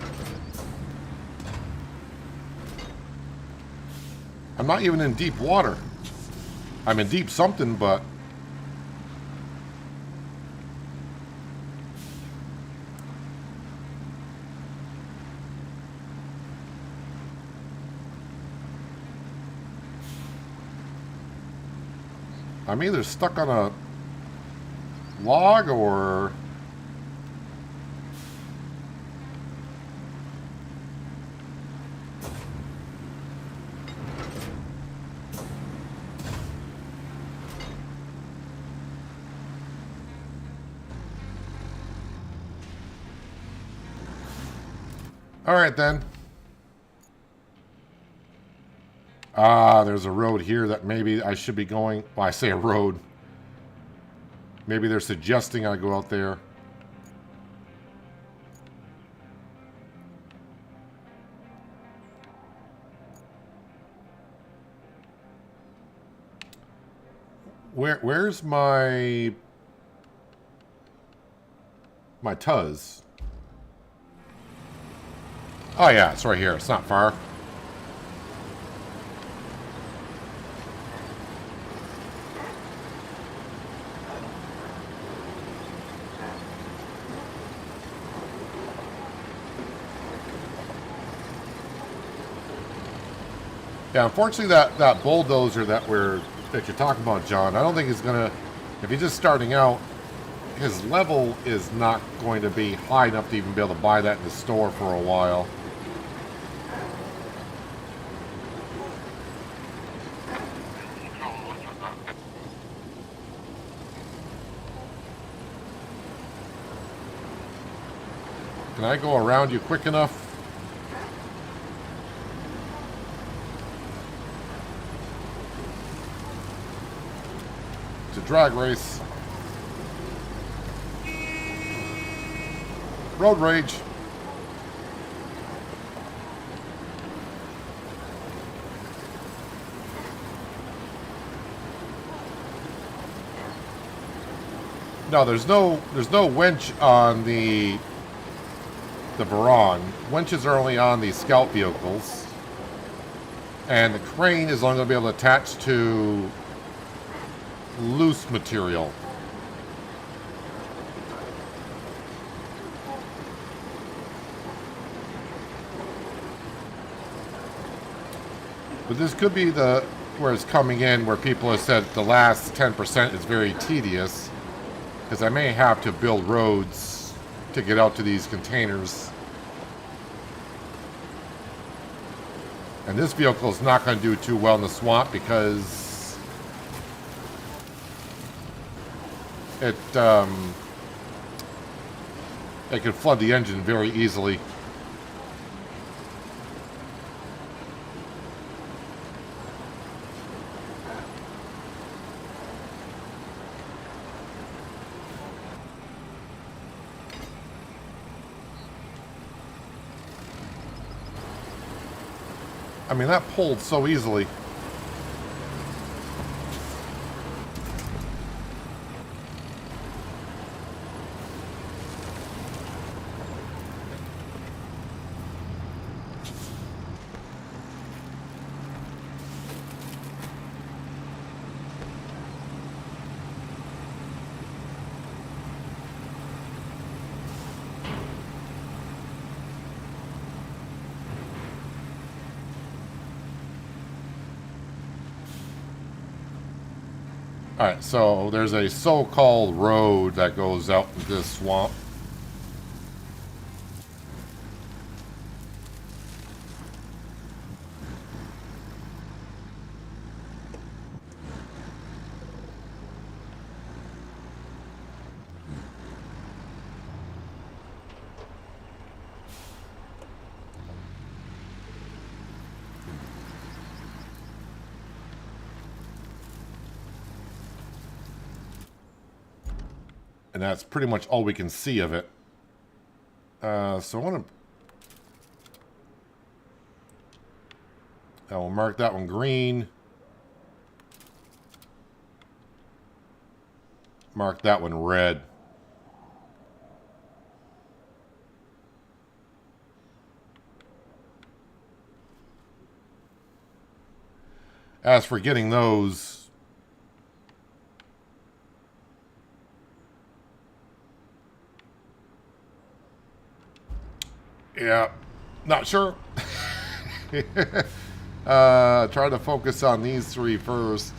Speaker 1: I'm not even in deep water. I'm in deep something, but... I'm either stuck on a log or... All right, then. There's a road here that maybe I should be going. Well, I say a road. Maybe they're suggesting I go out there. Where's my Tuz? Oh yeah, it's right here. It's not far. Yeah, unfortunately, that bulldozer that you're talking about, John, I don't think he's gonna. If he's just starting out, his level is not going to be high enough to even be able to buy that in the store for a while. Can I go around you quick enough? It's a drag race. Road rage. No, there's no winch on the Varan. Winches are only on the scout vehicles. And the crane is only going to be able to attach to loose material. But this could be where it's coming in, where people have said the last 10% is very tedious, because I may have to build roads to get out to these containers. And this vehicle is not going to do too well in the swamp because it can flood the engine very easily. I mean, that pulled so easily. Alright, so there's a so-called road that goes out into this swamp. And that's pretty much all we can see of it. So I want to... I will mark that one green. Mark that one red. As for getting those... Yeah, not sure. Try to focus on these three first.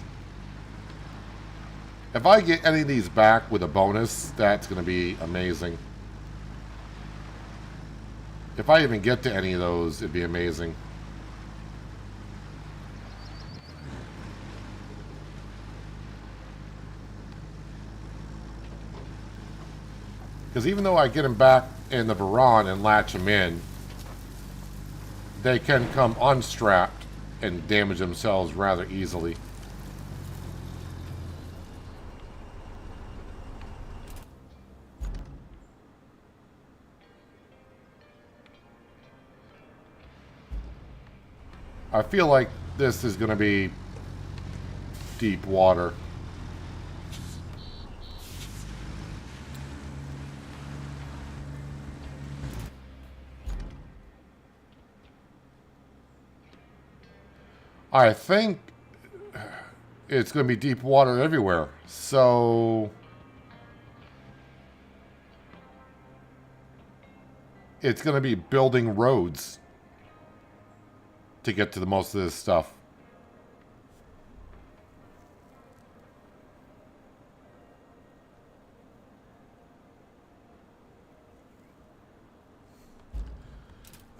Speaker 1: If I get any of these back with a bonus, that's going to be amazing. If I even get to any of those, it'd be amazing. Because even though I get them back in the Varan and latch them in, they can come unstrapped and damage themselves rather easily. I feel like this is going to be deep water. I think it's going to be deep water everywhere. So it's going to be building roads to get to the most of this stuff.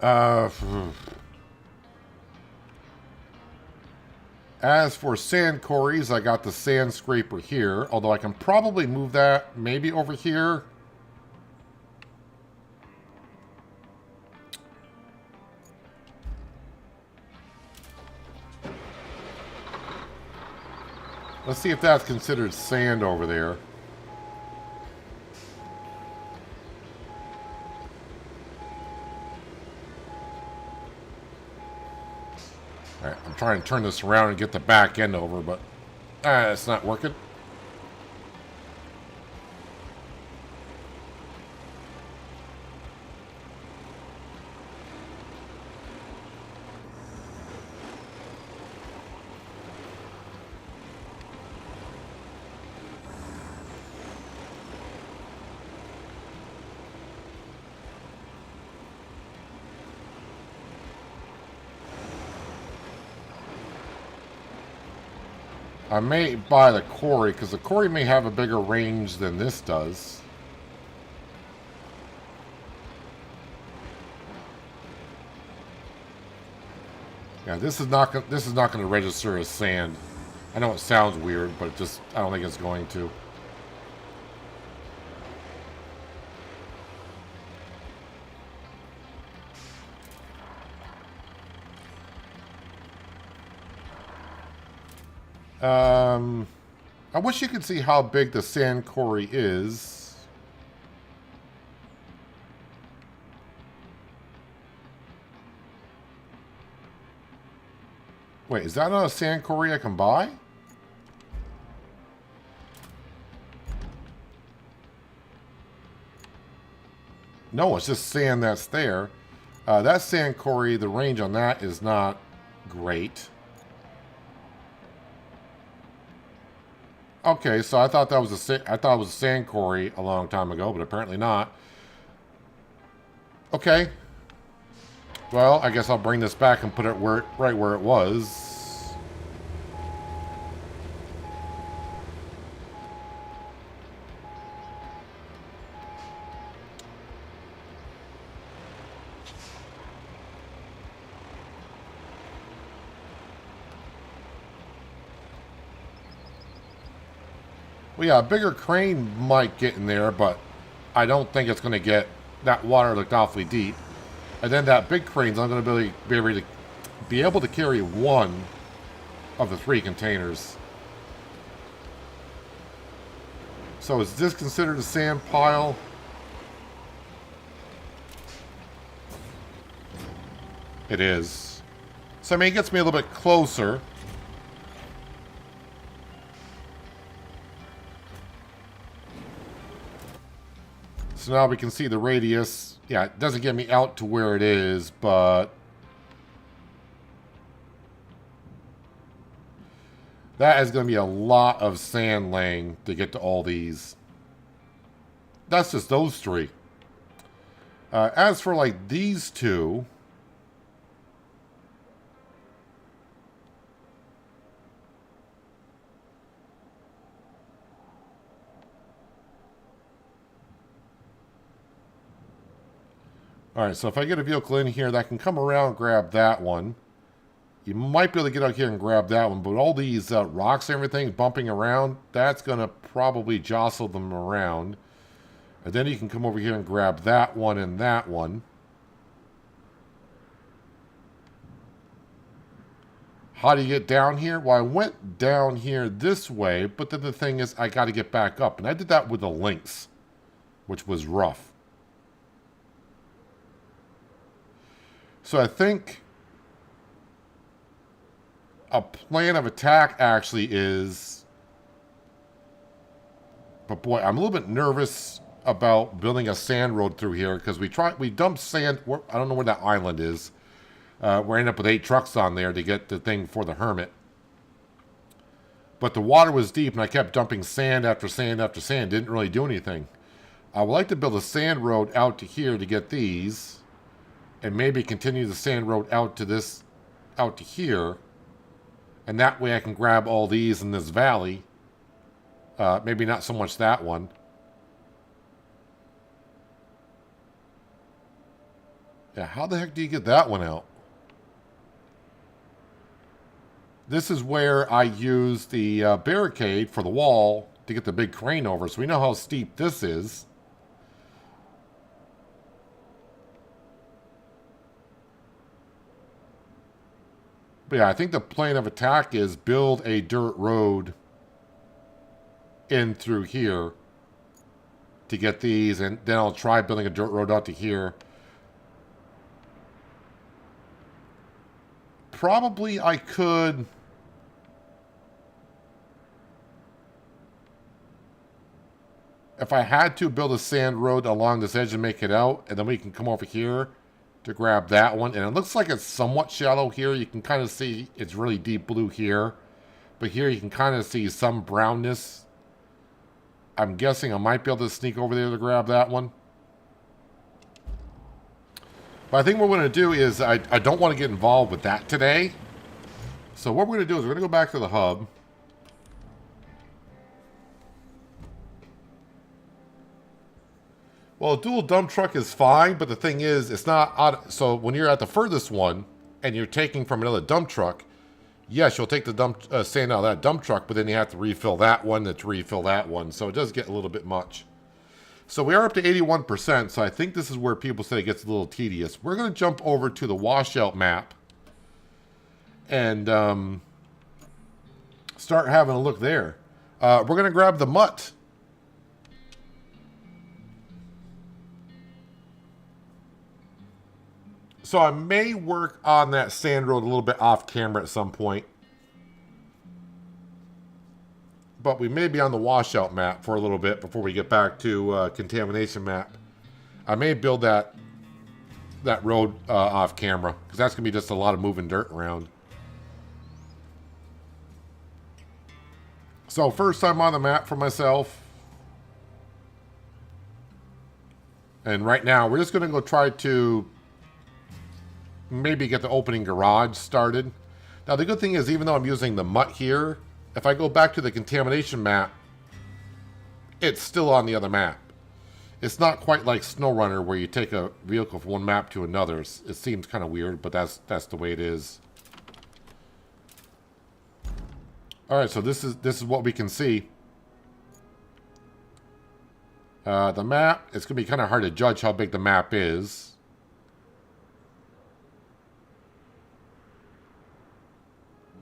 Speaker 1: Uh, as for sand quarries, I got the sand scraper here, although I can probably move that maybe over here. Let's see if that's considered sand over there. Alright, I'm trying to turn this around and get the back end over, but it's not working. I may buy the quarry, because the quarry may have a bigger range than this does. Yeah, this is not going to register as sand. I know it sounds weird, but I don't think it's going to. I wish you could see how big the sand quarry is. Wait, is that not a sand quarry I can buy? No, it's just sand that's there. That sand quarry, the range on that is not great. Okay, so I thought it was a sand quarry a long time ago, but apparently not. Okay. Well, I guess I'll bring this back and put it right where it was. Well, yeah, a bigger crane might get in there, but I don't think it's going to get... That water looked awfully deep. And then that big crane's not going to be able to carry one of the 3 containers. So is this considered a sand pile? It is. So, I mean, it gets me a little bit closer. So now we can see the radius. Yeah, it doesn't get me out to where it is, but... that is going to be a lot of sand laying to get to all these. That's just those 3. As for, like, these 2... Alright, so if I get a vehicle in here that can come around and grab that one, you might be able to get out here and grab that one, but all these rocks and everything bumping around, that's going to probably jostle them around. And then you can come over here and grab that one and that one. How do you get down here? Well, I went down here this way, but then the thing is I got to get back up. And I did that with the Lynx, which was rough. So I think a plan of attack actually is... But boy, I'm a little bit nervous about building a sand road through here because we dumped sand. I don't know where that island is. We're ending up with 8 trucks on there to get the thing for the hermit. But the water was deep and I kept dumping sand after sand after sand. Didn't really do anything. I would like to build a sand road out to here to get these. And maybe continue the sand road out to here. And that way I can grab all these in this valley. Maybe not so much that one. Yeah, how the heck do you get that one out? This is where I use the barricade for the wall to get the big crane over. So we know how steep this is. But yeah, I think the plan of attack is build a dirt road in through here to get these, and then I'll try building a dirt road out to here. Probably I could... If I had to build a sand road along this edge and make it out, and then we can come over here to grab that one. And it looks like it's somewhat shallow here. You can kind of see it's really deep blue here. But here you can kind of see some brownness. I'm guessing I might be able to sneak over there to grab that one. But I think what we're going to do is, I don't want to get involved with that today. So what we're going to do is we're going to go back to the hub. Well, a dual dump truck is fine, but the thing is, it's not... So when you're at the furthest one, and you're taking from another dump truck, yes, you'll take the sand out of that dump truck, but then you have to refill that one, to refill that one. So it does get a little bit much. So we are up to 81%, so I think this is where people say it gets a little tedious. We're going to jump over to the washout map and start having a look there. We're going to grab the mutt. So I may work on that sand road a little bit off camera at some point. But we may be on the washout map for a little bit before we get back to contamination map. I may build that road off camera, because that's going to be just a lot of moving dirt around. So first time on the map for myself. And right now we're just going to go try to maybe get the opening garage started. Now the good thing is, even though I'm using the mutt here, if I go back to the contamination map, it's still on the other map. It's not quite like SnowRunner where you take a vehicle from one map to another. It seems kind of weird, but that's the way it is. All right, so this is what we can see. The map, it's going to be kind of hard to judge how big the map is.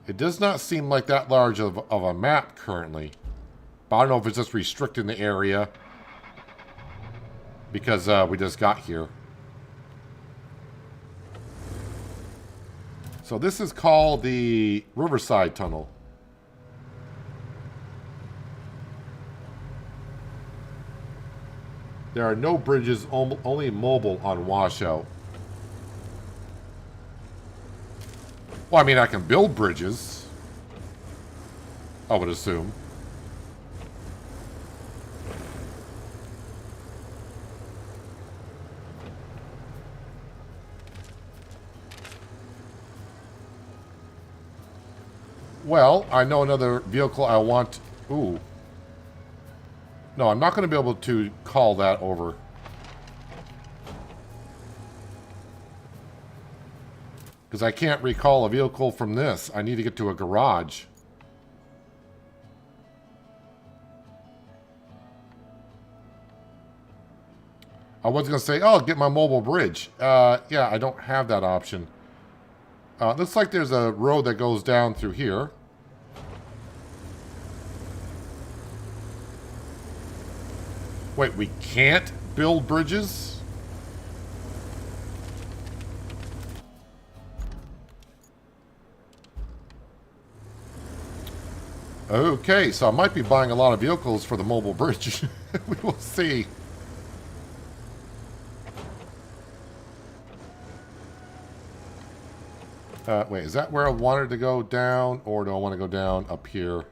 Speaker 1: It does not seem like that large of a map currently. But I don't know if it's just restricting the area because we just got here. So this is called the Riverside Tunnel. There are no bridges, only mobile on washout. Well, I mean, I can build bridges, I would assume. Well, I know another vehicle I want... Ooh. No, I'm not going to be able to call that over. Because I can't recall a vehicle from this. I need to get to a garage. I was going to say, oh, get my mobile bridge. Yeah, I don't have that option. Looks like there's a road that goes down through here. Wait, we can't build bridges? Okay, so I might be buying a lot of vehicles for the mobile bridge. We will see. Wait, is that where I wanted to go down? Or do I want to go down up here?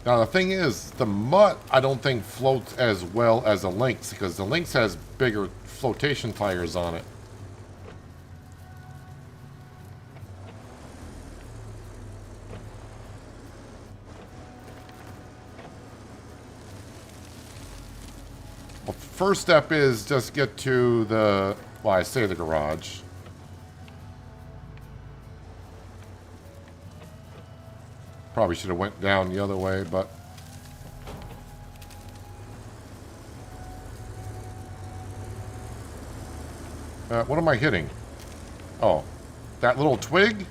Speaker 1: Now the thing is, the mutt I don't think floats as well as the Lynx, because the Lynx has bigger flotation tires on it. Well, first step is just get to the, well, I say the garage. Probably should have went down the other way, but... what am I hitting? Oh, that little twig?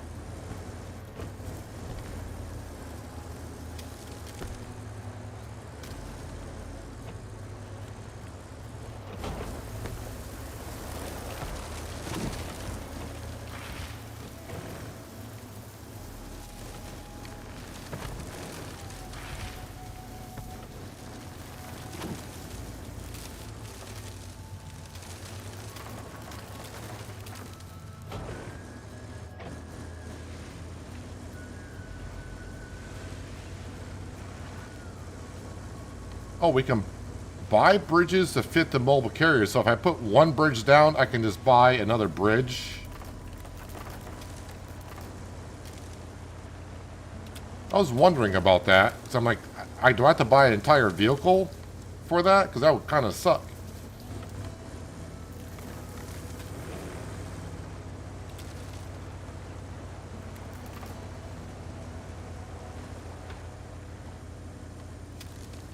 Speaker 1: Oh, we can buy bridges to fit the mobile carrier. So if I put one bridge down, I can just buy another bridge. I was wondering about that. So I'm like, do I have to buy an entire vehicle for that? Because that would kind of suck.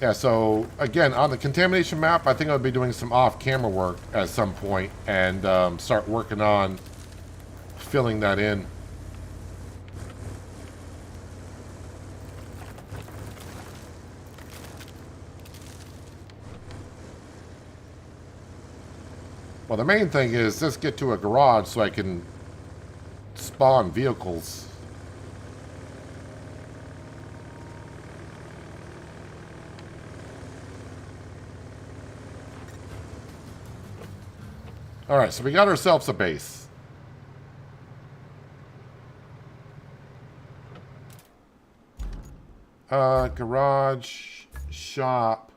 Speaker 1: Yeah, so again, on the contamination map, I think I'll be doing some off-camera work at some point and start working on filling that in. Well, the main thing is just get to a garage so I can spawn vehicles. Alright, so we got ourselves a base. Garage, shop.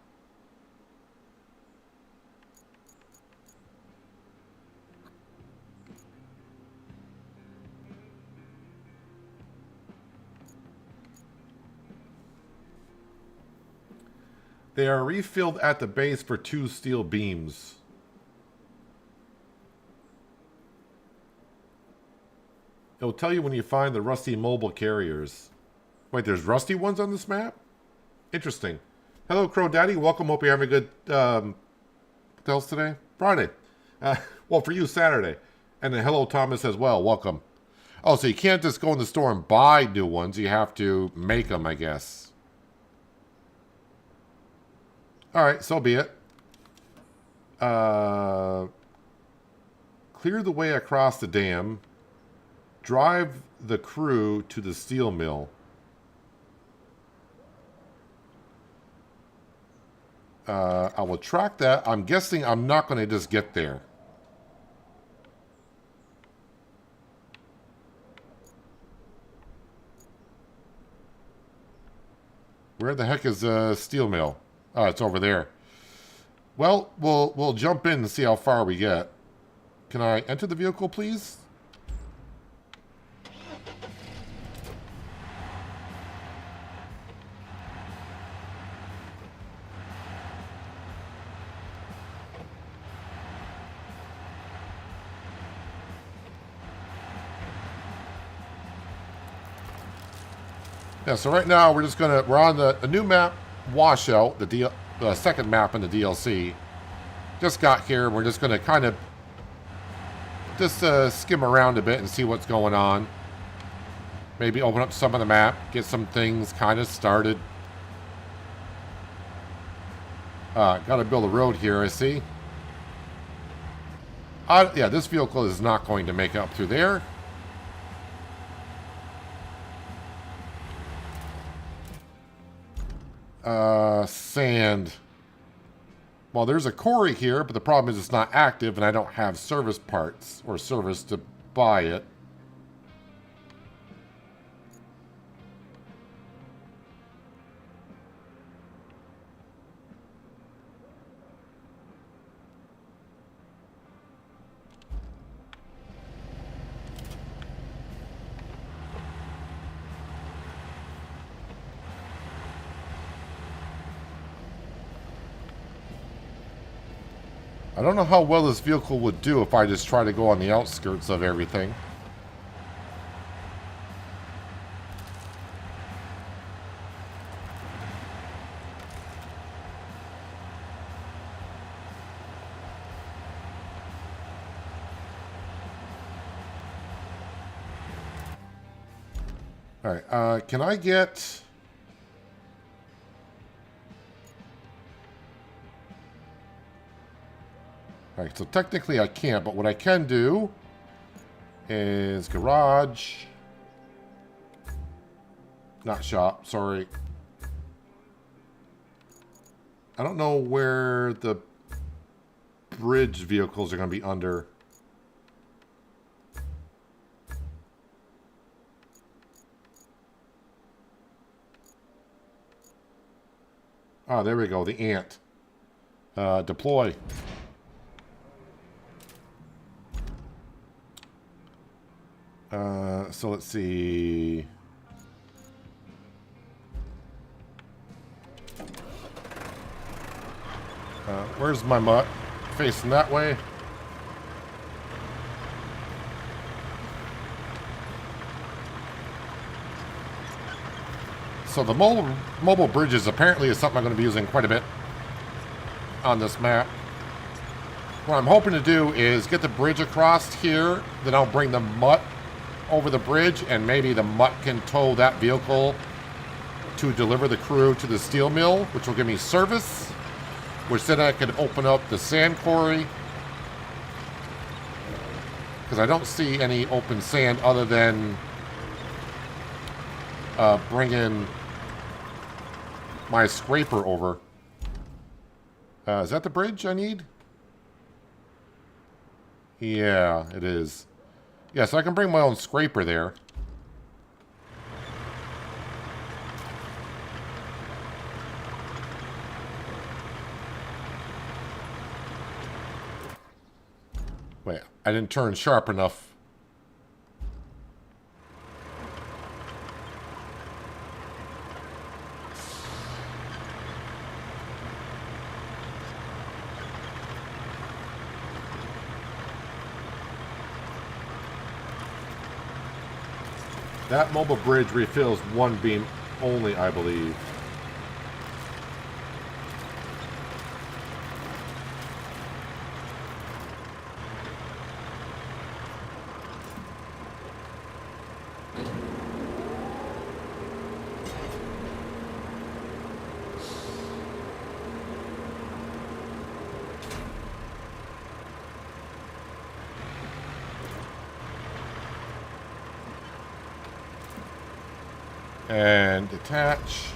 Speaker 1: They are refilled at the base for 2 steel beams. It'll tell you when you find the rusty mobile carriers. Wait, there's rusty ones on this map? Interesting. Hello, Crow Daddy. Welcome. Hope you're having a good... what the hell's today? Friday. Well, for you, Saturday. And then hello, Thomas, as well. Welcome. Oh, so you can't just go in the store and buy new ones. You have to make them, I guess. Alright, so be it. Clear the way across the dam. Drive the crew to the steel mill. I will track that. I'm guessing I'm not going to just get there. Where the heck is the steel mill? Oh, it's over there. Well, we'll jump in and see how far we get. Can I enter the vehicle, please? Yeah, so right now we're on the new map, Washout, the second map in the DLC. Just got here. We're just gonna kind of just skim around a bit and see what's going on. Maybe open up some of the map, get some things kind of started. Gotta build a road here, I see. Yeah, this vehicle is not going to make it up through there. Sand. Well, there's a quarry here, but the problem is it's not active and I don't have service parts or service to buy it. I don't know how well this vehicle would do if I just try to go on the outskirts of everything. Alright, can I get... Alright, so technically I can't, but what I can do is garage. Not shop, sorry. I don't know where the bridge vehicles are going to be under. Ah, there we go, the ant. Deploy. So let's see. Where's my mutt? Facing that way. So the mobile bridges apparently is something I'm going to be using quite a bit on this map. What I'm hoping to do is get the bridge across here, then I'll bring the mutt over the bridge, and maybe the mutt can tow that vehicle to deliver the crew to the steel mill, which will give me service, which then I could open up the sand quarry, because I don't see any open sand other than bringing my scraper over. Is that the bridge I need? Yeah, it is. Yeah, so I can bring my own scraper there. Wait, I didn't turn sharp enough. That mobile bridge refills one beam only, I believe. And detach.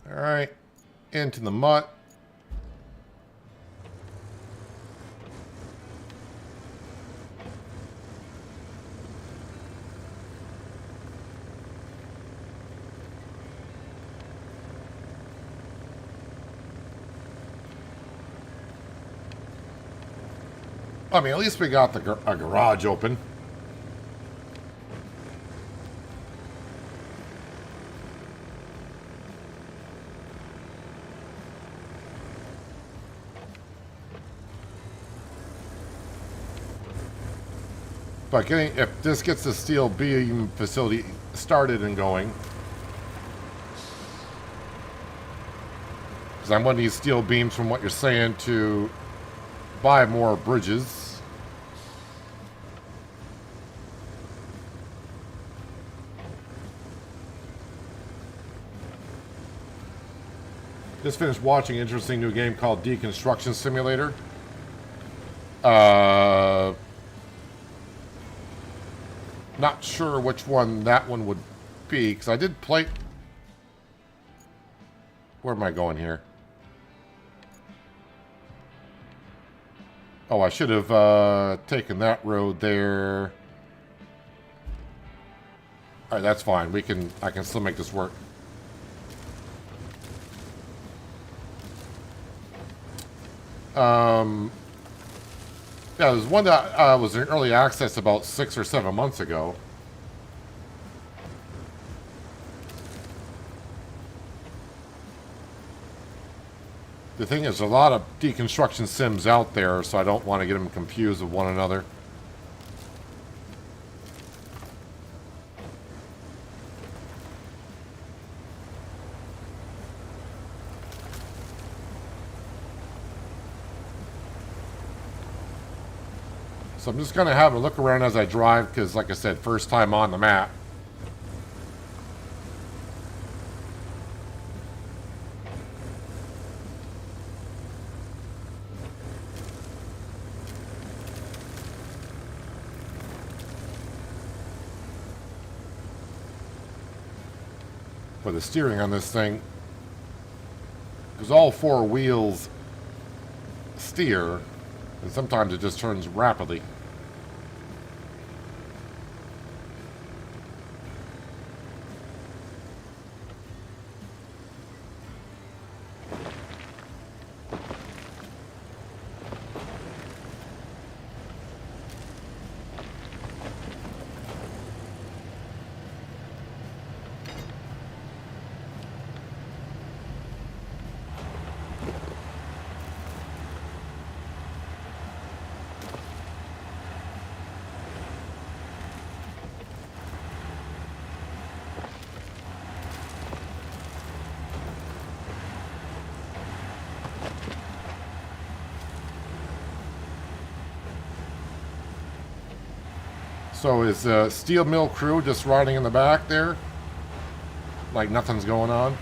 Speaker 1: All right, into the mutt. I mean, at least we got a garage open. But if this gets the steel beam facility started and going, because I'm going to need steel beams from what you're saying to buy more bridges. Just finished watching an interesting new game called Deconstruction Simulator. Not sure which one that one would be, because I did play... Where am I going here? Oh, I should have taken that road there. Alright, that's fine. I can still make this work. Yeah, there's one that was in early access about 6 or 7 months ago. The thing is, a lot of deconstruction sims out there, so I don't want to get them confused with one another. So I'm just going to have a look around as I drive, because like I said, first time on the map. For the steering on this thing, because all 4 wheels steer, and sometimes it just turns rapidly. So is the steel mill crew just riding in the back there? Like nothing's going on?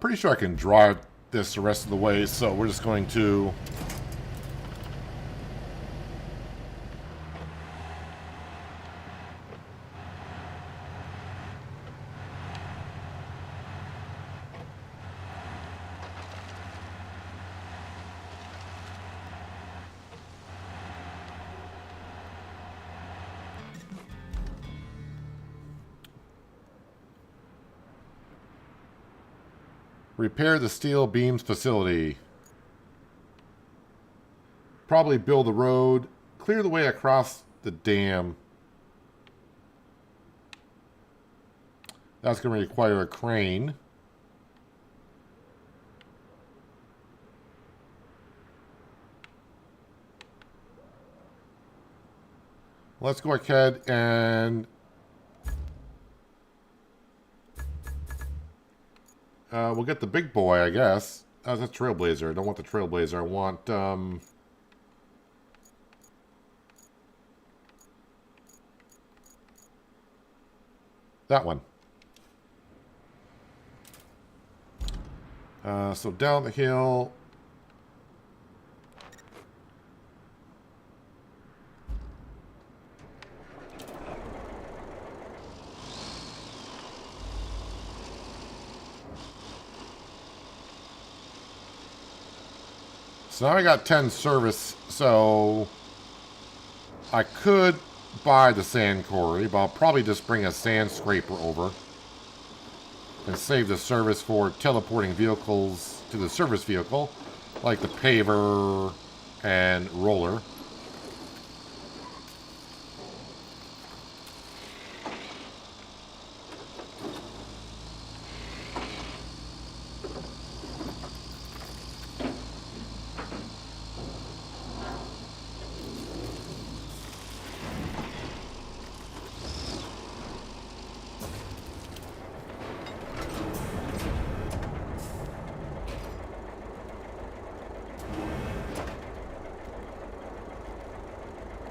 Speaker 1: Pretty sure I can drive this the rest of the way, so we're just going to... Repair the steel beams facility. Probably build the road. Clear the way across the dam. That's going to require a crane. Let's go ahead and... we'll get the big boy, I guess. Oh, that's a Trailblazer. I don't want the Trailblazer. I want, that one. So down the hill. So now I got 10 service, so I could buy the sand quarry, but I'll probably just bring a sand scraper over and save the service for teleporting vehicles to the service vehicle, like the paver and roller.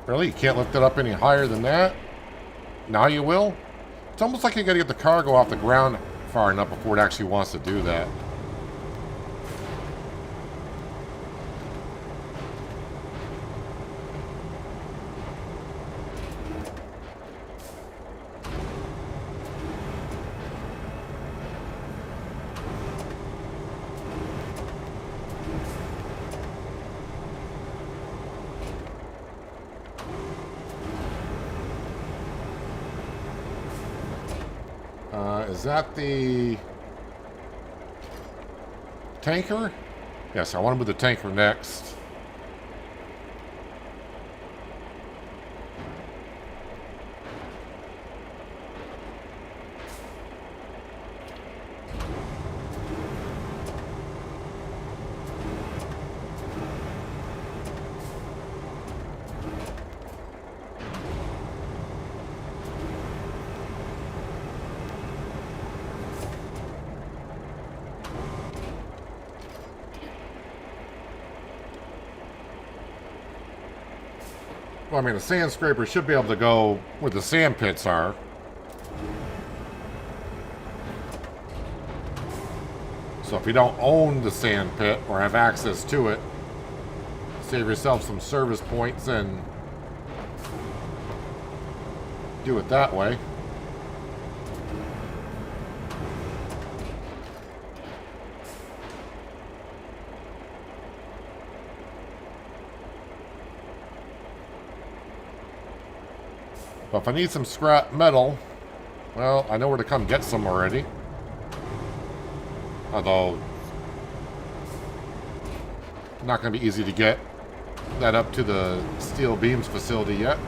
Speaker 1: Really? You can't lift it up any higher than that? Now you will? It's almost like you gotta get the cargo off the ground far enough before it actually wants to do that. Is that the tanker? Yes, I want to move the tanker next. Well, I mean, the sand scraper should be able to go where the sand pits are. So if you don't own the sand pit or have access to it, save yourself some service points and do it that way. But if I need some scrap metal, well, I know where to come get some already. Although, not going to be easy to get that up to the steel beams facility yet.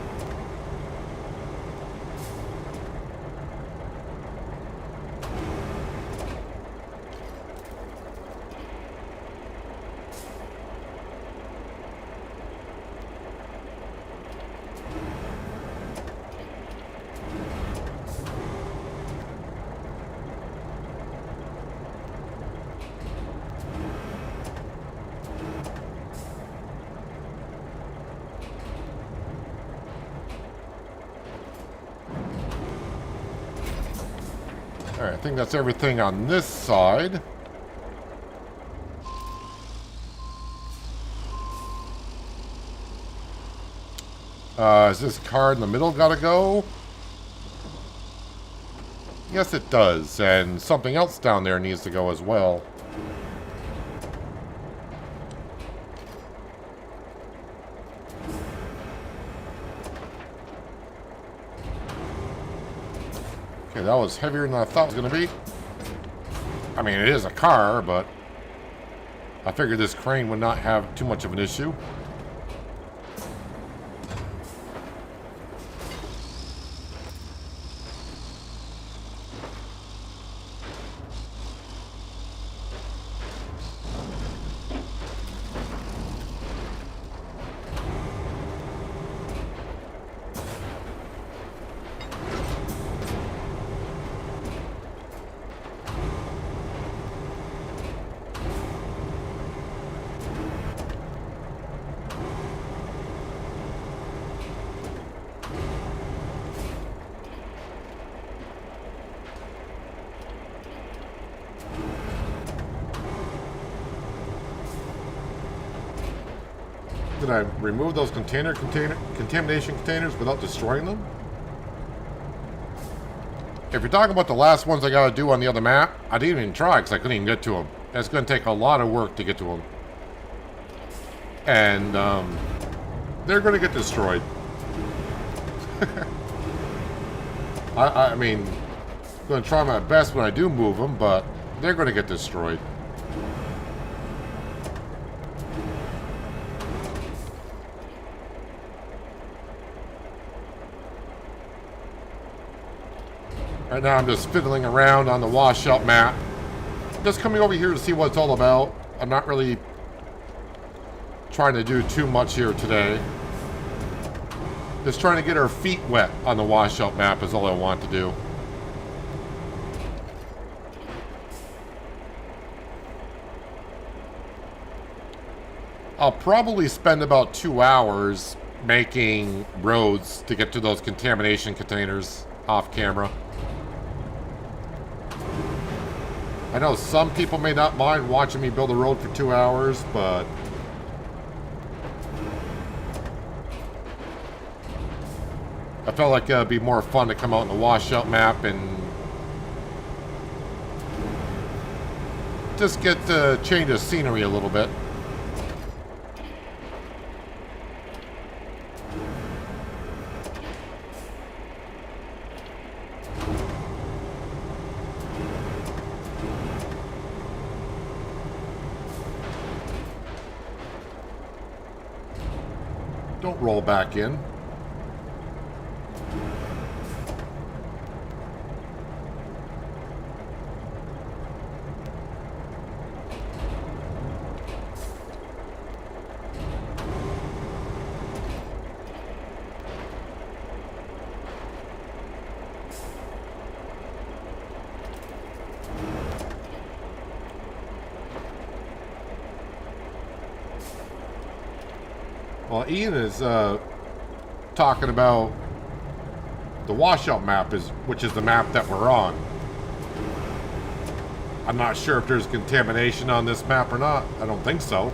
Speaker 1: Alright, I think that's everything on this side. Is this car in the middle gotta go? Yes, it does. And something else down there needs to go as well. Okay, that was heavier than I thought it was going to be. I mean, it is a car, but I figured this crane would not have too much of an issue. Did I remove those contamination containers without destroying them? If you're talking about the last ones I gotta do on the other map, I didn't even try because I couldn't even get to them. It's gonna take a lot of work to get to them. And, they're gonna get destroyed. I mean, I'm gonna try my best when I do move them, but they're gonna get destroyed. Right now I'm just fiddling around on the washout map. Just coming over here to see what it's all about. I'm not really trying to do too much here today. Just trying to get our feet wet on the washout map is all I want to do. I'll probably spend about 2 hours making roads to get to those contamination containers off camera. I know some people may not mind watching me build a road for 2 hours, but I felt like it'd be more fun to come out in the washout map and just get to change the scenery a little bit. won't roll back in. Well, Ian is talking about the washout map, which is the map that we're on. I'm not sure if there's contamination on this map or not. I don't think so.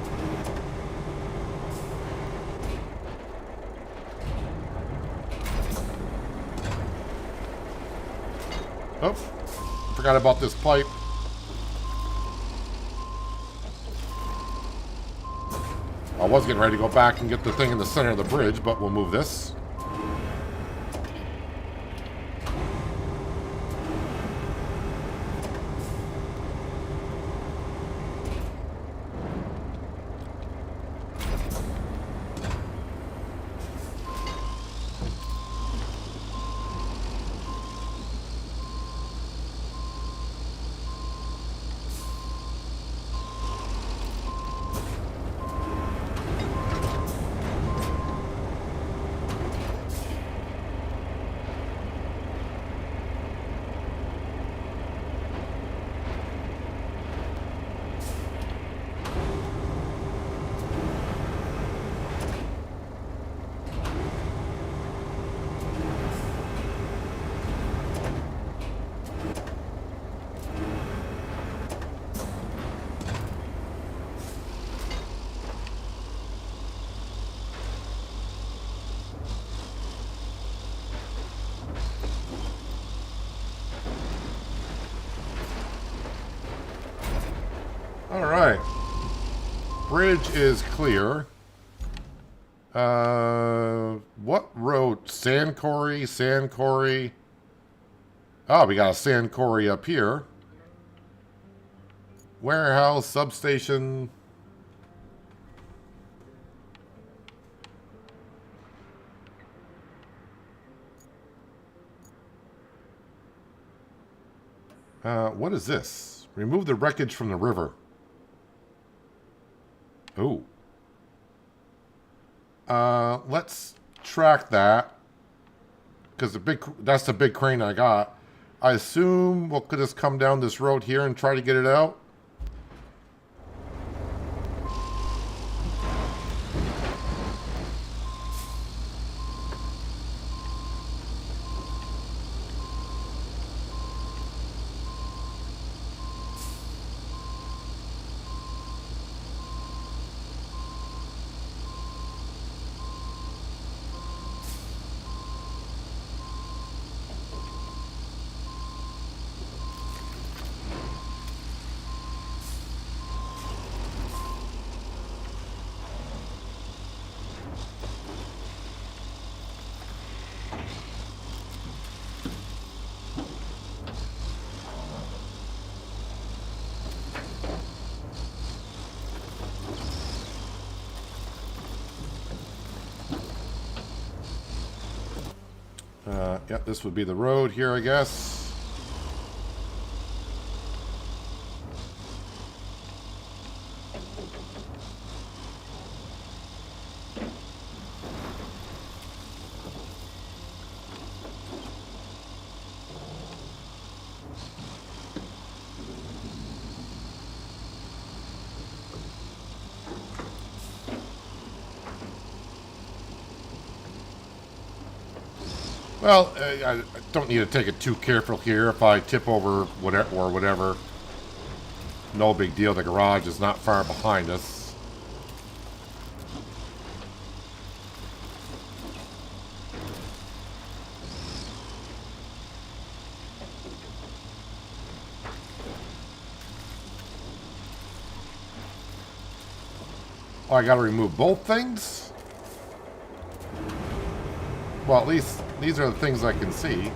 Speaker 1: Oh, forgot about this pipe. I was getting ready to go back and get the thing in the center of the bridge, but we'll move this. Alright. Bridge is clear. What road? Sand quarry, sand quarry. Oh, we got a sand quarry up here. Warehouse, substation. What is this? Remove the wreckage from the river. Ooh. Let's track that. Because that's the big crane I got. I assume we'll just come down this road here and try to get it out. Yep, this would be the road here, I guess. Well, I don't need to take it too careful here. If I tip over whatever, no big deal. The garage is not far behind us. Oh, I gotta remove both things? Well, at least these are the things I can see.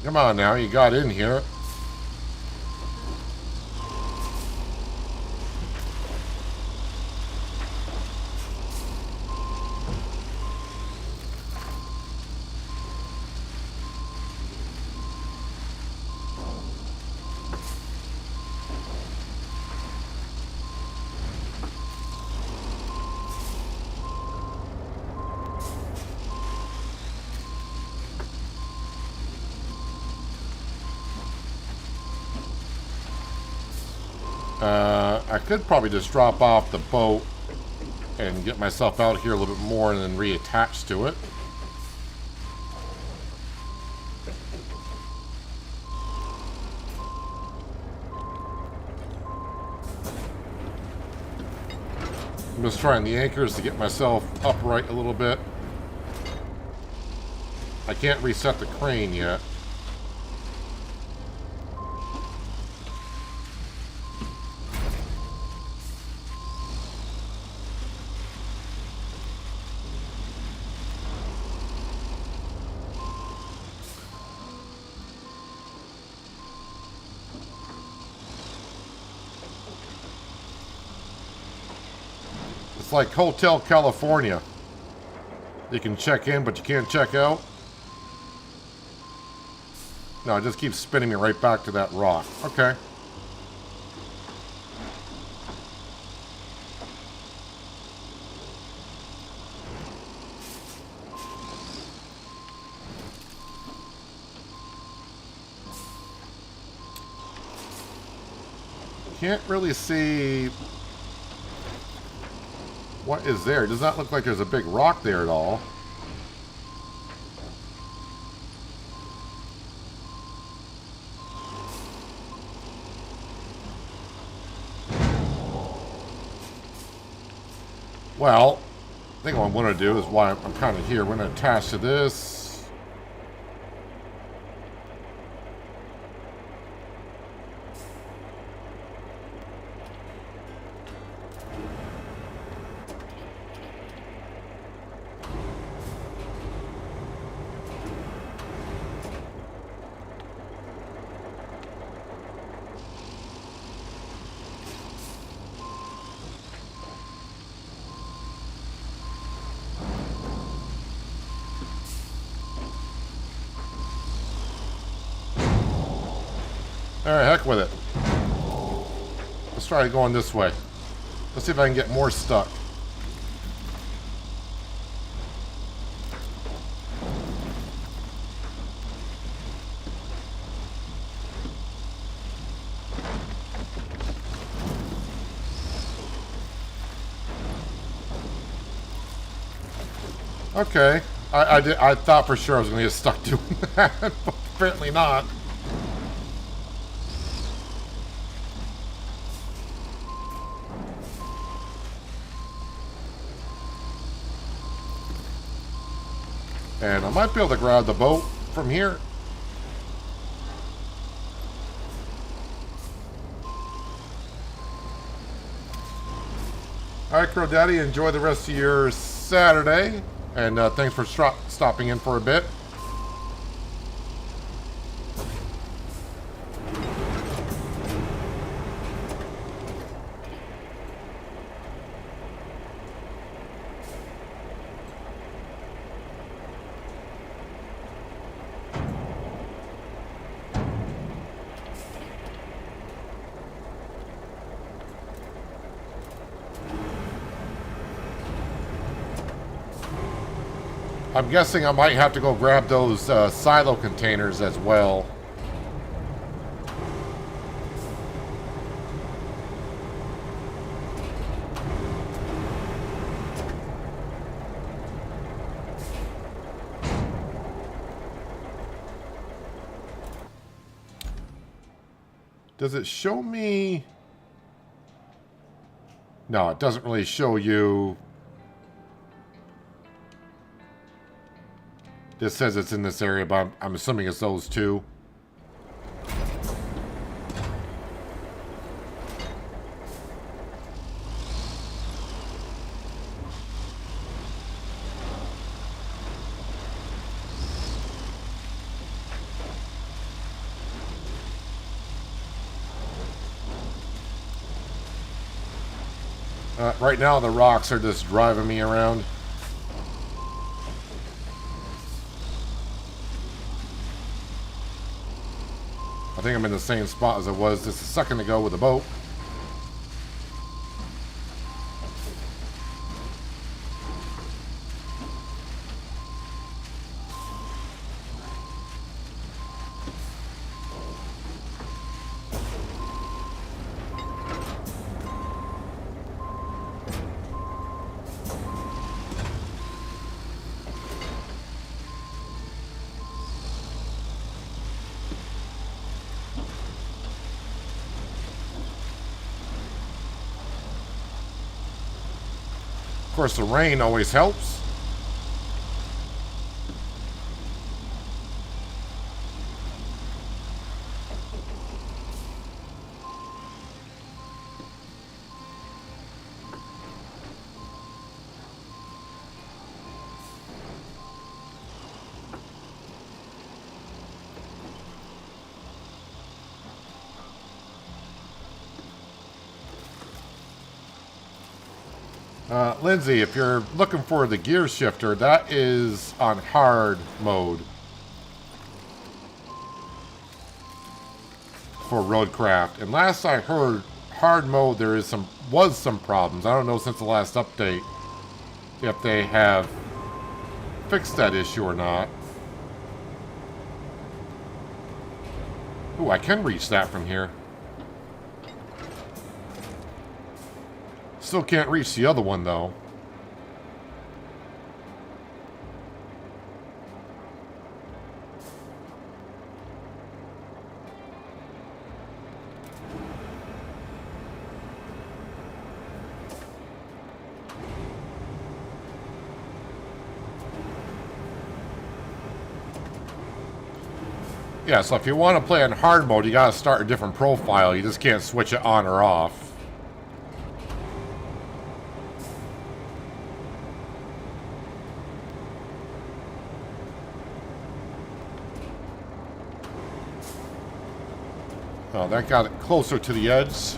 Speaker 1: Come on now, you got in here. I could probably just drop off the boat and get myself out here a little bit more and then reattach to it. I'm just trying the anchors to get myself upright a little bit. I can't reset the crane yet. It's like Hotel California. You can check in, but you can't check out. No, it just keeps spinning me right back to that rock. Okay. Can't really see what is there. It does not look like there's a big rock there at all. Well, I think what I'm going to do is why I'm kind of here. We're going to attach to this. Alright, heck with it. Let's try going this way. Let's see if I can get more stuck. Okay. I thought for sure I was going to get stuck doing that, but apparently not. And I might be able to grab the boat from here. Alright, Crow Daddy, enjoy the rest of your Saturday. And thanks for stopping in for a bit. I'm guessing I might have to go grab those silo containers as well. Does it show me? No, it doesn't really show you. This says it's in this area, but I'm assuming it's those two. Right now, the rocks are just driving me around. I think I'm in the same spot as I was just a second ago with the boat. Of course, the rain always helps. Lindsay, if you're looking for the gear shifter, that is on hard mode for RoadCraft. And last I heard, hard mode there is some problems. I don't know since the last update if they have fixed that issue or not. Ooh, I can reach that from here. Still can't reach the other one, though. Yeah, so if you want to play on hard mode, you gotta start a different profile. You just can't switch it on or off. Oh, that got it closer to the edge.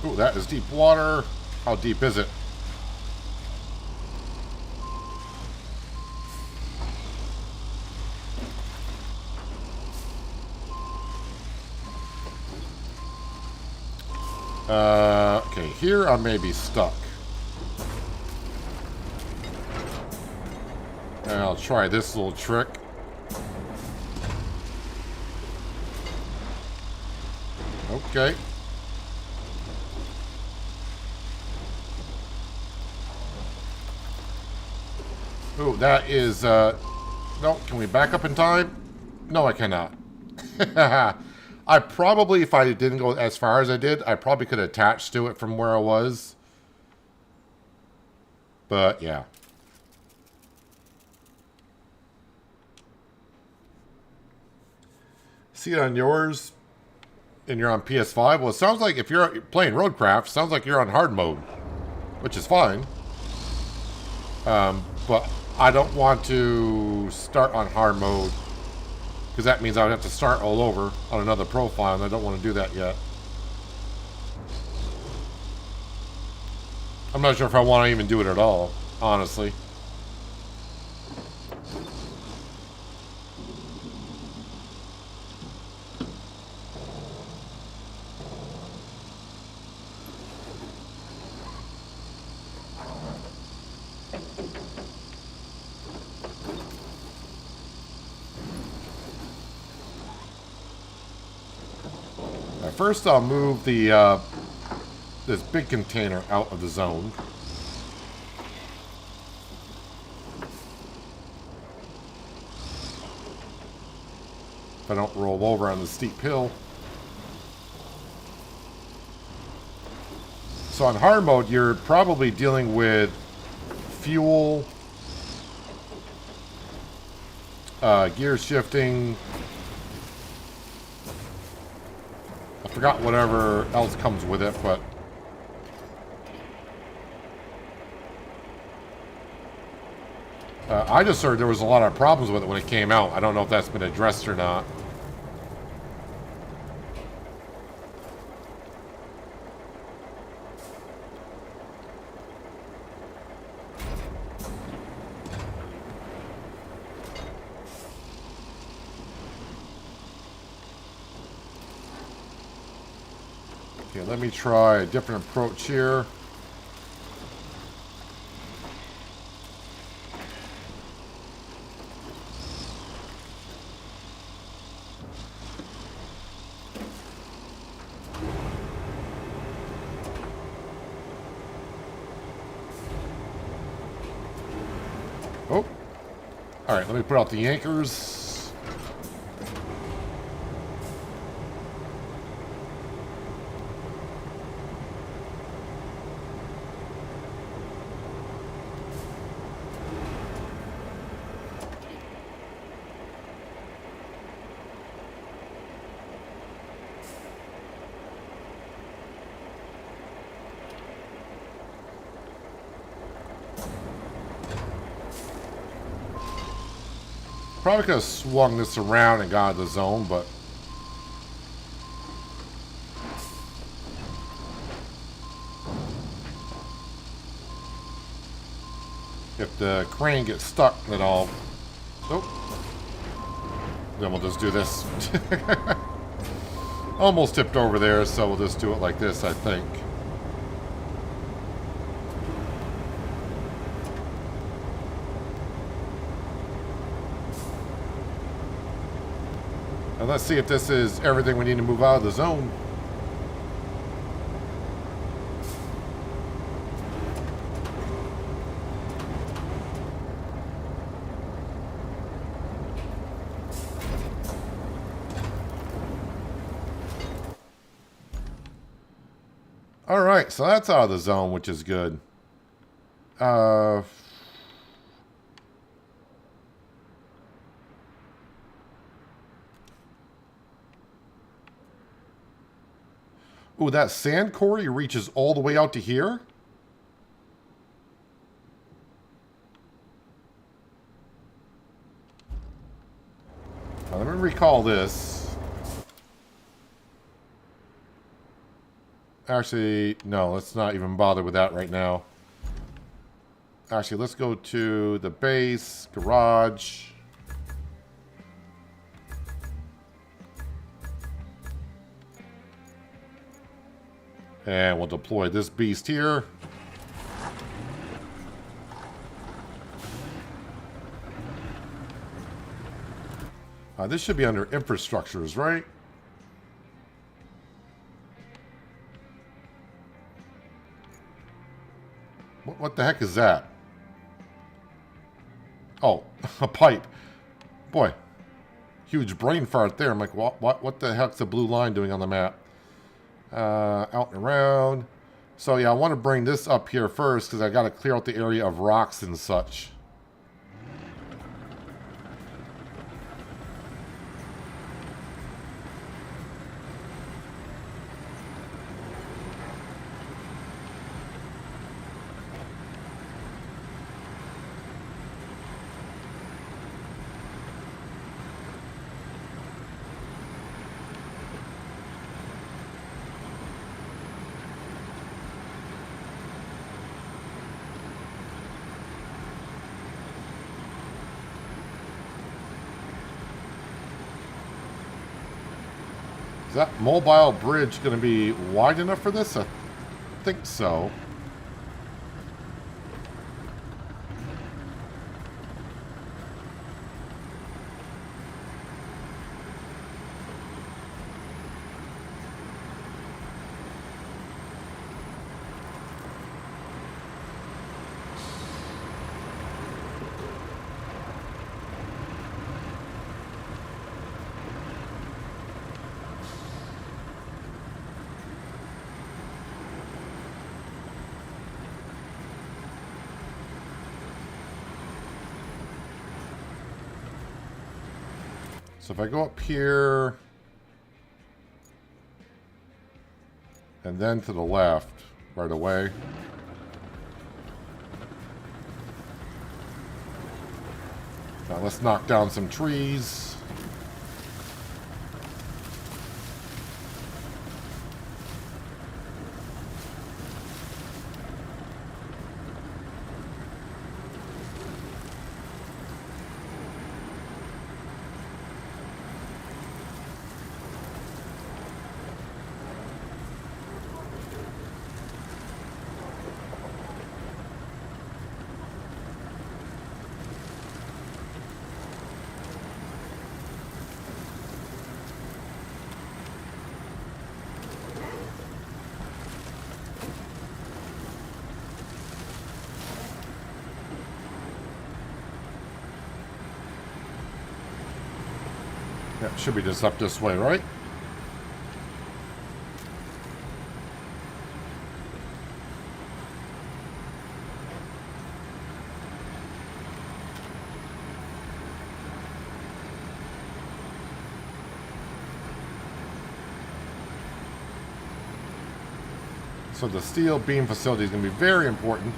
Speaker 1: Ooh, that is deep water. How deep is it? Okay, here I may be stuck. And I'll try this little trick. Okay. Ooh, that is, no, can we back up in time? No, I cannot. I probably, if I didn't go as far as I did, I probably could attach to it from where I was. But, yeah. See it on yours, and you're on PS5? Well, it sounds like if you're playing RoadCraft, sounds like you're on hard mode, which is fine. But I don't want to start on hard mode, because that means I would have to start all over on another profile, and I don't want to do that yet. I'm not sure if I want to even do it at all, honestly. First, I'll move the this big container out of the zone. If I don't roll over on the steep hill. So on hard mode, you're probably dealing with fuel, gear shifting. I forgot whatever else comes with it, but I just heard there was a lot of problems with it when it came out. I don't know if that's been addressed or not. Okay, let me try a different approach here. Oh. All right, let me put out the anchors. Probably could have swung this around and got out of the zone, but if the crane gets stuck, then I'll... Oh. Then we'll just do this. Almost tipped over there, so we'll just do it like this, I think. And let's see if this is everything we need to move out of the zone. All right, so that's out of the zone, which is good. Ooh, that sand quarry reaches all the way out to here? Now, let me recall this. Actually, no, let's not even bother with that right now. Actually, let's go to the base, garage. And we'll deploy this beast here. This should be under infrastructures, right? What the heck is that? Oh, a pipe. Boy, huge brain fart there. I'm like, what the heck's the blue line doing on the map? Out and around. So yeah, I want to bring this up here first because I got to clear out the area of rocks and such. Is that mobile bridge going to be wide enough for this? I think so. So if I go up here and then to the left right away. Now let's knock down some trees. Yeah, should be just up this way, right? So the steel beam facility is going to be very important.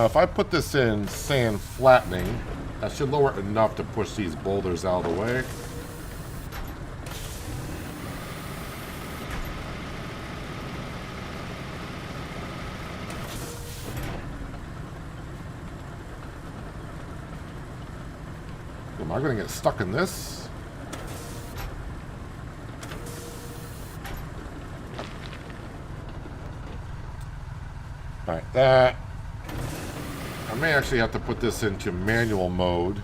Speaker 1: If I put this in sand flattening, that should lower it enough to push these boulders out of the way. Am I going to get stuck in this? Alright, that... I may actually have to put this into manual mode.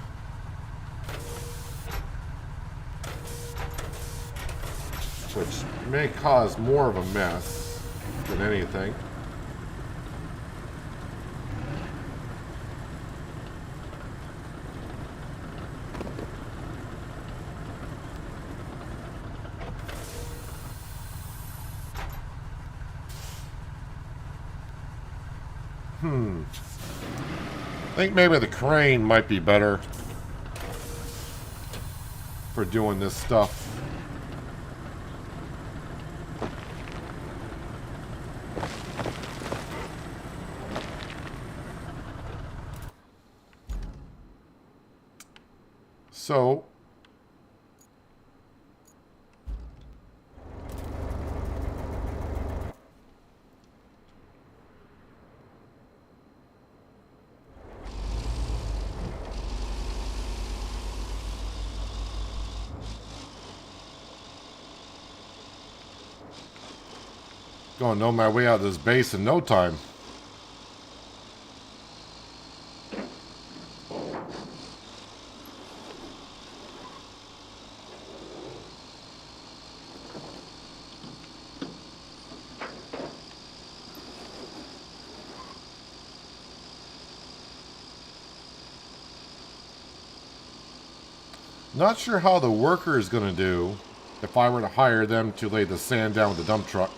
Speaker 1: Which may cause more of a mess than anything. I think maybe the crane might be better for doing this stuff. So gonna know my way out of this base in no time. Not sure how the worker is gonna do if I were to hire them to lay the sand down with the dump truck.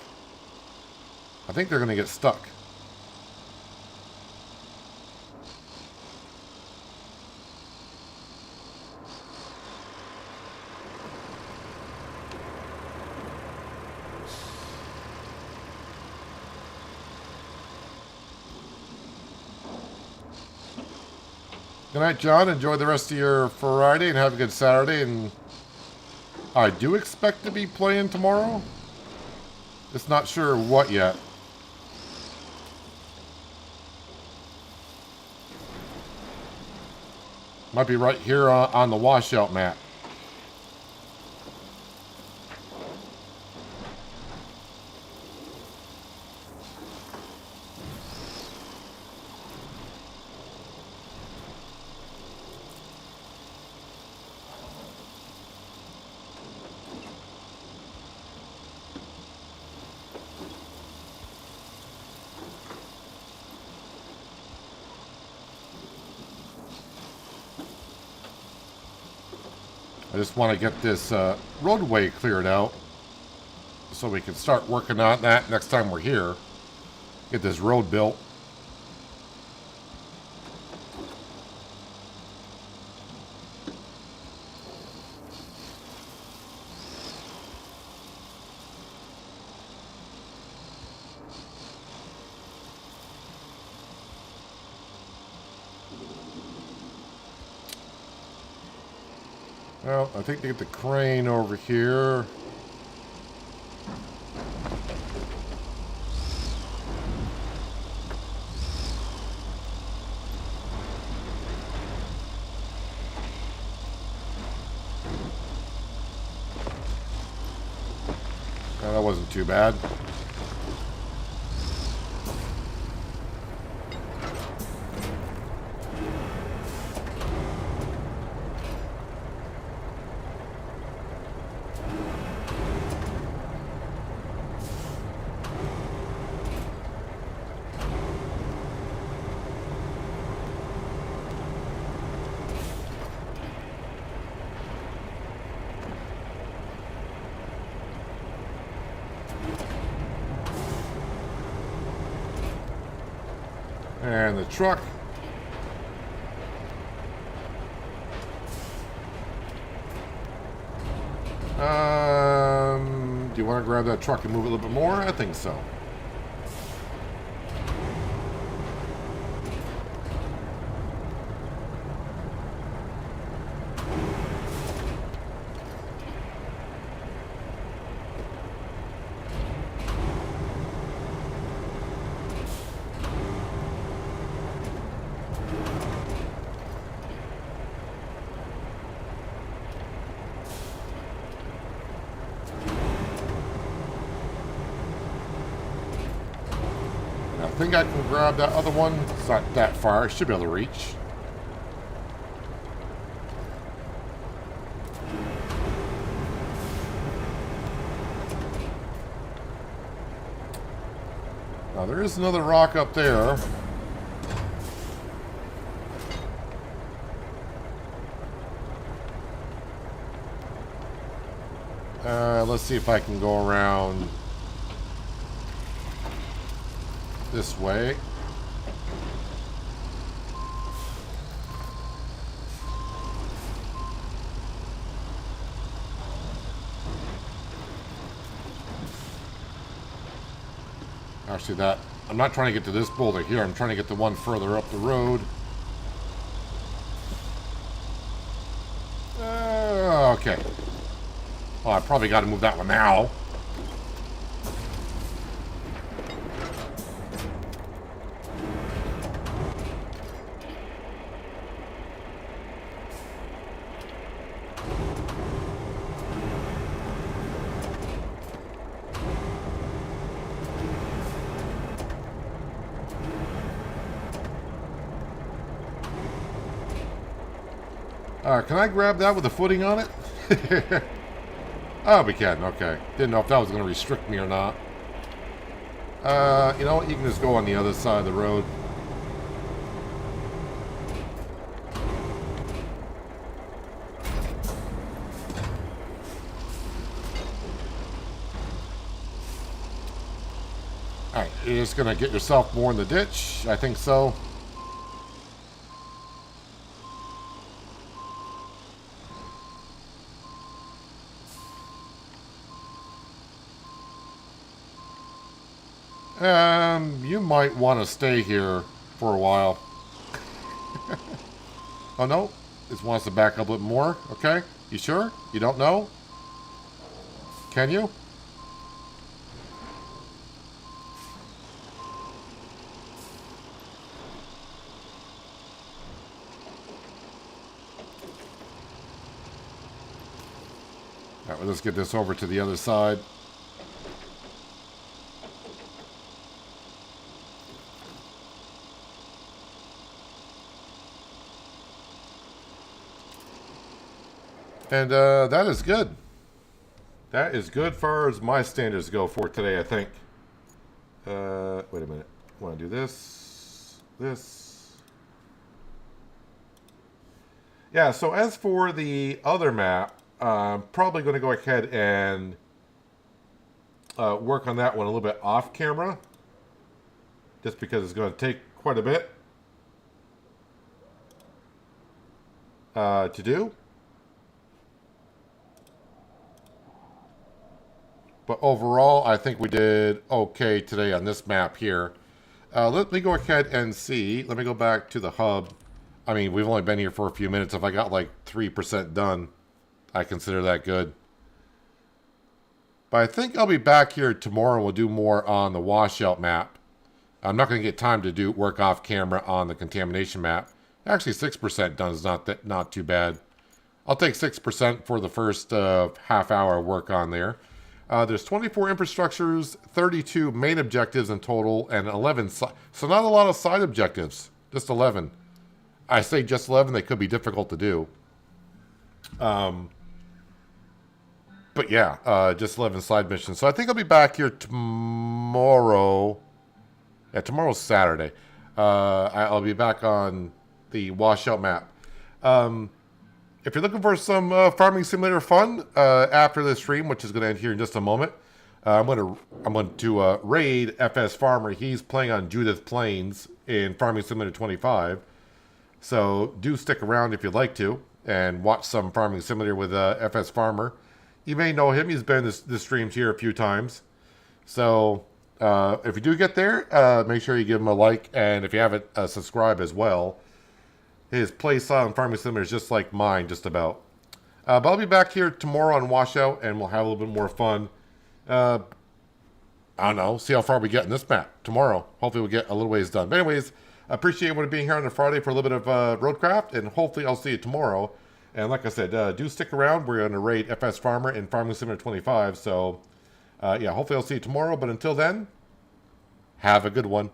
Speaker 1: I think they're going to get stuck. Good night, John. Enjoy the rest of your Friday and have a good Saturday. And I do expect to be playing tomorrow. Just not sure what yet. Might be right here on the washout map. I just want to get this roadway cleared out so we can start working on that next time we're here. Get this road built. Well, I think they get the crane over here. Oh, that wasn't too bad. And the truck. Do you want to grab that truck and move it a little bit more? I think so. I think I can grab that other one. It's not that far. I should be able to reach. Now there is another rock up there. Let's see if I can go around this way. Actually, I'm not trying to get to this boulder here. I'm trying to get the one further up the road. Okay. Well, I probably got to move that one now. Can I grab that with a footing on it? Oh, we can. Okay. Didn't know if that was going to restrict me or not. You know what? You can just go on the other side of the road. Alright, you're just going to get yourself more in the ditch? I think so. You might want to stay here for a while. Oh no, just wants to back up a bit more. Okay, you sure? You don't know? Can you? Alright, well, let's get this over to the other side. And that is good. That is good far as my standards go for today, I think. Wait a minute. I want to do this. This. Yeah, so as for the other map, I'm probably going to go ahead and work on that one a little bit off camera, just because it's going to take quite a bit to do. But overall, I think we did okay today on this map here. Let me go ahead and see. Let me go back to the hub. I mean, we've only been here for a few minutes. If I got like 3% done, I consider that good. But I think I'll be back here tomorrow. We'll do more on the washout map. I'm not going to get time to do work off camera on the contamination map. Actually, 6% done is not too bad. I'll take 6% for the first half hour work on there. There's 24 infrastructures, 32 main objectives in total, and 11 so not a lot of side objectives, just 11. I say just 11, they could be difficult to do. But yeah, just 11 side missions. So I think I'll be back here tomorrow. Yeah, tomorrow's Saturday. I'll be back on the washout map. If you're looking for some farming simulator fun after the stream, which is going to end here in just a moment, I'm going to raid FS Farmer. He's playing on Judith Plains in Farming Simulator 25. So do stick around if you'd like to and watch some Farming Simulator with FS Farmer. You may know him. He's been the streams here a few times. So if you do get there, make sure you give him a like. And if you haven't, subscribe as well. His play style in Farming Simulator is just like mine, just about. But I'll be back here tomorrow on Washout, and we'll have a little bit more fun. I don't know, see how far we get in this map tomorrow. Hopefully we'll get a little ways done. But anyways, I appreciate everyone being here on a Friday for a little bit of RoadCraft, and hopefully I'll see you tomorrow. And like I said, do stick around. We're going to raid FS Farmer in Farming Simulator 25. So, yeah, hopefully I'll see you tomorrow. But until then, have a good one.